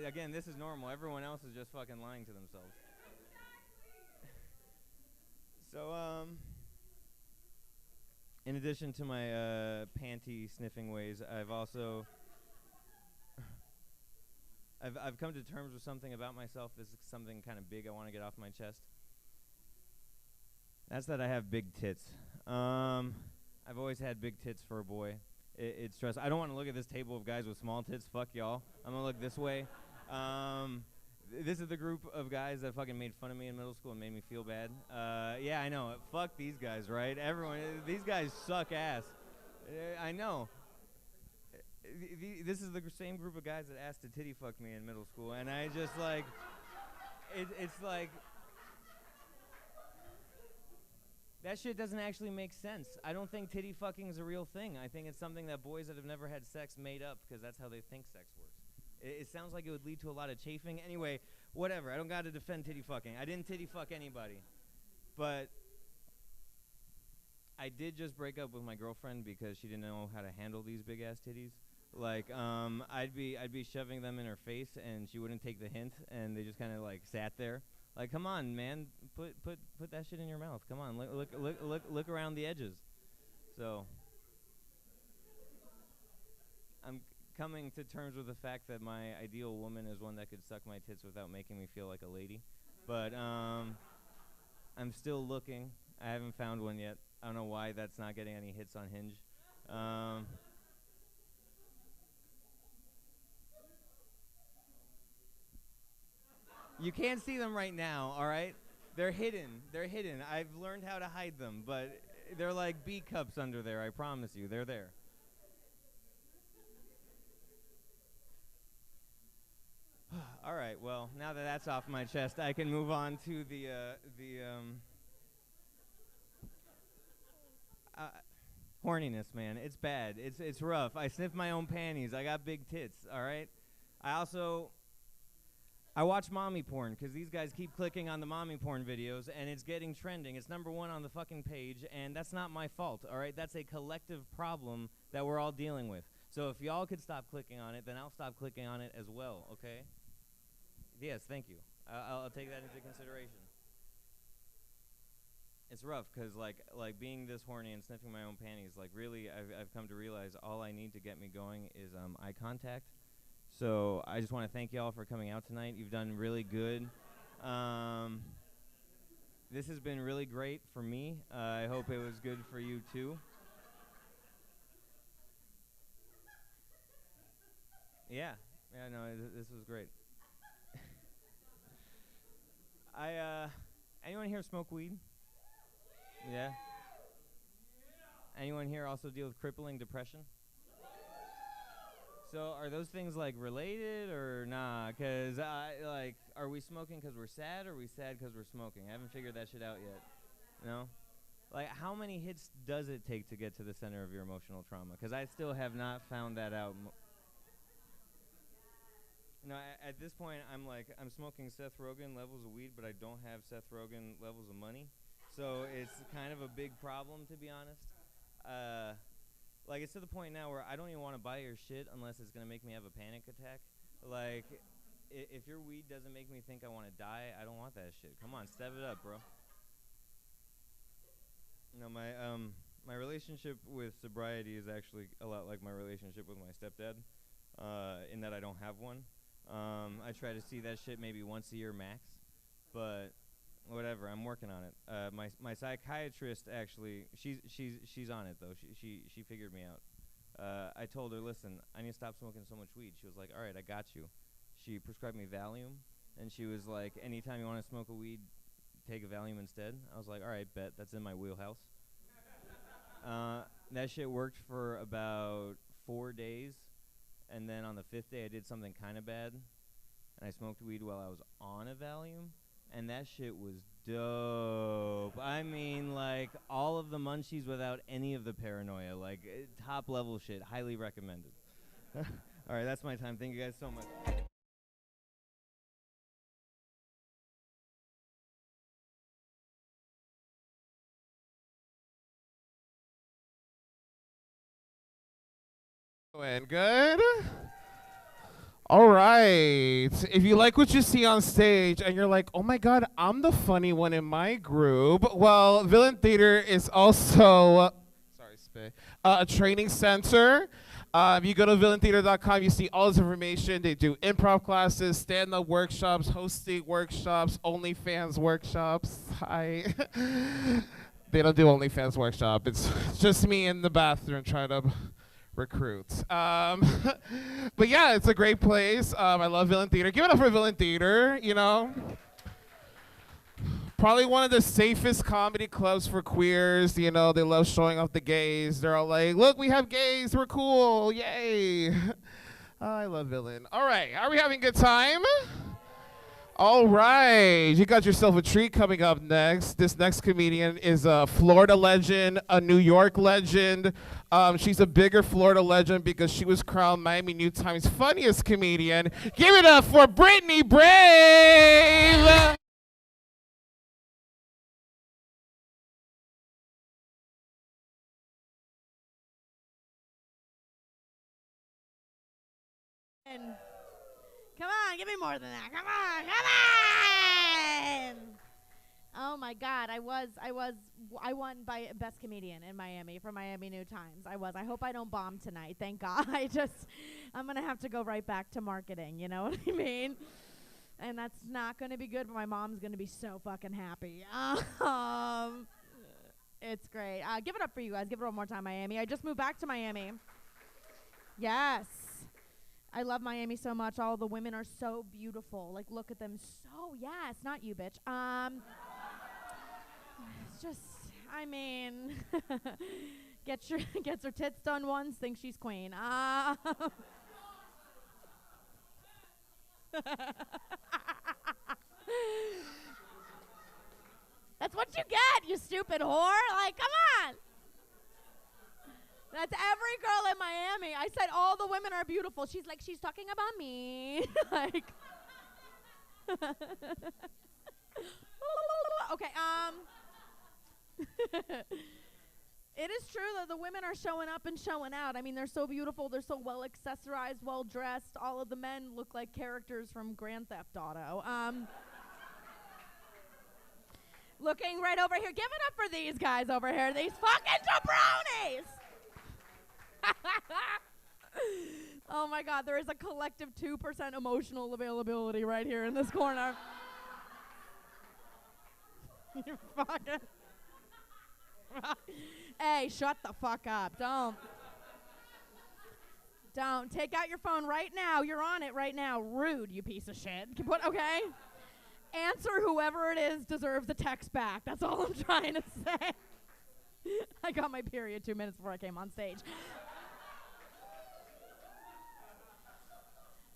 Again, this is normal. Everyone else is just fucking lying to themselves. So, in addition to my panty sniffing ways, I've also I've come to terms with something about myself. This is something kind of big I want to get off my chest. That's that I have big tits. I've always had big tits for a boy. It's stress. I don't want to look at this table of guys with small tits. Fuck y'all. I'm gonna look this way. This is the group of guys that fucking made fun of me in middle school and made me feel bad. Yeah, I know. Fuck these guys, right? Everyone. These guys suck ass. I know. This is the same group of guys that asked to titty fuck me in middle school, and I just like, it's like, that shit doesn't actually make sense. I don't think titty fucking is a real thing. I think it's something that boys that have never had sex made up because that's how they think sex works. It sounds like it would lead to a lot of chafing. Anyway, whatever. I don't got to defend titty fucking. I didn't titty fuck anybody. But I did just break up with my girlfriend because she didn't know how to handle these big ass titties. Like, I'd be shoving them in her face and she wouldn't take the hint, and they just kind of like sat there. Like, come on, man, put that shit in your mouth. Come on, look around the edges. So I'm coming to terms with the fact that my ideal woman is one that could suck my tits without making me feel like a lady. But I'm still looking. I haven't found one yet. I don't know why that's not getting any hits on Hinge. You can't see them right now, all right? They're hidden. They're hidden. I've learned how to hide them, but they're like B cups under there, I promise you. They're there. All right, well, now that that's off my chest, I can move on to the horniness, man. It's bad. It's rough. I sniff my own panties. I got big tits, all right? I watch mommy porn because these guys keep clicking on the mommy porn videos, and it's getting trending. It's #1 on the fucking page, and that's not my fault, all right? That's a collective problem that we're all dealing with. So if y'all could stop clicking on it, then I'll stop clicking on it as well, okay? Yes, thank you. I'll take that into consideration. It's rough because like being this horny and sniffing my own panties, like really I've come to realize all I need to get me going is eye contact. So I just want to thank y'all for coming out tonight. You've done really good. This has been really great for me. I hope it was good for you too. Yeah, Yeah, no, this was great. Anyone here smoke weed? Yeah. Anyone here also deal with crippling depression? So are those things like related or nah? Cause are we smoking cause we're sad or are we sad cause we're smoking? I haven't figured that shit out yet. No? Like how many hits does it take to get to the center of your emotional trauma? Cause I still have not found that out. No, at this point, I'm smoking Seth Rogen levels of weed, but I don't have Seth Rogen levels of money. So it's kind of a big problem, to be honest. Like, it's to the point now where I don't even want to buy your shit unless it's going to make me have a panic attack. Like, if your weed doesn't make me think I want to die, I don't want that shit. Come on, step it up, bro. No, my relationship with sobriety is actually a lot like my relationship with my stepdad, in that I don't have one. I try to see that shit maybe once a year max, but whatever. I'm working on it. My psychiatrist actually, she's on it though. She figured me out. I told her, listen, I need to stop smoking so much weed. She was like, all right, I got you. She prescribed me Valium, and she was like, anytime you want to smoke a weed, take a Valium instead. I was like, all right, bet. That's in my wheelhouse. That shit worked for about 4 days. And then on the 5th day, I did something kind of bad, and I smoked weed while I was on a Valium, and that shit was dope. I mean, like, all of the munchies without any of the paranoia, like, top-level shit, highly recommended. All right, that's my time. Thank you guys so much. Doing good. All right. If you like what you see on stage and you're like, oh my God, I'm the funny one in my group. Well, Villain Theater is also a training center. If you go to villaintheater.com, you see all this information. They do improv classes, stand-up workshops, hosting workshops, OnlyFans workshops. Hi. They don't do OnlyFans workshop. It's just me in the bathroom trying to recruits. But yeah, it's a great place. I love Villain Theater. Give it up for Villain Theater, you know. Probably one of the safest comedy clubs for queers. You know, they love showing off the gays. They're all like, look, we have gays. We're cool. Yay. I love Villain. All right. Are we having a good time? All right. You got yourself a treat coming up next. This next comedian is a Florida legend, a New York legend. She's a bigger Florida legend because she was crowned Miami New Times funniest comedian. Give it up for Brittany Brave. Come on, give me more than that. Come on, come on! Oh my God, I won by best comedian in Miami for Miami New Times. I hope I don't bomb tonight. Thank God. I'm gonna have to go right back to marketing. You know what I mean? And that's not gonna be good. But my mom's gonna be so fucking happy. It's great. Give it up for you guys. Give it one more time, Miami. I just moved back to Miami. Yes. I love Miami so much. All the women are so beautiful. Like, look at them. So, yes, not you, bitch. It's just, I mean, gets her tits done once, thinks she's queen. That's what you get, you stupid whore. Like, come on. That's every girl in Miami. I said all the women are beautiful. She's like, she's talking about me. Like, okay, it is true that the women are showing up and showing out. I mean, they're so beautiful. They're so well accessorized, well dressed. All of the men look like characters from Grand Theft Auto. Looking right over here. Give it up for these guys over here. These fucking jabronis. Oh my God, there is a collective 2% emotional availability right here in this corner. You fucking. Hey, shut the fuck up. Don't. Don't. Take out your phone right now. You're on it right now. Rude, you piece of shit. Okay? Answer whoever it is deserves a text back. That's all I'm trying to say. I got my period 2 minutes before I came on stage.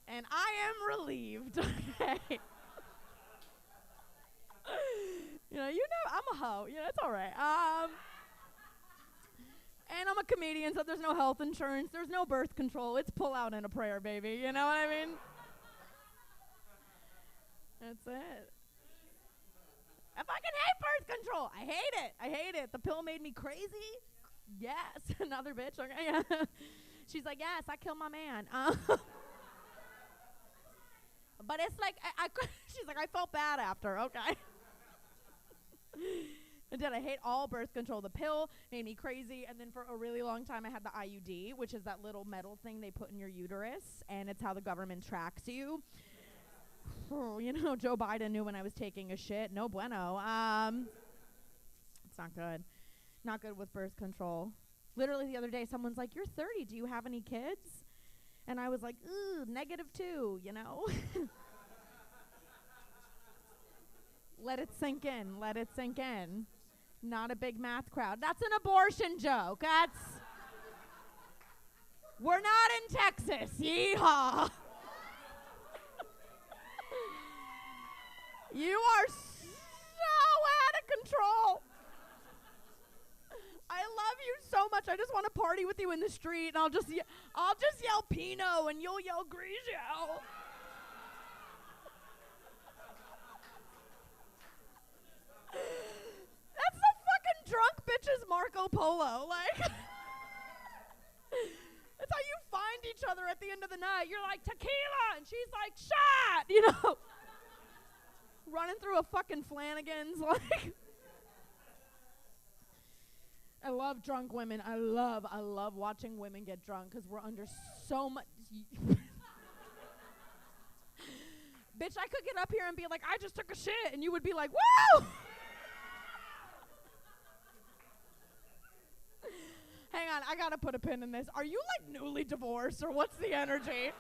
And I am relieved. Okay. I'm a hoe. Yeah, it's all right. And I'm a comedian, so there's no health insurance. There's no birth control. It's pull out and a prayer, baby. You know what I mean? That's it. I fucking hate birth control. I hate it. The pill made me crazy. Yes. Another bitch. Okay. She's like, yes, I killed my man. But it's like, she's like, I felt bad after. Okay. I hate all birth control. The pill made me crazy. And then for a really long time, I had the IUD, which is that little metal thing they put in your uterus. And it's how the government tracks you. Joe Biden knew when I was taking a shit. No bueno. It's not good. Not good with birth control. Literally the other day, someone's like, you're 30. Do you have any kids? And I was like, ooh, -2, Let it sink in. Let it sink in. Not a big math crowd. That's an abortion joke. We're not in Texas. Yeehaw. You are so out of control. I love you so much. I just want to party with you in the street, and I'll just yell Pinot, and you'll yell Grigio. That's the fucking drunk bitches Marco Polo. Like, that's how you find each other at the end of the night. You're like, tequila, and she's like, shot, running through a fucking Flanagan's, like. I love drunk women. I love watching women get drunk because we're under so much. Bitch, I could get up here and be like, I just took a shit, and you would be like, woo! Hang on, I gotta put a pin in this. Are you like newly divorced, or what's the energy?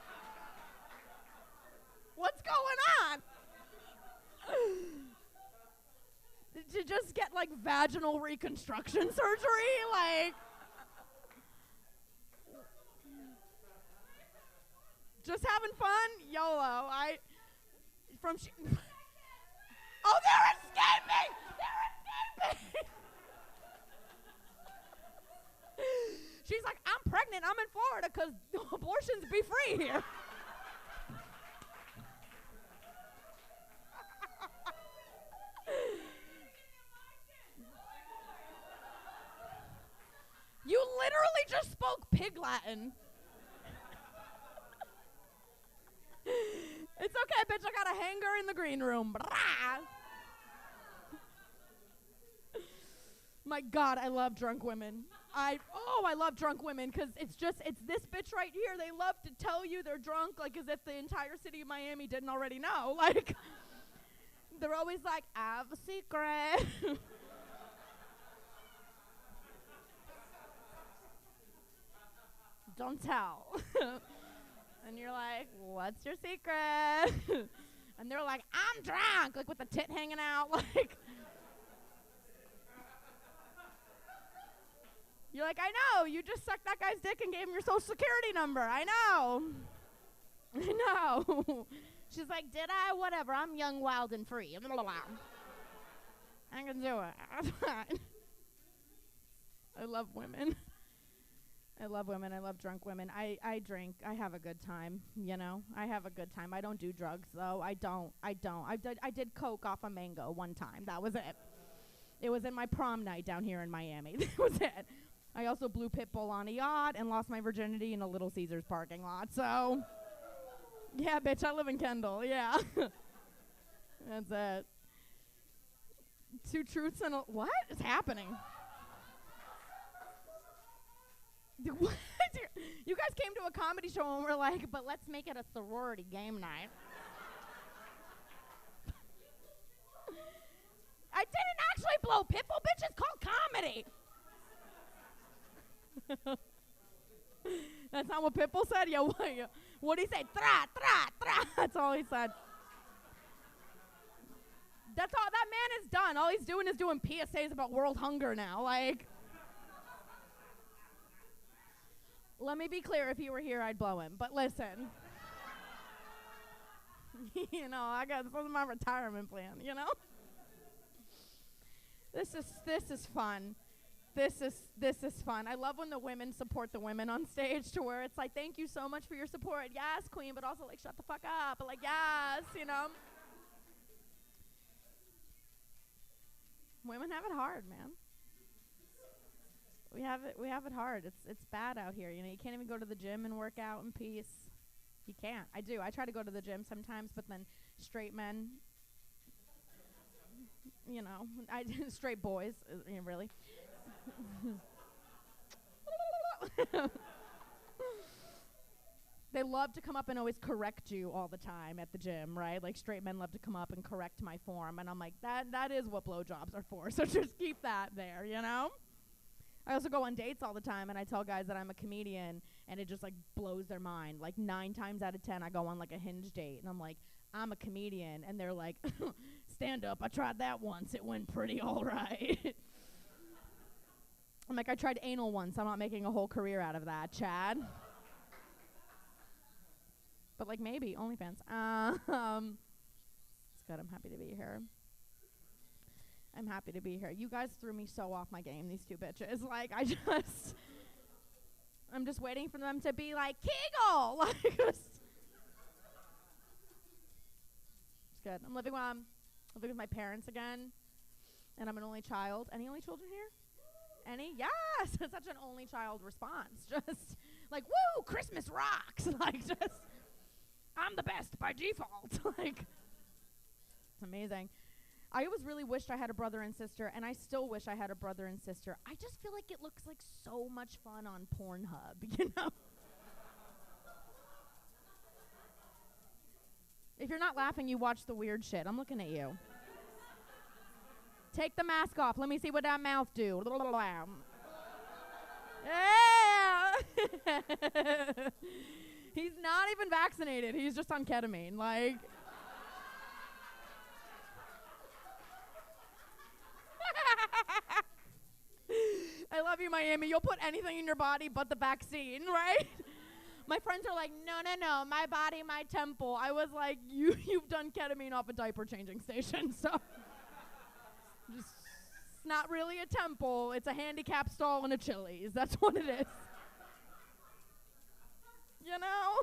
What's going on? Did you just get like vaginal reconstruction surgery? Like, just having fun? YOLO. Oh, they're escaping! They're escaping! She's like, I'm pregnant. I'm in Florida because abortions be free here. You literally just spoke pig Latin. It's okay, bitch. I got a hanger in the green room. My God, I love drunk women. I love drunk women because it's this bitch right here. They love to tell you they're drunk, like as if the entire city of Miami didn't already know. Like, they're always like, I have a secret. Don't tell. And you're like, what's your secret? And they're like, I'm drunk, like with the tit hanging out, like. You're like, I know, you just sucked that guy's dick and gave him your social security number. I know. I know. She's like, did I? Whatever, I'm young, wild, and free. I can do it. I love women. I love women. I love drunk women. I drink. I have a good time, I have a good time. I don't do drugs, though. I don't. I did coke off a mango one time. That was it. It was in my prom night down here in Miami. That was it. I also blew Pitbull on a yacht and lost my virginity in a Little Caesars parking lot. So, yeah, bitch, I live in Kendall. Yeah. That's it. 2 truths and a... What is happening? What? You guys came to a comedy show and were like, but let's make it a sorority game night. I didn't actually blow Pitbull, bitch. It's called comedy. That's not what Pitbull said? Yeah, what did he say? Tra, tra, tra. That's all he said. That's all. That man is done. All he's doing is doing PSAs about world hunger now. Like, let me be clear. If he were here, I'd blow him. But listen. You know, this is my retirement plan, you know? This is fun. This is fun. I love when the women support the women on stage to where it's like, thank you so much for your support. Yes, queen, but also like, shut the fuck up. But like, yes, you know? Women have it hard, man. We have it hard. It's bad out here. You know, you can't even go to the gym and work out in peace. You can't. I do. I try to go to the gym sometimes, but then straight men, you know, straight boys, really. They love to come up and always correct you all the time at the gym, right? Like straight men love to come up and correct my form, and I'm like, that is what blowjobs are for. So just keep that there, you know? I also go on dates all the time, and I tell guys that I'm a comedian, and it just like blows their mind. Like 9 times out of 10, I go on like a Hinge date, and I'm like, I'm a comedian, and they're like, stand up. I tried that once. It went pretty all right. I'm like, I tried anal once. I'm not making a whole career out of that, Chad. But like maybe OnlyFans. It's good. I'm happy to be here. I'm happy to be here. You guys threw me so off my game, these two bitches. Like, I'm just waiting for them to be like, Kegel! Like, it's good. I'm living with my parents again, and I'm an only child. Any only children here? Any? Yes! It's such an only child response. Just like, woo, Christmas rocks! Like, just, I'm the best by default. Like, it's amazing. I always really wished I had a brother and sister, and I still wish I had a brother and sister. I just feel like it looks like so much fun on Pornhub, you know? If you're not laughing, you watch the weird shit. I'm looking at you. Take the mask off. Let me see what that mouth do. Yeah! He's not even vaccinated. He's just on ketamine. Like... I love you, Miami. You'll put anything in your body but the vaccine, right? My friends are like, no, my body, my temple. I was like, you've done ketamine off a diaper changing station, so just, it's not really a temple. It's a handicap stall and a Chili's. That's what it is. You know?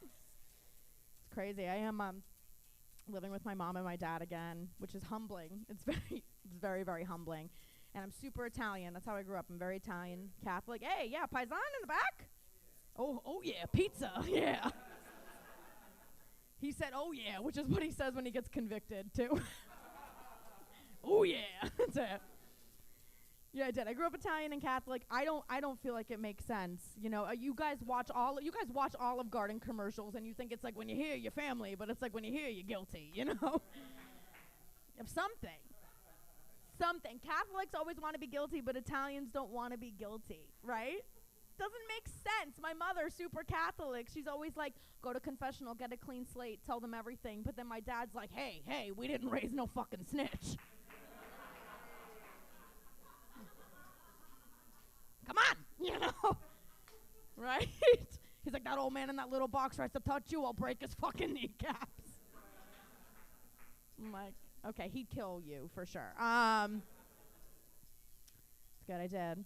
It's crazy. I am living with my mom and my dad again, which is humbling. It's very, very humbling. And I'm super Italian. That's how I grew up. I'm very Italian, Catholic. Hey, yeah, paisan in the back? Oh yeah, pizza, yeah. He said, oh yeah, which is what he says when he gets convicted, too. Oh yeah, that's it. Yeah, I did. I grew up Italian and Catholic. I don't feel like it makes sense. You know, you guys watch Olive Garden commercials, and you think it's like when you hear your family, but it's like when you hear you're guilty, you know? Of something. Catholics always want to be guilty, but Italians don't want to be guilty, right? Doesn't make sense. My mother, super Catholic, she's always like, go to confessional, get a clean slate, tell them everything. But then my dad's like, hey, we didn't raise no fucking snitch. Come on, you know, right? He's like, that old man in that little box tries to touch you, I'll break his fucking kneecaps. I'm like, okay, he'd kill you for sure. It's good, I did.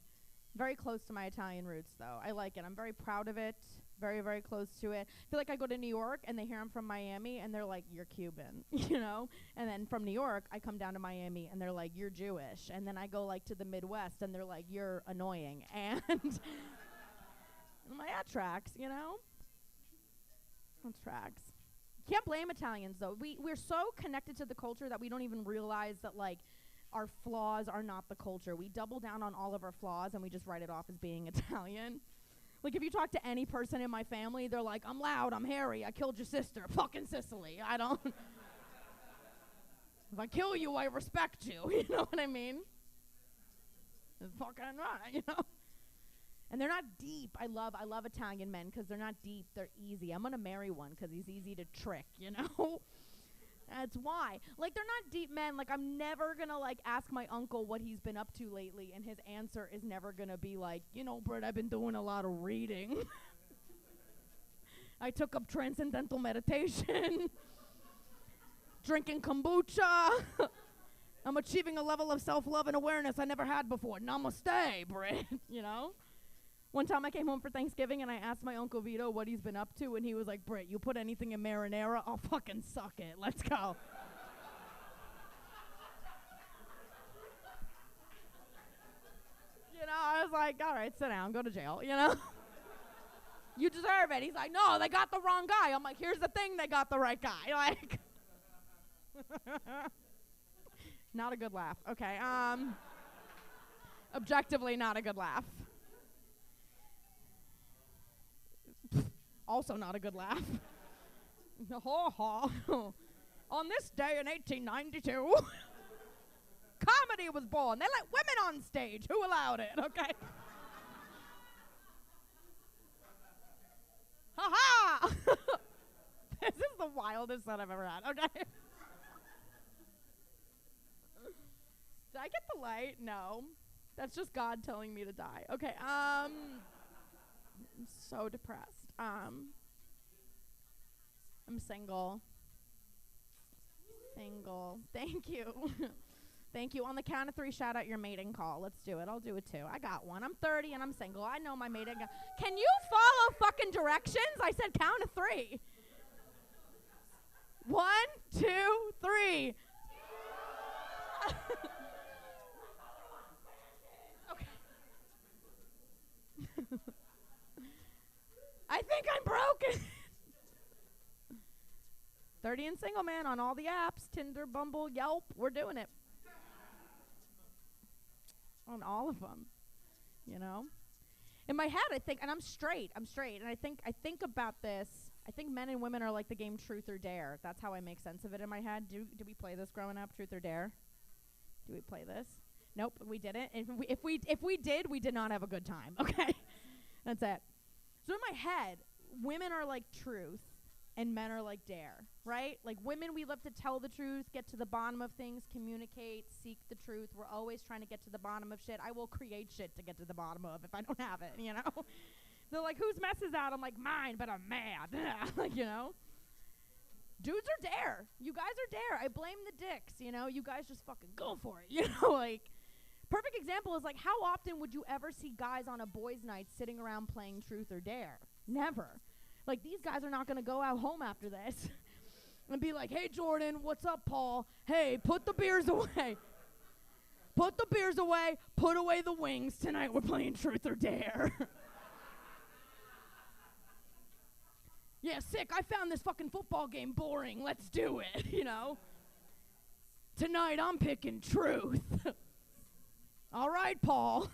Very close to my Italian roots, though. I like it. I'm very proud of it. Very, very close to it. I feel like I go to New York, and they hear I'm from Miami, and they're like, you're Cuban, you know? And then from New York, I come down to Miami, and they're like, you're Jewish. And then I go, like, to the Midwest, and they're like, you're annoying. And I'm like, that tracks, you know? That tracks. Can't blame Italians, though. We're so connected to the culture that we don't even realize that, like, our flaws are not the culture. We double down on all of our flaws, and we just write it off as being Italian. Like, if you talk to any person in my family, they're like, I'm loud, I'm hairy, I killed your sister, fucking Sicily. I don't... If I kill you, I respect you. You know what I mean? It's fucking right, you know? And they're not deep. I love Italian men because they're not deep. They're easy. I'm going to marry one because he's easy to trick, you know? That's why. Like, they're not deep men. Like, I'm never going to, like, ask my uncle what he's been up to lately, and his answer is never going to be like, you know, Britt, I've been doing a lot of reading. I took up transcendental meditation. Drinking kombucha. I'm achieving a level of self-love and awareness I never had before. Namaste, Britt, you know? One time I came home for Thanksgiving and I asked my Uncle Vito what he's been up to, and he was like, Britt, you put anything in marinara, I'll fucking suck it. Let's go. You know, I was like, all right, sit down, go to jail, you know? You deserve it. He's like, no, they got the wrong guy. I'm like, here's the thing, they got the right guy. Like, not a good laugh. Okay, objectively not a good laugh. Also not a good laugh. On this day in 1892, comedy was born. They let women on stage. Who allowed it? Okay. Ha-ha! This is the wildest set I've ever had. Okay. Did I get the light? No. That's just God telling me to die. Okay. I'm so depressed. I'm single. Single. Thank you. Thank you. On the count of 3, shout out your mating call. Let's do it. I'll do it too. I got one. I'm 30 and I'm single. I know my mating. Can you follow fucking directions? I said count of 3. 1, 2, 3. Okay. I think I'm broken. 30 and single, man, on all the apps. Tinder, Bumble, Yelp. We're doing it. On all of them. You know? In my head, I think, and I'm straight. And I think about this. I think men and women are like the game Truth or Dare. That's how I make sense of it in my head. Do we play this growing up, Truth or Dare? Do we play this? Nope, we didn't. If we did, we did not have a good time. Okay? That's it. So in my head, women are like truth and men are like dare, right? Like women, we love to tell the truth, get to the bottom of things, communicate, seek the truth. We're always trying to get to the bottom of shit. I will create shit to get to the bottom of if I don't have it, you know? They're like, whose mess is out? I'm like, mine, but I'm mad. Like, you know? Dudes are dare. You guys are dare. I blame the dicks, you know? You guys just fucking go for it, you know? Like, perfect example is like, how often would you ever see guys on a boys' night sitting around playing Truth or Dare? Never. Like, these guys are not going to go out home after this and be like, hey, Jordan, what's up, Paul? Hey, put the beers away. Put the beers away. Put away the wings. Tonight we're playing Truth or Dare. Yeah, sick. I found this fucking football game boring. Let's do it, you know? Tonight I'm picking truth. All right, Paul.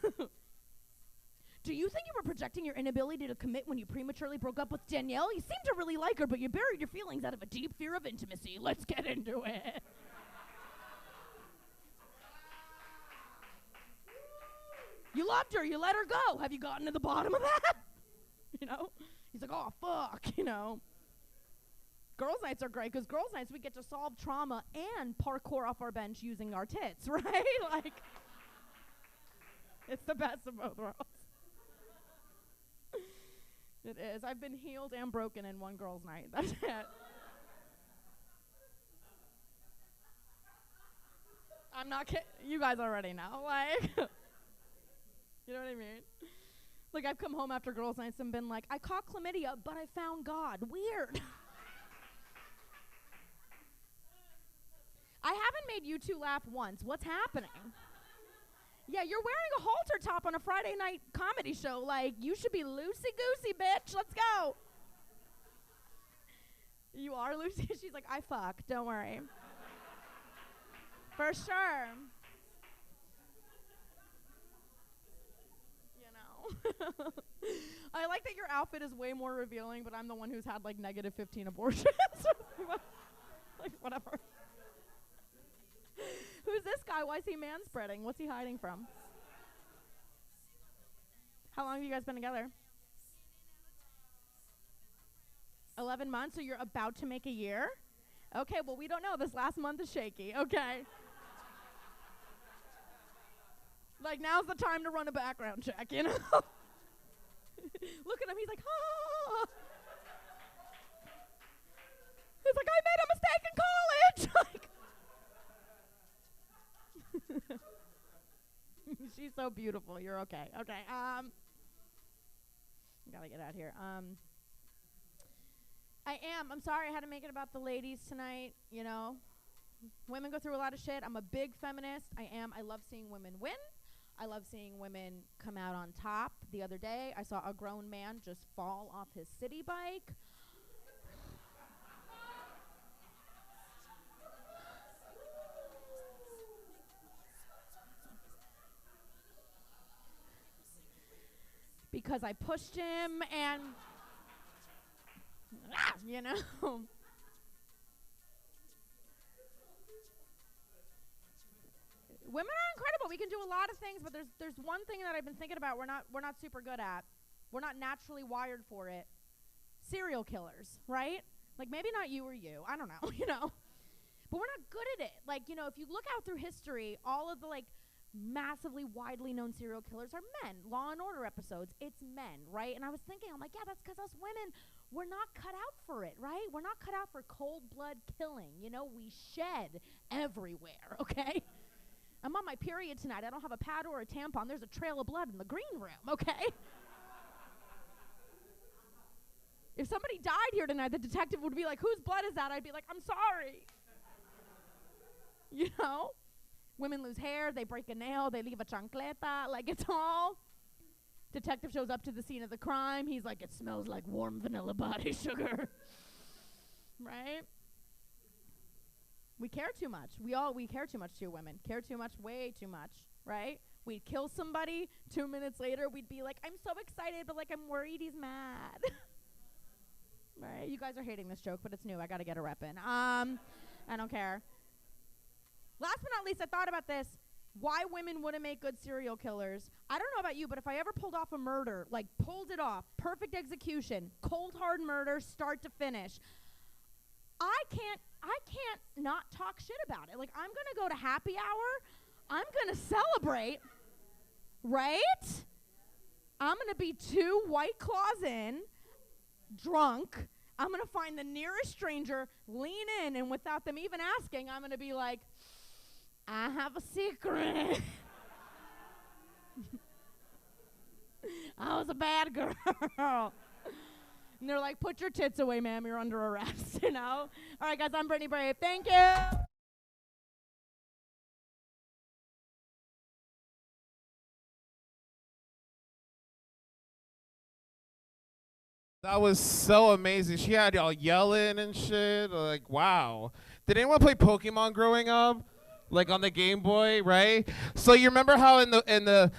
Do you think you were projecting your inability to commit when you prematurely broke up with Danielle? You seem to really like her, but you buried your feelings out of a deep fear of intimacy. Let's get into it. You loved her. You let her go. Have you gotten to the bottom of that? You know? He's like, oh, fuck, you know. Girls' nights are great because girls' nights we get to solve trauma and parkour off our bench using our tits, right? Like, it's the best of both worlds. It is. I've been healed and broken in one girls' night. That's it. I'm not kidding. You guys already know. Like, you know what I mean? Like, I've come home after girls' nights and been like, I caught chlamydia, but I found God. Weird. I haven't made you two laugh once. What's happening? Yeah, you're wearing a halter top on a Friday night comedy show. Like, you should be loosey-goosey, bitch. Let's go. You are loosey? She's like, I fuck. Don't worry. For sure. You know. I like that your outfit is way more revealing, but I'm the one who's had, like, -15 abortions. Like, whatever. Who's this guy? Why is he manspreading? What's he hiding from? How long long have you guys been together? 11 months, so you're about to make a year? Okay, well, we don't know. This last month is shaky. Okay. Like, now's the time to run a background check, you know? Look at him. He's like, ah. He's like, I made a mistake in college. She's so beautiful. You're okay. Okay. Gotta get out here. I'm sorry I had to make it about the ladies tonight. You know, women go through a lot of shit. I'm a big feminist. I love seeing women win. I love seeing women come out on top. The other day, I saw a grown man just fall off his city bike. Because I pushed him and, you know. Women are incredible. We can do a lot of things, but there's one thing that I've been thinking about we're not super good at. We're not naturally wired for it. Serial killers, right? Like, maybe not you or you. I don't know, you know. But we're not good at it. Like, you know, if you look out through history, all of the, like, massively widely known serial killers are men. Law and Order episodes, it's men, right? And I was thinking, I'm like, yeah, that's because us women, we're not cut out for it, right? We're not cut out for cold blood killing. You know, we shed everywhere, okay? I'm on my period tonight. I don't have a pad or a tampon. There's a trail of blood in the green room, okay? If somebody died here tonight, the detective would be like, whose blood is that? I'd be like, I'm sorry. You know? Women lose hair, they break a nail, they leave a chancleta, like it's all. Detective shows up to the scene of the crime. He's like, it smells like warm vanilla body sugar. Right? We care too much. We care too much too, women. Care too much, way too much, right? We'd kill somebody, 2 minutes later, we'd be like, I'm so excited, but like I'm worried he's mad. Right? You guys are hating this joke, but it's new. I gotta get a rep in. I don't care. Last but not least, I thought about this. Why women wouldn't make good serial killers. I don't know about you, but if I ever pulled off a murder, like pulled it off, perfect execution, cold hard murder, start to finish, I can't not talk shit about it. Like, I'm gonna go to happy hour, I'm gonna celebrate, right? I'm gonna be 2 White Claws in, drunk. I'm gonna find the nearest stranger, lean in, and without them even asking, I'm gonna be like, I have a secret. I was a bad girl. And they're like, put your tits away, ma'am. You're under arrest, you know? All right, guys, I'm Brittany Brave. Thank you. That was so amazing. She had y'all yelling and shit. Like, wow. Did anyone play Pokemon growing up? Like on the Game Boy, right? So you remember how in the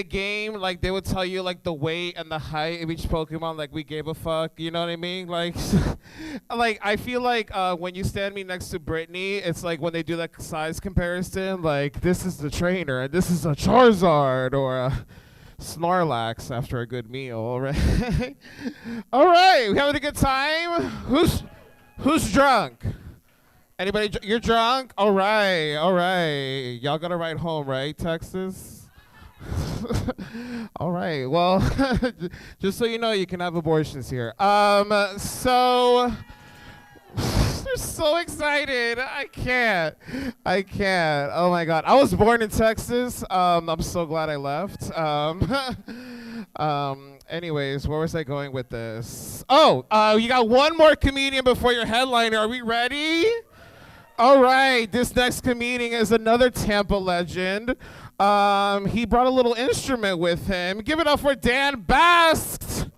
game, like they would tell you like the weight and the height of each Pokemon, like we gave a fuck, you know what I mean? Like, like I feel like when you stand me next to Brittany, it's like when they do that size comparison, like this is the trainer and this is a Charizard or a Snorlax after a good meal, right? All right, we having a good time? Who's drunk? Anybody, you're drunk? All right. Y'all got to ride home, right, Texas? All right, well, just so you know, you can have abortions here. So, they're so excited. I can't. Oh my God. I was born in Texas. I'm so glad I left. Anyways, where was I going with this? Oh, you got one more comedian before your headliner. Are we ready? All right, this next comedian is another Tampa legend. He brought a little instrument with him. Give it up for Dan Bakst.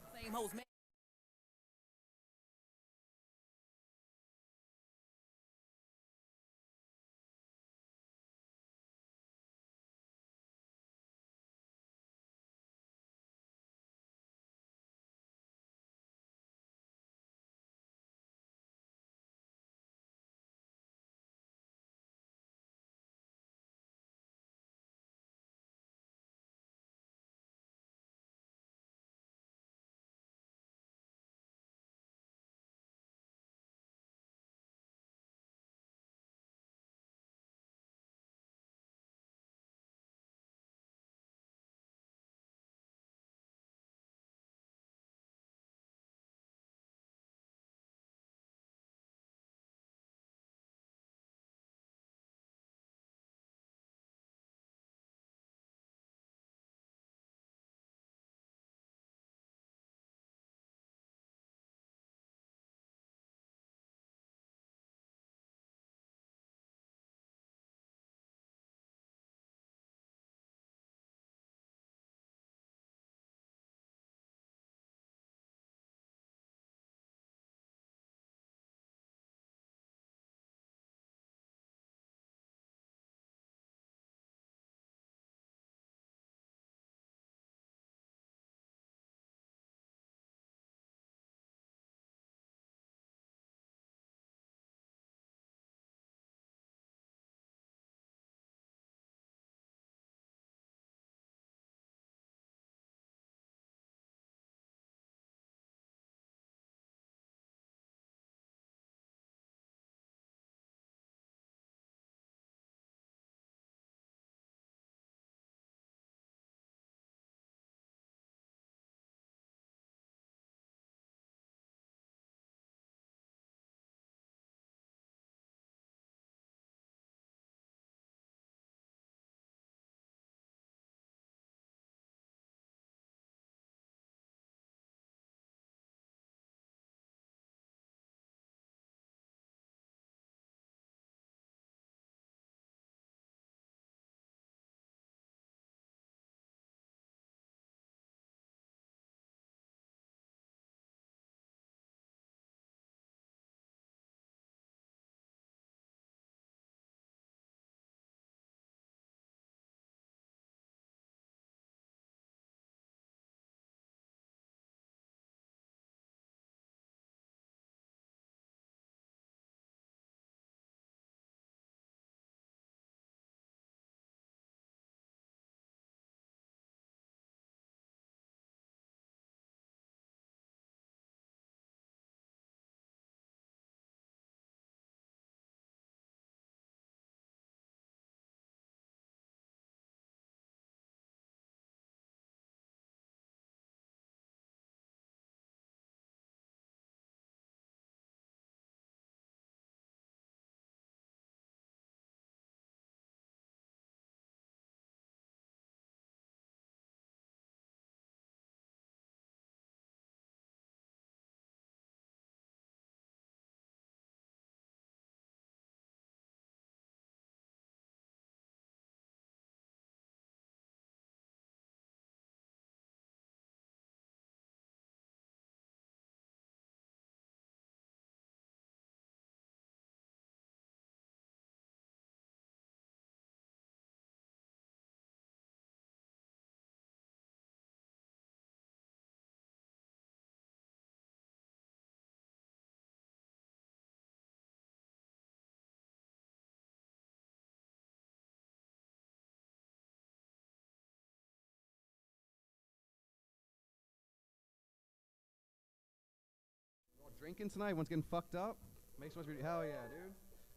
drinking tonight? Everyone's getting fucked up? Makes much hell yeah, dude.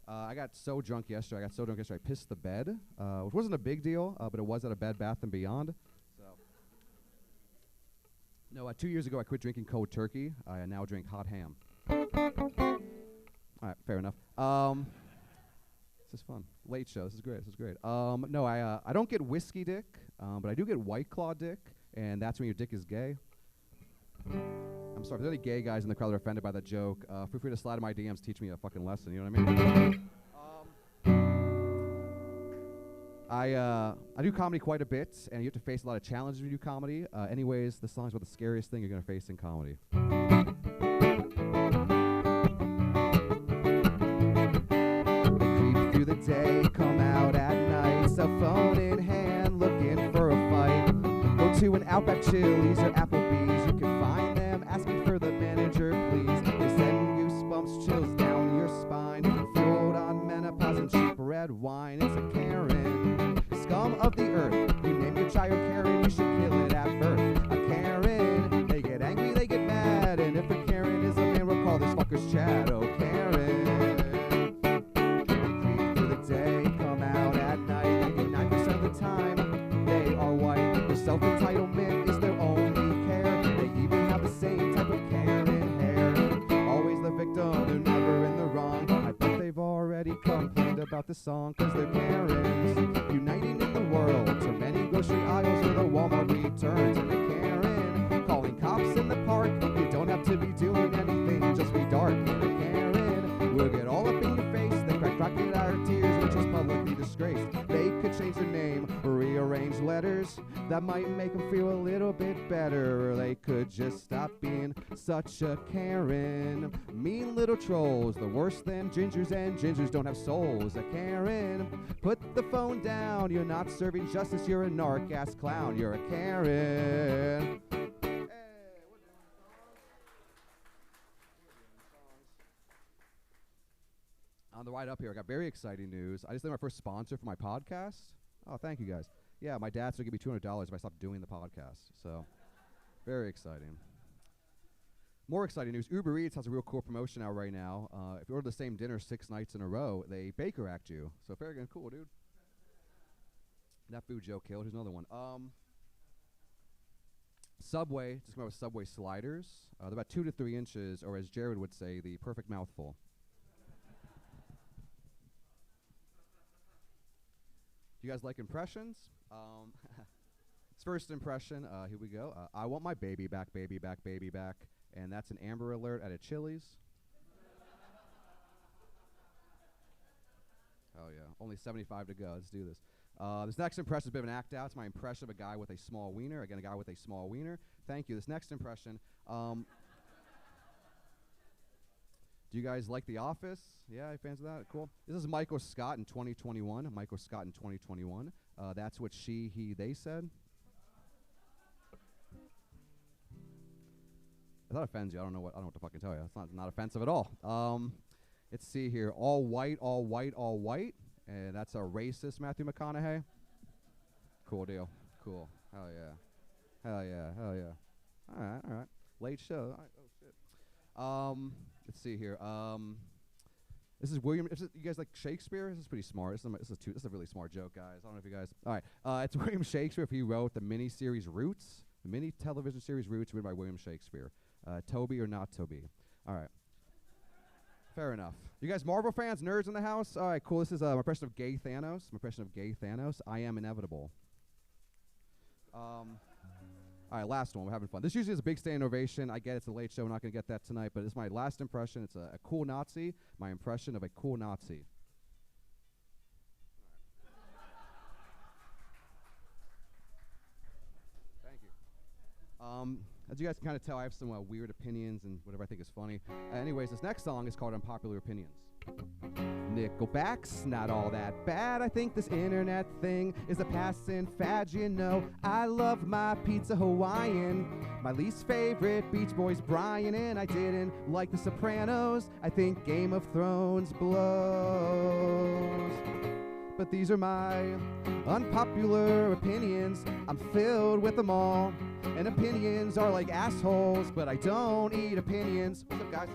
I got so drunk yesterday. I pissed the bed, which wasn't a big deal, but it was at a Bed Bath & Beyond. So, no, 2 years ago I quit drinking cold turkey. I now drink hot ham. All right, fair enough. This is fun. Late show. This is great. No, I don't get whiskey dick, but I do get White Claw dick, and that's when your dick is gay. I'm sorry, if there's any gay guys in the crowd that are offended by that joke, feel free to slide in my DMs, teach me a fucking lesson, you know what I mean? I do comedy quite a bit, and you have to face a lot of challenges when you do comedy. Anyways, this song's about the scariest thing you're going to face in comedy. Creep through the day, come out at night, cell phone in hand, looking for a fight. Go to an Outback Chili's or Applebee's, you can find them asking for the manager, please. They send goosebumps, chills down your spine, fueled on menopause and cheap red wine. It's a Karen, scum of the earth. You name your child Karen, you should kill it at birth. A Karen, they get angry, they get mad, and if a Karen is a man, we'll call this fuckers Chad. Oh, Karen. Creep through the day, come out at night, 99% of the time they are white. Their self-entitlement is their only care. They even have the same type of Karen hair. Always the victim, they're never in the wrong. I bet they've already complained about the song, cause they're Karens, uniting in the world. To many grocery aisles where the Walmart returns. And a Karen, calling cops in the park. You don't have to be doing anything, just be dark. And a Karen, we'll get all up in your face. They crack crocodile tears, which is publicly disgraced. They could change their name, rearrange letters. That might make them feel a little bit better. Or they could just stop being such a Karen. Mean little trolls, the worse than gingers, and gingers don't have souls. A Karen, put the phone down. You're not serving justice, you're a narc-ass clown. You're a Karen. On the ride up here, I got very exciting news. I just think my first sponsor for my podcast. Oh, thank you guys. Yeah, my dad's going to give me $200 if I stop doing the podcast. So, very exciting. More exciting news. Uber Eats has a real cool promotion out right now. If you order the same dinner 6 nights in a row, they Baker Act you. So, very good. Cool, dude. That food joke killed. Here's another one. Subway, just come out with Subway sliders. They're about 2 to 3 inches, or as Jared would say, the perfect mouthful. You guys like impressions? First impression, here we go. I want my baby back, baby back, baby back. And that's an Amber Alert at a Chili's. Oh yeah, only 75 to go. Let's do this. This next impression is a bit of an act out. It's my impression of a guy with a small wiener. Again, a guy with a small wiener. Thank you. This next impression. Do you guys like The Office? Yeah, you fans of that? Cool. This is Michael Scott in 2021. Michael Scott in 2021. That's what she, he, they said. If that offends you, I don't know what to fucking tell you. It's not offensive at all. Let's see here. All white, all white, all white. And that's a racist Matthew McConaughey. Cool deal. Cool. Hell yeah. Hell yeah. Hell yeah. All right. Late show. All right. Oh shit. Let's see here. This is William. You guys like Shakespeare? This is pretty smart. This is a really smart joke, guys. I don't know if you guys. All right. It's William Shakespeare. If he wrote the mini-series Roots, the mini television series Roots, written by William Shakespeare. Toby or not Toby? All right. Fair enough. You guys Marvel fans, nerds in the house? All right, cool. This is my impression of gay Thanos. My impression of gay Thanos. I am inevitable. All right, last one. We're having fun. This usually is a big standing ovation. I get it's a late show. We're not going to get that tonight, but it's my last impression. It's a cool Nazi. My impression of a cool Nazi. Thank you. As you guys can kind of tell, I have some weird opinions and whatever I think is funny. Anyways, this next song is called Unpopular Opinions. Nickelback's not all that bad. I think this internet thing is a passing fad. You know, I love my pizza Hawaiian. My least favorite Beach Boys Brian, and I didn't like The Sopranos. I think Game of Thrones blows. but these are my unpopular opinions. I'm filled with them all, and opinions are like assholes, but I don't eat opinions. What's up, guys?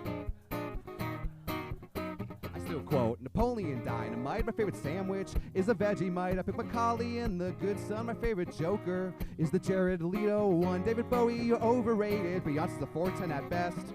I still quote Napoleon Dynamite. My favorite sandwich is a Vegemite. I pick Macaulay and the Good Son. My favorite Joker is the Jared Leto one. David Bowie, you're overrated. Beyonce's a 410 at best.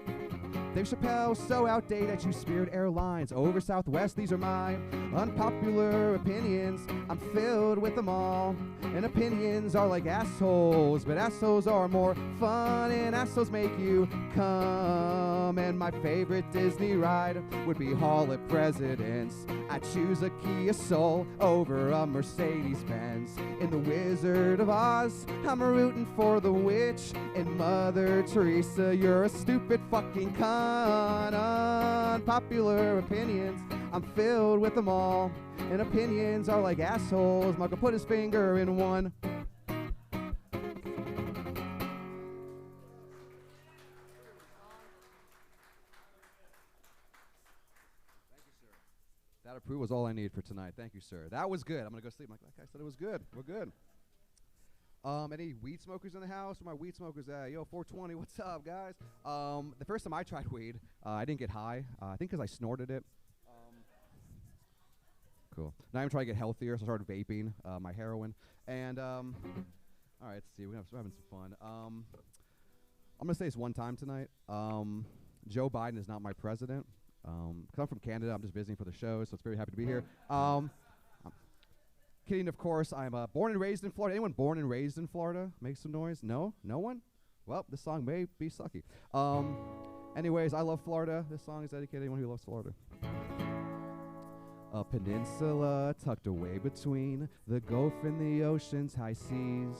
Dave Chappelle, so outdated, you Spirit Airlines over Southwest. These are my unpopular opinions. I'm filled with them all, and opinions are like assholes, but assholes are more fun, and assholes make you come. And my favorite Disney ride would be Hall of Presidents. I choose a Kia Soul over a Mercedes-Benz. In The Wizard of Oz, I'm rooting for the witch. And Mother Teresa, you're a stupid fucking cunt. Unpopular opinions, I'm filled with them all, and opinions are like assholes. Michael put his finger in one. That approval is all I need for tonight. Thank you, sir. That was good. I'm gonna go sleep. Like that guy said, it was good. We're good. Any weed smokers in the house? Where my weed smokers at? Yo, 420, what's up, guys? The first time I tried weed, I didn't get high. I think because I snorted it. Cool. Now I'm trying to get healthier, so I started vaping my heroin. And, all right, let's see. We're having some fun. I'm going to say this one time tonight. Joe Biden is not my president. Because I'm from Canada, I'm just visiting for the show, so it's very happy to be here. Kidding, of course. I'm born and raised in Florida. Anyone born and raised in Florida? Make some noise. No? No one? Well, this song may be sucky. Anyways, I love Florida. This song is dedicated to anyone who loves Florida. A peninsula tucked away between the Gulf and the ocean's high seas.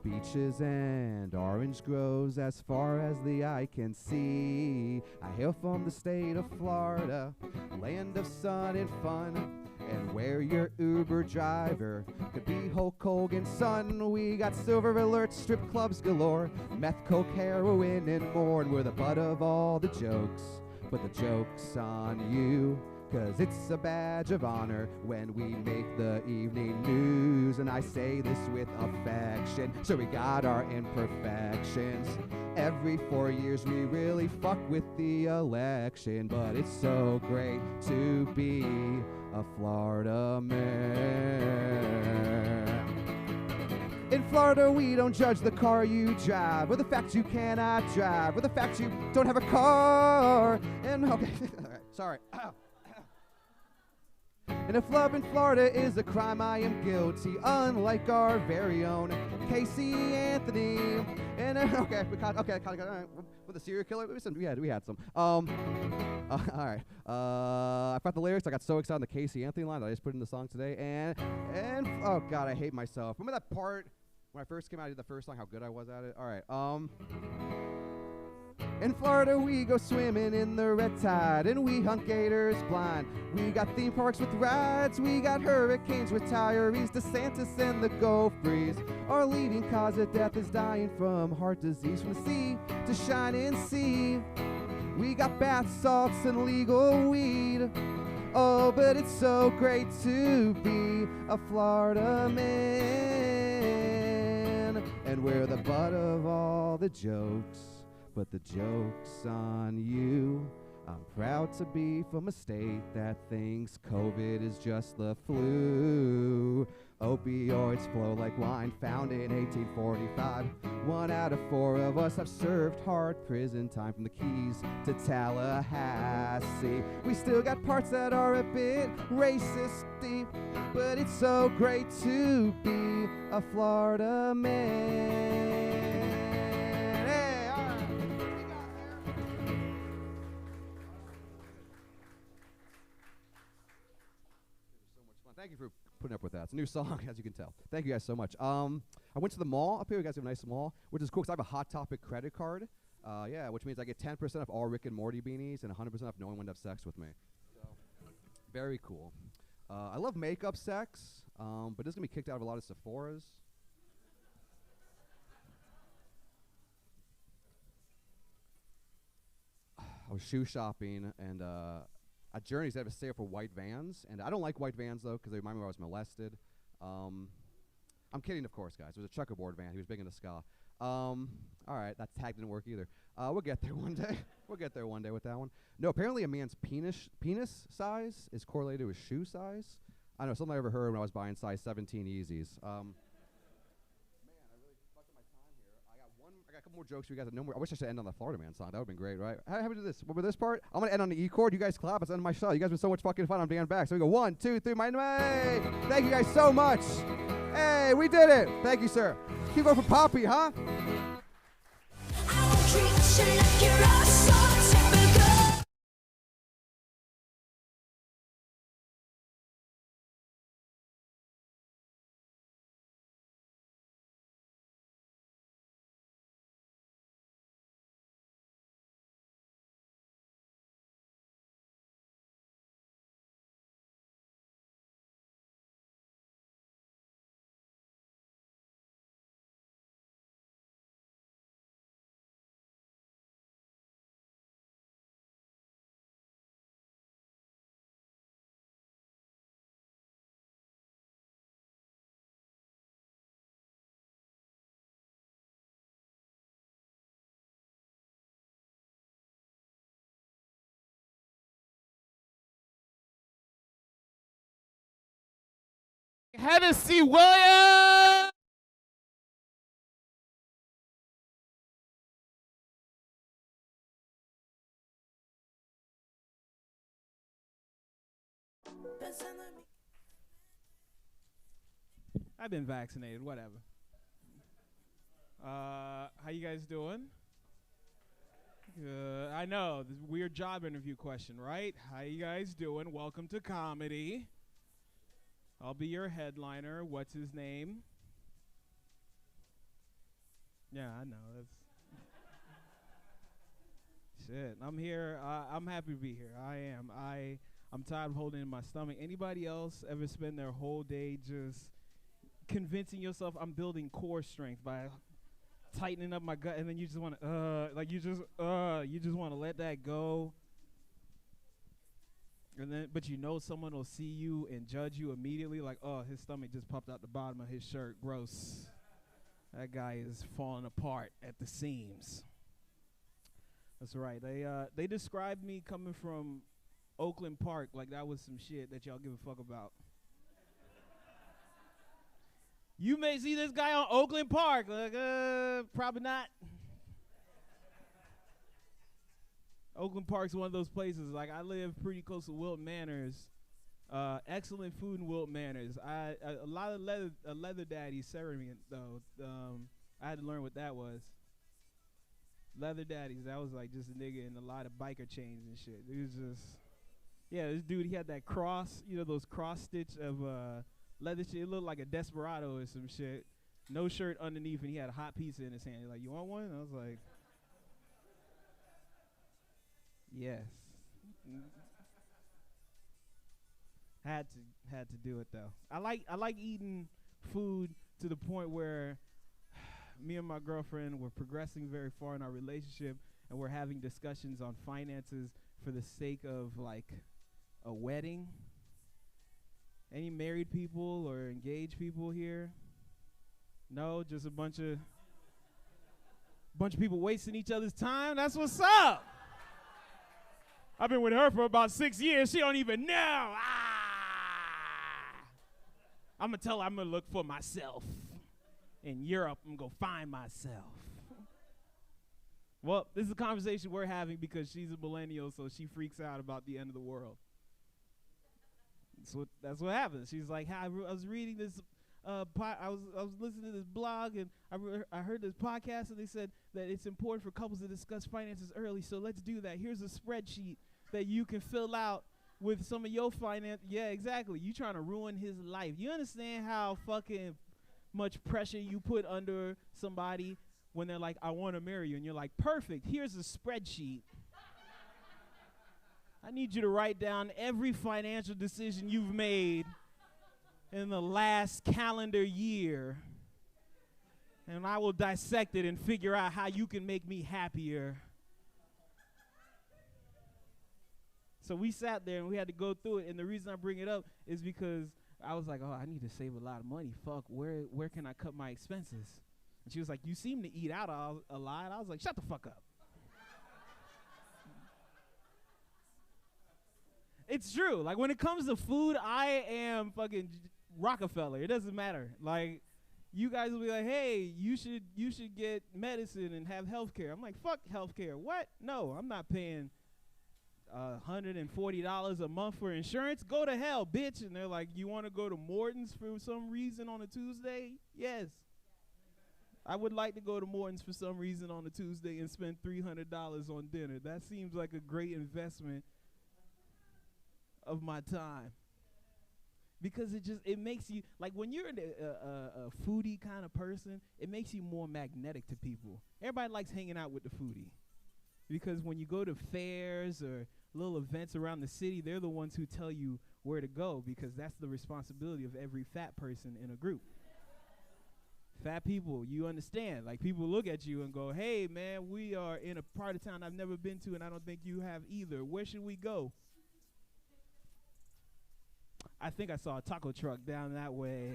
Beaches and orange groves as far as the eye can see. I hail from the state of Florida, land of sun and fun. And where your Uber driver could be Hulk Hogan's son. We got silver alert, strip clubs galore, meth, coke, heroin, and more. And we're the butt of all the jokes, but the joke's on you. 'Cause it's a badge of honor when we make the evening news. And I say this with affection, so we got our imperfections. Every 4 years we really fuck with the election. But it's so great to be a Florida man. In Florida we don't judge the car you drive, or the fact you cannot drive, or the fact you don't have a car. And okay, all right, sorry. And if love in Florida is a crime, I am guilty, unlike our very own Casey Anthony. And okay, all right, with the serial killer, we had some. All right, I forgot the lyrics. I got so excited on the Casey Anthony line that I just put in the song today. And oh god, I hate myself. Remember that part when I first came out? I did the first song, how good I was at it. All right, in Florida we go swimming in the red tide, and we hunt gators blind. We got theme parks with rides, we got hurricanes with retirees. DeSantis and the Gulf breeze. Our leading cause of death is dying from heart disease. From the sea to shining sea, we got bath salts and legal weed. Oh, but it's so great to be a Florida man. And we're the butt of all the jokes, but the joke's on you. I'm proud to be from a state that thinks COVID is just the flu. Opioids flow like wine, found in 1845. 1 out of 4 of us have served hard prison time, from the Keys to Tallahassee. We still got parts that are a bit racist-y, but it's so great to be a Florida man. Thank you for putting up with that. It's a new song, as you can tell. Thank you guys so much. I went to the mall up here. You guys have a nice mall, which is cool because I have a Hot Topic credit card. Yeah, which means I get 10% off all Rick and Morty beanies and 100% off no one would have sex with me. So, very cool. I love makeup sex, but it's going to be kicked out of a lot of Sephoras. I was shoe shopping, and at Journeys, they have a sale for white vans, and I don't like white vans though because they remind me where I was molested. I'm kidding, of course, guys. It was a checkerboard van. He was big into ska. All right, that tag didn't work either. We'll get there one day. We'll get there one day with that one. No, apparently a man's penis size is correlated with shoe size. I know, something I ever heard when I was buying size 17 Yeezys. Man, I really fucked up my time here. I got a couple more jokes for you guys. No more. I wish I should end on the Florida Man song. That would have been great, right? How do we do this? Remember this part? I'm going to end on the E chord. You guys clap. It's the end of my show. You guys have been so much fucking fun. I'm Dan Bakst. So we go 1, 2, 3. My way. Thank you guys so much. Hey, we did it. Thank you, sir. Keep going for Poppy, huh? Hennessy Williams! I've been vaccinated, whatever. How you guys doing? Good. I know, this weird job interview question, right? How you guys doing? Welcome to comedy. I'll be your headliner. What's his name? Yeah, I know. That's shit. I'm here. I'm happy to be here. I am. I'm tired of holding in my stomach. Anybody else ever spend their whole day just convincing yourself I'm building core strength by tightening up my gut, and then you just want to you just want to let that go? And then, but you know someone will see you and judge you immediately, like, oh, his stomach just popped out the bottom of his shirt. Gross. That guy is falling apart at the seams. That's right. They described me coming from Oakland Park like that was some shit that y'all give a fuck about. You may see this guy on Oakland Park. Like, probably not. Oakland Park's one of those places. Like, I live pretty close to Wilton Manors. Excellent food in Wilton Manors. A lot of leather daddy ceremony though. I had to learn what that was. Leather daddies. That was like just a nigga in a lot of biker chains and shit. It was just, yeah. This dude, he had that cross. You know those cross stitch of leather shit. It looked like a Desperado or some shit. No shirt underneath, and he had a hot pizza in his hand. He's like, you want one? And I was like, yes. Had to do it though. I like eating food to the point where me and my girlfriend were progressing very far in our relationship, and we're having discussions on finances for the sake of like a wedding. Any married people or engaged people here? No, just a bunch of people wasting each other's time. That's what's up. I've been with her for about 6 years. She don't even know. I'm going to tell her I'm going to look for myself. In Europe, I'm going to find myself. Well, this is a conversation we're having because she's a millennial, so she freaks out about the end of the world. That's what happens. She's like, I was reading this, I was listening to this blog, and I heard this podcast, and they said that it's important for couples to discuss finances early, so let's do that. Here's a spreadsheet that you can fill out with some of your finance. Yeah, exactly. You trying to ruin his life. You understand how fucking much pressure you put under somebody when they're like, I want to marry you, and you're like, perfect, here's a spreadsheet. I need you to write down every financial decision you've made in the last calendar year, and I will dissect it and figure out how you can make me happier. So we sat there and we had to go through it. And the reason I bring it up is because I was like, oh, I need to save a lot of money. Fuck, where can I cut my expenses? And she was like, you seem to eat out a lot. I was like, shut the fuck up. It's true. Like, when it comes to food, I am fucking Rockefeller. It doesn't matter. Like, you guys will be like, hey, you should get medicine and have health care. I'm like, fuck health care. What? No, I'm not paying $140 a month for insurance. Go to hell, bitch. And they're like, you want to go to Morton's for some reason on a Tuesday? Yes. I would like to go to Morton's for some reason on a Tuesday and spend $300 on dinner. That seems like a great investment of my time. Because it makes you, like, when you're a foodie kind of person, it makes you more magnetic to people. Everybody likes hanging out with the foodie. Because when you go to fairs or little events around the city, they're the ones who tell you where to go, because that's the responsibility of every fat person in a group. Fat people, you understand. Like, people look at you and go, hey, man, we are in a part of town I've never been to, and I don't think you have either. Where should we go? I think I saw a taco truck down that way.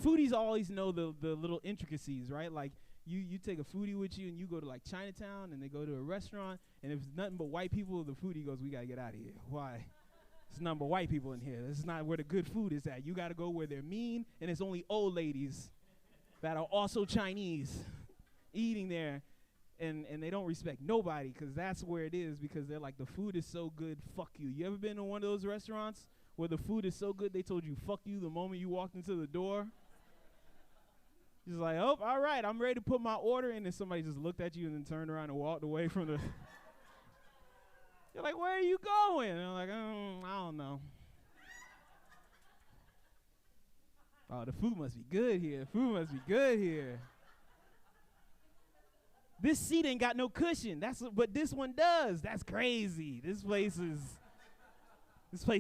Foodies always know the little intricacies, right? Like, you take a foodie with you and you go to, like, Chinatown, and they go to a restaurant, and if it's nothing but white people, the foodie goes, we got to get out of here. Why? It's nothing but white people in here. This is not where the good food is at. You got to go where they're mean, and it's only old ladies that are also Chinese eating there. And they don't respect nobody, because that's where it is, because they're like, the food is so good, fuck you. You ever been to one of those restaurants where the food is so good they told you fuck you the moment you walked into the door? Just like, oh, all right, I'm ready to put my order in, and somebody just looked at you and then turned around and walked away from the... You're like, where are you going? And I'm like, I don't know. Oh, the food must be good here. The food must be good here. This seat ain't got no cushion. But this one does. That's crazy. This place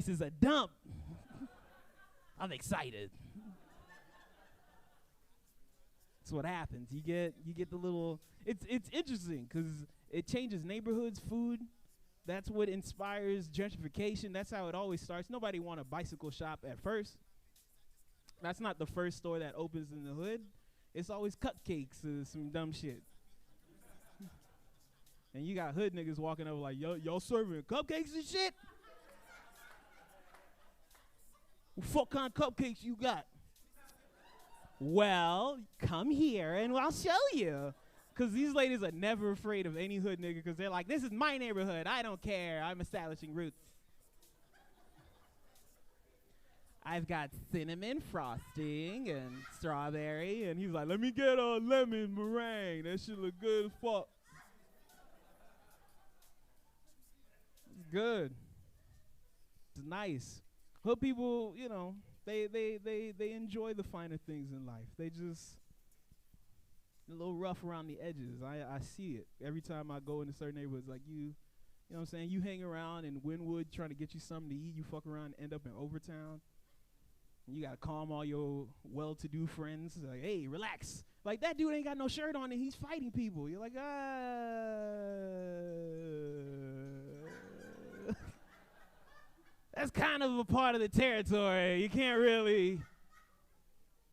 is a dump. I'm excited. That's what happens. You get the little. It's interesting because it changes neighborhoods, food. That's what inspires gentrification. That's how it always starts. Nobody want a bicycle shop at first. That's not the first store that opens in the hood. It's always cupcakes or some dumb shit. And you got hood niggas walking over like, y'all serving cupcakes and shit? What fuck kind of cupcakes you got? Well, come here and I'll show you. Because these ladies are never afraid of any hood nigga, because they're like, this is my neighborhood. I don't care. I'm establishing roots. I've got cinnamon frosting and strawberry. And he's like, let me get a lemon meringue. That shit look good as fuck. It's good. It's nice. Hood people, you know, they enjoy the finer things in life. They just a little rough around the edges. I see it every time I go into certain neighborhoods. Like you know what I'm saying? You hang around in Wynwood trying to get you something to eat. You fuck around and end up in Overtown. You got to calm all your well-to-do friends. Like, hey, relax. Like, that dude ain't got no shirt on and he's fighting people. You're like, That's kind of a part of the territory. You can't really...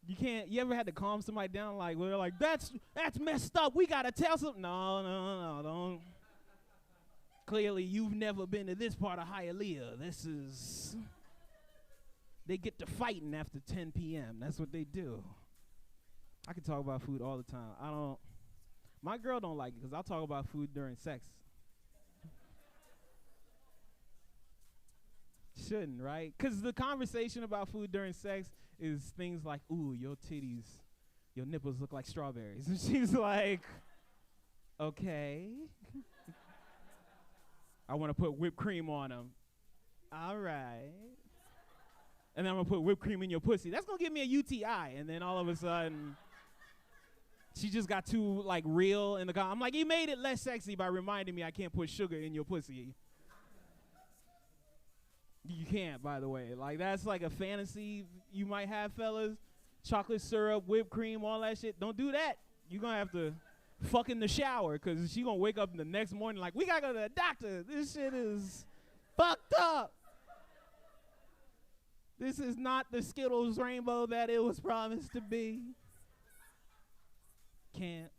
You ever had to calm somebody down like, where they're like, that's messed up. We got to tell something. No, don't. Clearly, you've never been to this part of Hialeah. This is... They get to fighting after 10 p.m. That's what they do. I can talk about food all the time. My girl don't like it because I'll talk about food during sex. Shouldn't, right? Because the conversation about food during sex is things like, ooh, your titties, your nipples look like strawberries. And she's like, okay. I want to put whipped cream on them. All right. And then I'm going to put whipped cream in your pussy. That's going to give me a UTI. And then all of a sudden, she just got too, like, real in the I'm like, you made it less sexy by reminding me I can't put sugar in your pussy. You can't, by the way. Like, that's like a fantasy you might have, fellas. Chocolate syrup, whipped cream, all that shit. Don't do that. You're going to have to fuck in the shower, because she gonna wake up the next morning like, we gotta go to the doctor. This shit is fucked up. This is not the Skittles rainbow that it was promised to be. Can't.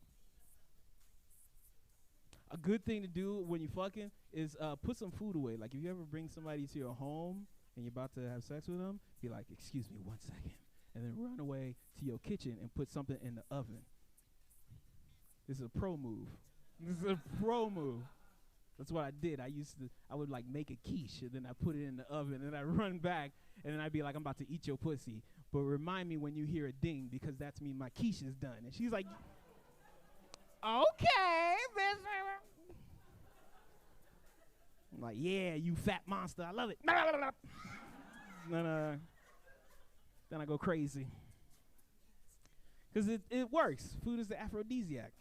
A good thing to do when you fucking is put some food away. Like, if you ever bring somebody to your home and you're about to have sex with them, be like, excuse me 1 second. And then run away to your kitchen and put something in the oven. This is a pro move. This is a pro move. That's what I did. I would like make a quiche, and then I put it in the oven, and I run back, and then I'd be like, I'm about to eat your pussy. But remind me when you hear a ding, because that's me, my quiche is done. And she's like, okay, bitch. I'm like, yeah, you fat monster. I love it. Then I go crazy. Because it works. Food is the aphrodisiac.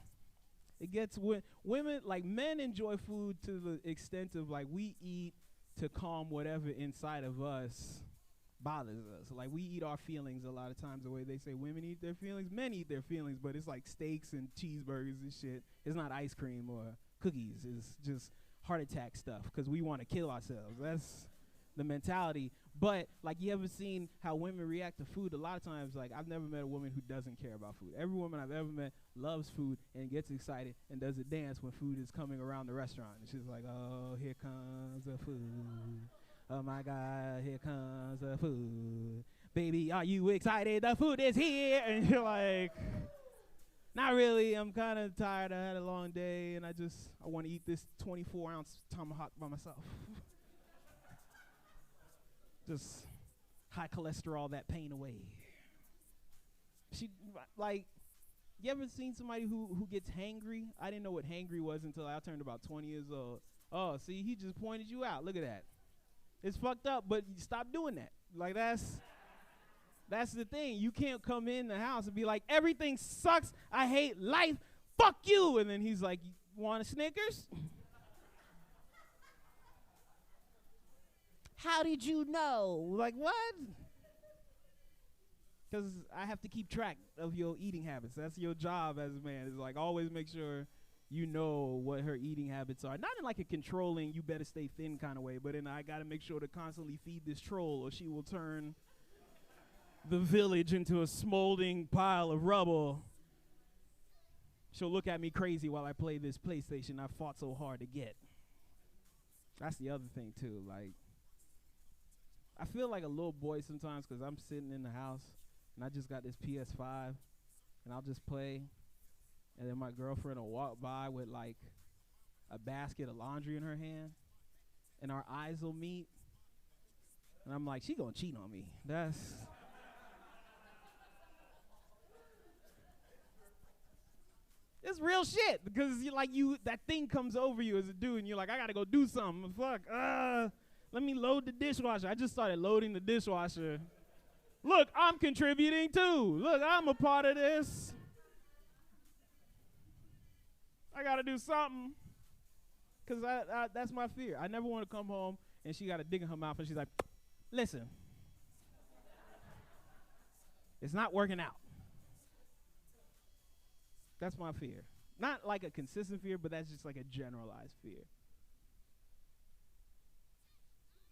It gets women, like men enjoy food to the extent of like we eat to calm whatever inside of us bothers us. Like we eat our feelings a lot of times the way they say women eat their feelings. Men eat their feelings, but it's like steaks and cheeseburgers and shit. It's not ice cream or cookies. It's just heart attack stuff because we want to kill ourselves. That's the mentality. But like, you ever seen how women react to food? A lot of times, like, I've never met a woman who doesn't care about food. Every woman I've ever met loves food and gets excited and does a dance when food is coming around the restaurant. And she's like, oh, here comes the food. Oh my God, here comes the food. Baby, are you excited? The food is here. And you're like, not really. I'm kind of tired. I had a long day and I want to eat this 24-ounce tomahawk by myself. Just high cholesterol, that pain away. You ever seen somebody who gets hangry? I didn't know what hangry was until I turned about 20 years old. Oh, see, he just pointed you out. Look at that. It's fucked up, but you stop doing that. Like, that's the thing. You can't come in the house and be like, everything sucks. I hate life. Fuck you. And then he's like, you want a Snickers? How did you know? Like, what? Because I have to keep track of your eating habits. That's your job as a man. Is like, always make sure you know what her eating habits are. Not in like a controlling, you better stay thin kind of way, but in I got to make sure to constantly feed this troll or she will turn the village into a smoldering pile of rubble. She'll look at me crazy while I play this PlayStation I fought so hard to get. That's the other thing, too. Like, I feel like a little boy sometimes because I'm sitting in the house and I just got this PS5 and I'll just play, and then my girlfriend will walk by with like a basket of laundry in her hand and our eyes will meet and I'm like, she gonna cheat on me. It's real shit because that thing comes over you as a dude and you're like, I gotta go do something. Fuck, let me load the dishwasher. I just started loading the dishwasher. Look, I'm contributing too. Look, I'm a part of this. I got to do something because that's my fear. I never want to come home and she got a dig in her mouth and she's like, listen, it's not working out. That's my fear. Not like a consistent fear, but that's just like a generalized fear.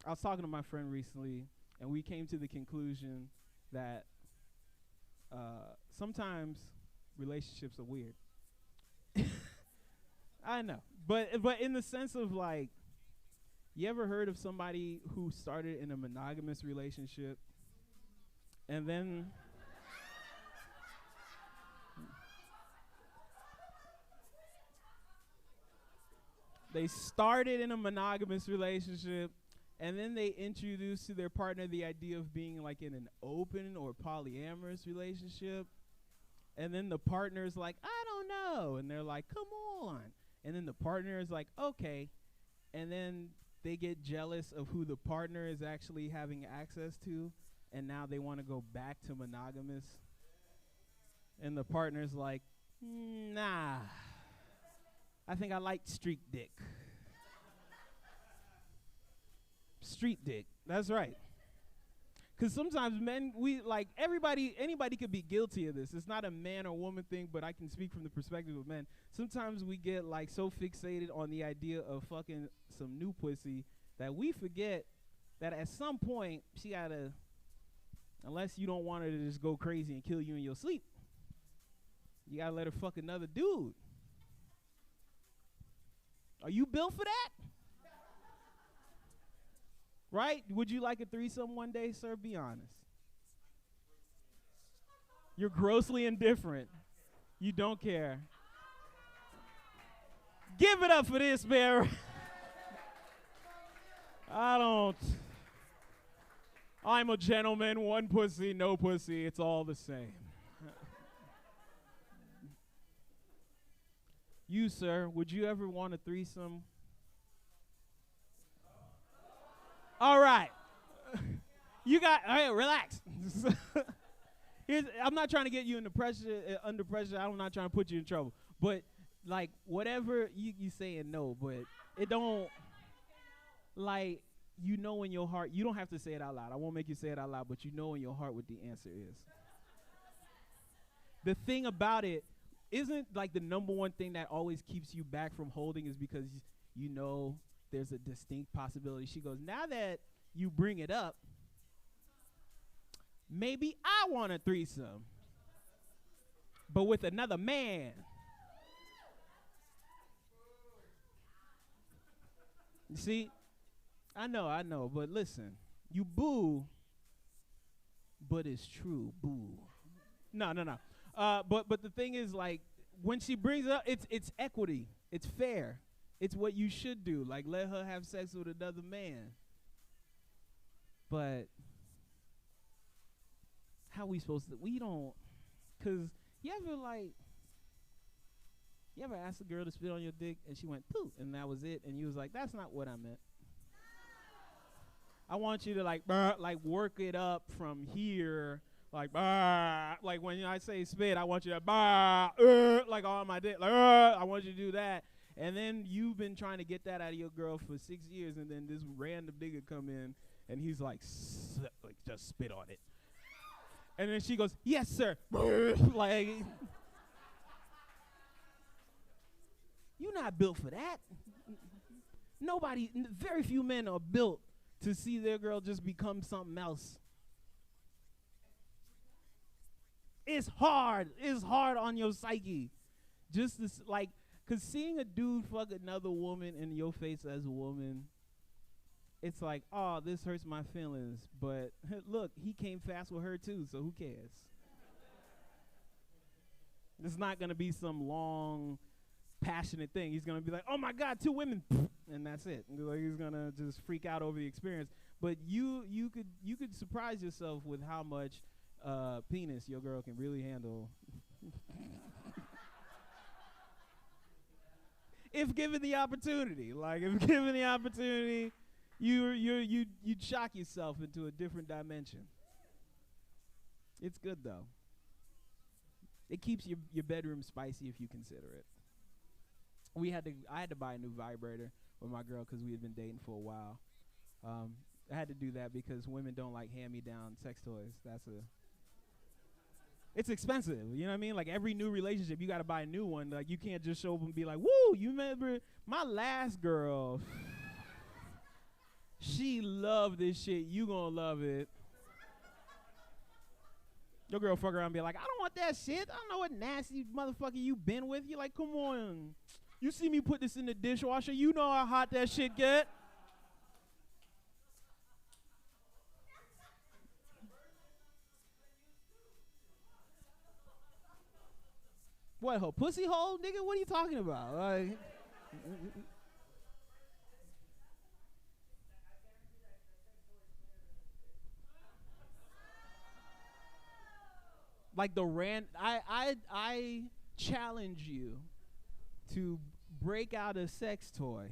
I was talking to my friend recently, and we came to the conclusion that sometimes relationships are weird. I know, but in the sense of like, you ever heard of somebody who started in a monogamous relationship, and then they started in a monogamous relationship, and then they introduced to their partner the idea of being like in an open or polyamorous relationship. And then the partner's like, I don't know. And they're like, come on. And then the partner is like, okay. And then they get jealous of who the partner is actually having access to. And now they want to go back to monogamous. And the partner's like, nah, I think I like street dick. Street dick, that's right. Because sometimes men, anybody could be guilty of this. It's not a man or woman thing, but I can speak from the perspective of men. Sometimes we get like so fixated on the idea of fucking some new pussy that we forget that at some point she gotta, unless you don't want her to just go crazy and kill you in your sleep, you gotta let her fuck another dude. Are you built for that? Right? Would you like a threesome one day, sir? Be honest. You're grossly indifferent. You don't care. Give it up for this, man. I don't. I'm a gentleman. One pussy, no pussy. It's all the same. You, sir, would you ever want a threesome? All right. All right, relax. I'm not trying to get you under pressure. I'm not trying to put you in trouble. But, like, whatever you saying no, but it don't, like, you know in your heart. You don't have to say it out loud. I won't make you say it out loud, but you know in your heart what the answer is. The thing about it isn't, like, the number one thing that always keeps you back from holding is because you know there's a distinct possibility. She goes, now that you bring it up, maybe I want a threesome, but with another man. You see, I know, but listen, you boo, but it's true, boo. No. But the thing is, like, when she brings it up, it's equity, it's fair. It's what you should do. Like, let her have sex with another man. But how we supposed to? We don't. Because you ever asked a girl to spit on your dick and she went, poo, and that was it? And you was like, that's not what I meant. I want you to, like work it up from here. Like, like when I say spit, I want you to, like on my dick. Like, I want you to do that. And then you've been trying to get that out of your girl for 6 years, and then this random nigga come in, and he's like just spit on it. And then she goes, yes, sir. Like, you're not built for that. Very few men are built to see their girl just become something else. It's hard. It's hard on your psyche. Just this, like, because seeing a dude fuck another woman in your face as a woman, it's like, oh, this hurts my feelings. But look, he came fast with her too, so who cares? It's not going to be some long, passionate thing. He's going to be like, oh my God, 2 women, and that's it. Like, he's going to just freak out over the experience. But you could surprise yourself with how much penis your girl can really handle. If given the opportunity. Like, if given the opportunity, you'd shock yourself into a different dimension. It's good, though. It keeps your bedroom spicy if you consider it. I had to buy a new vibrator with my girl because we had been dating for a while. I had to do that because women don't like hand-me-down sex toys. It's expensive, you know what I mean? Like, every new relationship, you got to buy a new one. Like, you can't just show up and be like, woo, you remember my last girl? She loved this shit. You gonna love it. Your girl fuck around and be like, I don't want that shit. I don't know what nasty motherfucker you been with. You're like, come on. You see me put this in the dishwasher. You know how hot that shit get. What, her pussy hole, nigga? What are you talking about? Like I challenge you to break out a sex toy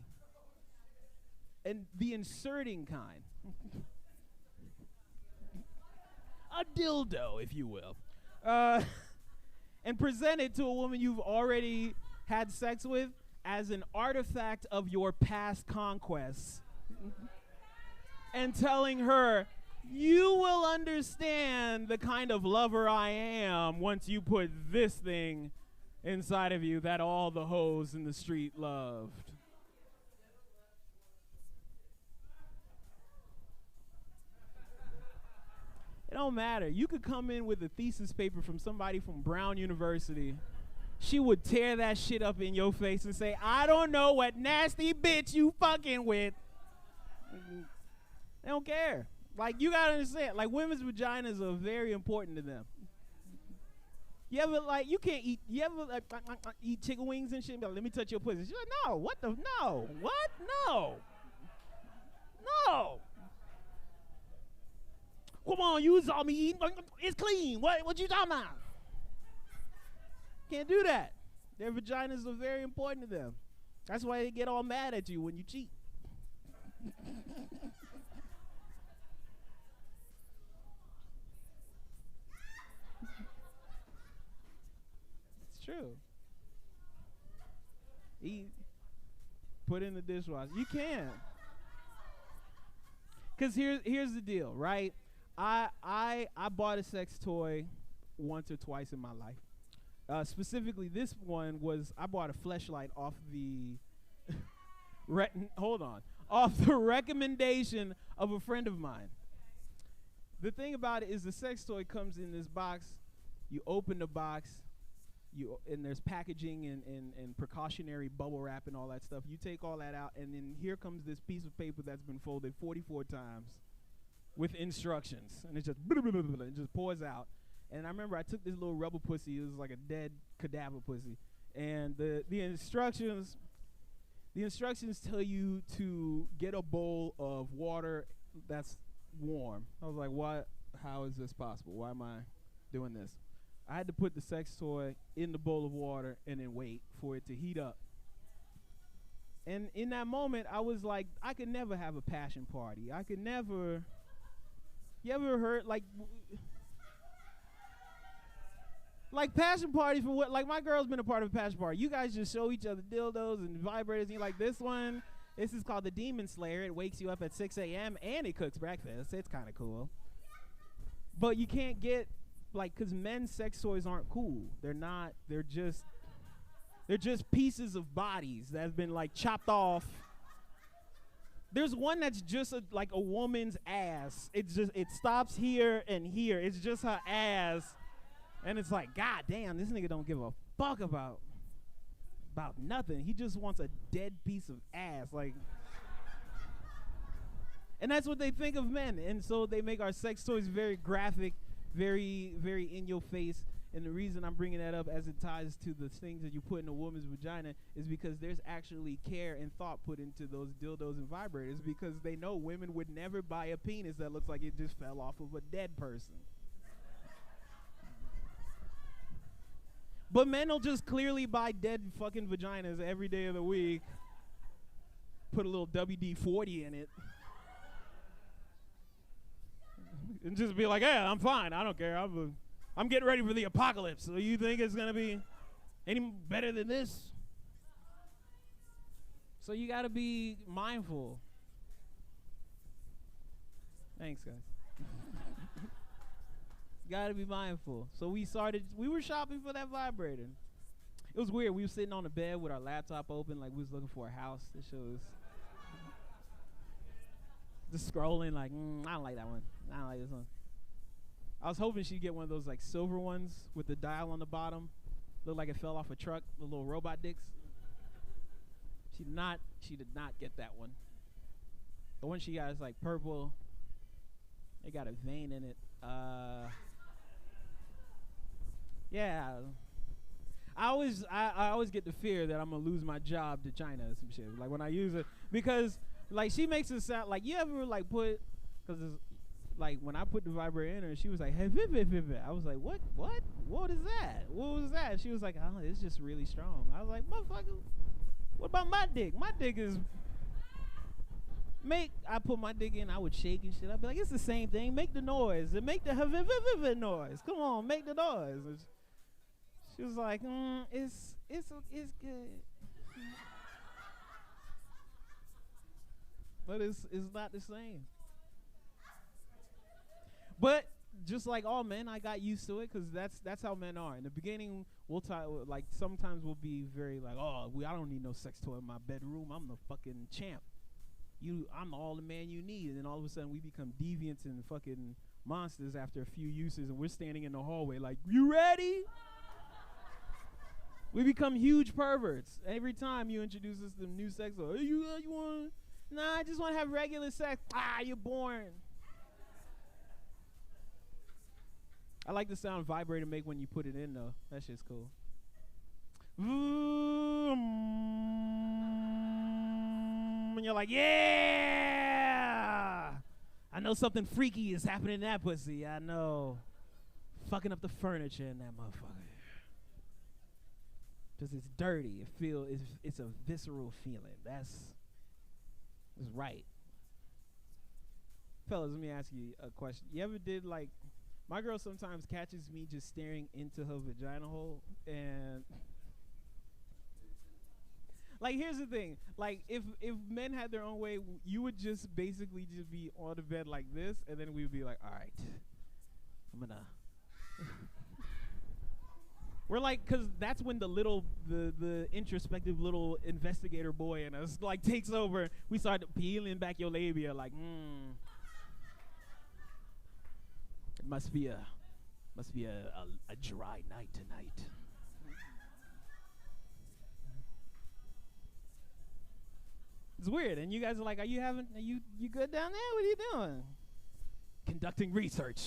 and the inserting kind. A dildo, if you will. And present it to a woman you've already had sex with as an artifact of your past conquests. And telling her, You will understand the kind of lover I am once you put this thing inside of you that all the hoes in the street loved. It don't matter. You could come in with a thesis paper from somebody from Brown University. She would tear that shit up in your face and say, I don't know what nasty bitch you fucking with. They don't care. Like, you gotta understand, like, women's vaginas are very important to them. You ever, like, you can't eat, you ever, like, eat chicken wings and shit and be like, let me touch your pussy. She's like, no, what the, no, what? No. No. Come on, you saw me eating. It's clean. What you talking about? Can't do that. Their vaginas are very important to them. That's why they get all mad at you when you cheat. It's true. Eat. Put in the dishwasher. You can. Because here's the deal, right? I bought a sex toy once or twice in my life. Specifically, this one was I bought a fleshlight off the off the recommendation of a friend of mine. The thing about it is the sex toy comes in this box. You open the box, and there's packaging and precautionary bubble wrap and all that stuff. You take all that out, and then here comes this piece of paper that's been folded 44 times. With instructions, and it just pours out. And I remember I took this little rubber pussy. It was like a dead cadaver pussy, and the instructions tell you to get a bowl of water that's warm. I was like, what? How is this possible? Why am I doing this? I had to put the sex toy in the bowl of water and then wait for it to heat up. And in that moment, I was like, I could never have a passion party. I could never. You ever heard, like passion parties for what? Like, my girl's been a part of a passion party. You guys just show each other dildos and vibrators, and you're like, this is called the Demon Slayer. It wakes you up at 6 a.m. and it cooks breakfast. It's kind of cool. But you can't get, like, because men's sex toys aren't cool. They're just pieces of bodies that have been, like, chopped off. There's one that's just like a woman's ass. It stops here and here. It's just her ass. And it's like, God damn, this nigga don't give a fuck about nothing. He just wants a dead piece of ass. Like, and that's what they think of men. And so they make our sex toys very graphic, very, very in your face. And the reason I'm bringing that up as it ties to the things that you put in a woman's vagina is because there's actually care and thought put into those dildos and vibrators, because they know women would never buy a penis that looks like it just fell off of a dead person. But men will just clearly buy dead fucking vaginas every day of the week, put a little WD-40 in it, and just be like, yeah, I'm fine. I don't care. I'm getting ready for the apocalypse. So you think it's going to be any better than this? So you got to be mindful. Thanks, guys. Got to be mindful. So we were shopping for that vibrator. It was weird. We were sitting on the bed with our laptop open, like we was looking for a house. It shows. Just scrolling, like, I don't like that one. I don't like this one. I was hoping she'd get one of those, like, silver ones with the dial on the bottom. Looked like it fell off a truck, the little robot dicks. She did not get that one. The one she got is, like, purple. It got a vein in it. Yeah. I always get the fear that I'm going to lose my job to China or some shit. Like, when I use it. Because, like, she makes it sound, like, you ever, like, put, because it's, like, when I put the vibrator in her, she was like, hey, I was like, what is that? What was that? She was like, oh, it's just really strong. I was like, motherfucker, what about my dick? My dick is, I put my dick in, I would shake and shit. I'd be like, it's the same thing. Make the noise. And make the noise. Come on, make the noise. And she was like, it's good. But it's not the same. But just like all men, I got used to it because that's how men are. In the beginning, we'll talk, like sometimes we'll be very like, oh, I don't need no sex toy in my bedroom. I'm the fucking champ. I'm all the man you need. And then all of a sudden we become deviants and fucking monsters after a few uses, and we're standing in the hallway like, you ready? We become huge perverts. Every time you introduce us to new sex, or hey, you want? Nah, I just want to have regular sex. You're boring. I like the sound vibrator make when you put it in though. That shit's cool. And you're like, yeah! I know something freaky is happening in that pussy. I know. Fucking up the furniture in that motherfucker. Because it's dirty. It's a visceral feeling. That's right. Fellas, let me ask you a question. You ever did like, my girl sometimes catches me just staring into her vagina hole, and like, here's the thing. Like, if men had their own way, you would just basically just be on the bed like this, and then we would be like, all right, I'm gonna. We're like, cause that's when the introspective little investigator boy in us like takes over. We start peeling back your labia, like, it must be a dry night tonight. It's weird, and you guys are like, are you good down there? What are you doing? Conducting research.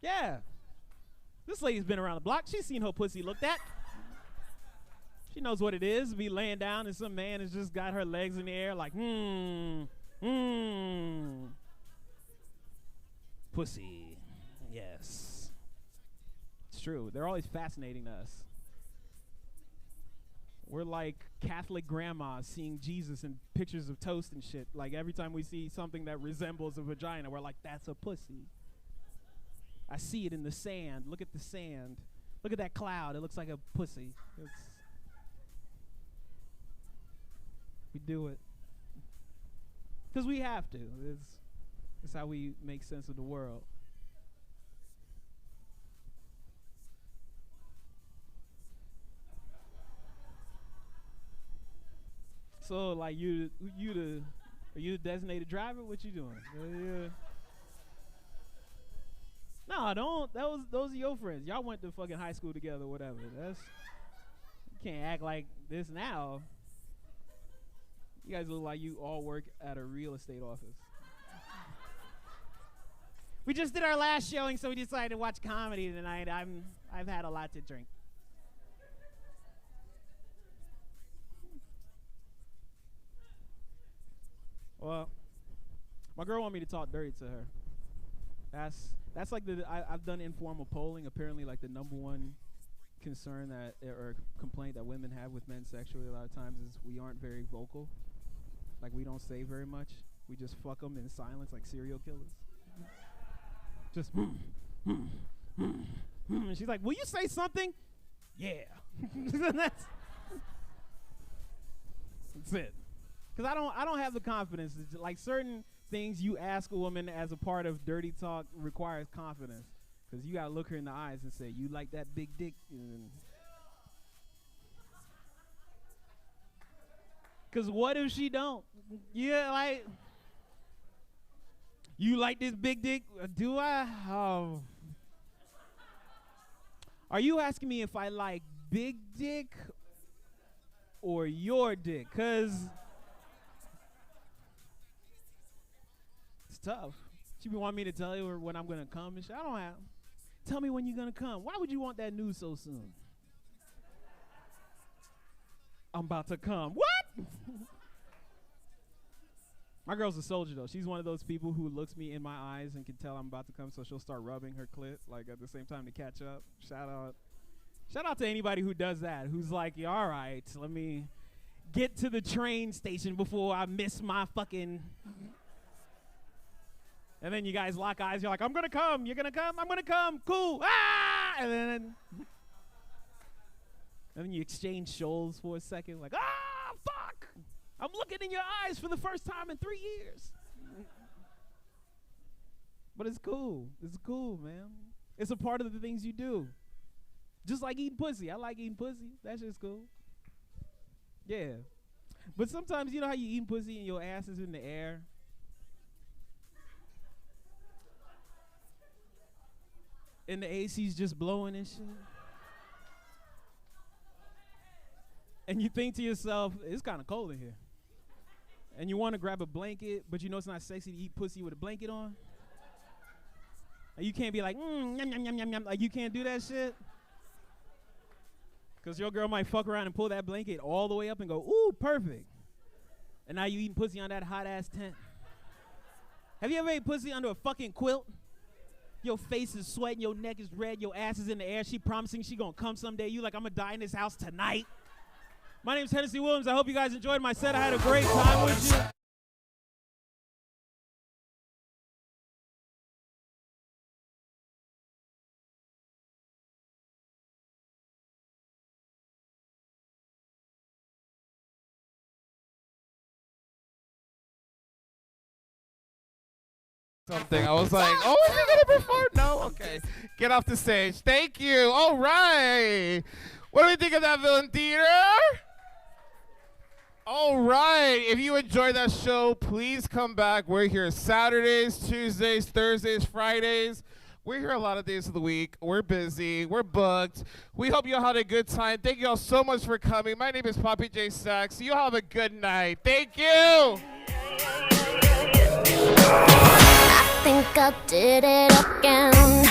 Yeah. This lady's been around the block. She's seen her pussy looked at. She knows what it is to be laying down and some man has just got her legs in the air like, pussy. Yes. It's true. They're always fascinating to us. We're like Catholic grandmas seeing Jesus in pictures of toast and shit. Like every time we see something that resembles a vagina, we're like, that's a pussy. I see it in the sand. Look at the sand. Look at that cloud. It looks like a pussy. We do it. Because we have to. It's how we make sense of the world. So, like, are you the designated driver? What you doing? No, don't. Those are your friends. Y'all went to fucking high school together, or whatever. You can't act like this now. You guys look like you all work at a real estate office. We just did our last showing, so we decided to watch comedy tonight. I've had a lot to drink. Well, my girl wanted me to talk dirty to her. That's like I've done informal polling. Apparently, like the number one concern or complaint that women have with men sexually a lot of times is we aren't very vocal. Like we don't say very much. We just fuck them in silence like serial killers. Just and she's like, will you say something? Yeah. That's it. Because I don't have the confidence. Like certain things you ask a woman as a part of dirty talk requires confidence. Because you got to look her in the eyes and say, you like that big dick? Because what if she don't? Yeah, like, you like this big dick? Do I? Oh. Are you asking me if I like big dick or your dick? Because it's tough. She be wanting me to tell you when I'm going to come and shit. I don't have. Tell me when you're going to come. Why would you want that news so soon? I'm about to come. What? My girl's a soldier, though. She's one of those people who looks me in my eyes and can tell I'm about to come, so she'll start rubbing her clit, like, at the same time to catch up. Shout out to anybody who does that, who's like, yeah, all right, let me get to the train station before I miss my fucking... And then you guys lock eyes. You're like, I'm going to come. You're going to come? I'm going to come. Cool. Ah! And then you exchange shoals for a second. Like, ah, fuck. I'm looking in your eyes for the first time in 3 years. But it's cool. It's cool, man. It's a part of the things you do. Just like eating pussy. I like eating pussy. That shit's cool. Yeah. But sometimes, you know how you eating pussy and your ass is in the air? And the AC's just blowing and shit. And you think to yourself, it's kind of cold in here. And you want to grab a blanket, but you know it's not sexy to eat pussy with a blanket on. And you can't be like, yum, yum, yum, yum, yum. Like, you can't do that shit. Because your girl might fuck around and pull that blanket all the way up and go, ooh, perfect. And now you eating pussy on that hot-ass tent. Have you ever ate pussy under a fucking quilt? Your face is sweating, your neck is red, your ass is in the air. She promising she gonna come someday. You like, I'm gonna die in this house tonight. My name's Hennessy Williams. I hope you guys enjoyed my set. I had a great time with you. Something. I was like, oh, is he gonna perform? No? Okay. Get off the stage. Thank you. All right. What do we think of that, Villain Theater? All right. If you enjoyed that show, please come back. We're here Saturdays, Tuesdays, Thursdays, Fridays. We're here a lot of days of the week. We're busy. We're booked. We hope you all had a good time. Thank you all so much for coming. My name is Poppy J. Sachs. You have a good night. Thank you. I think I did it again.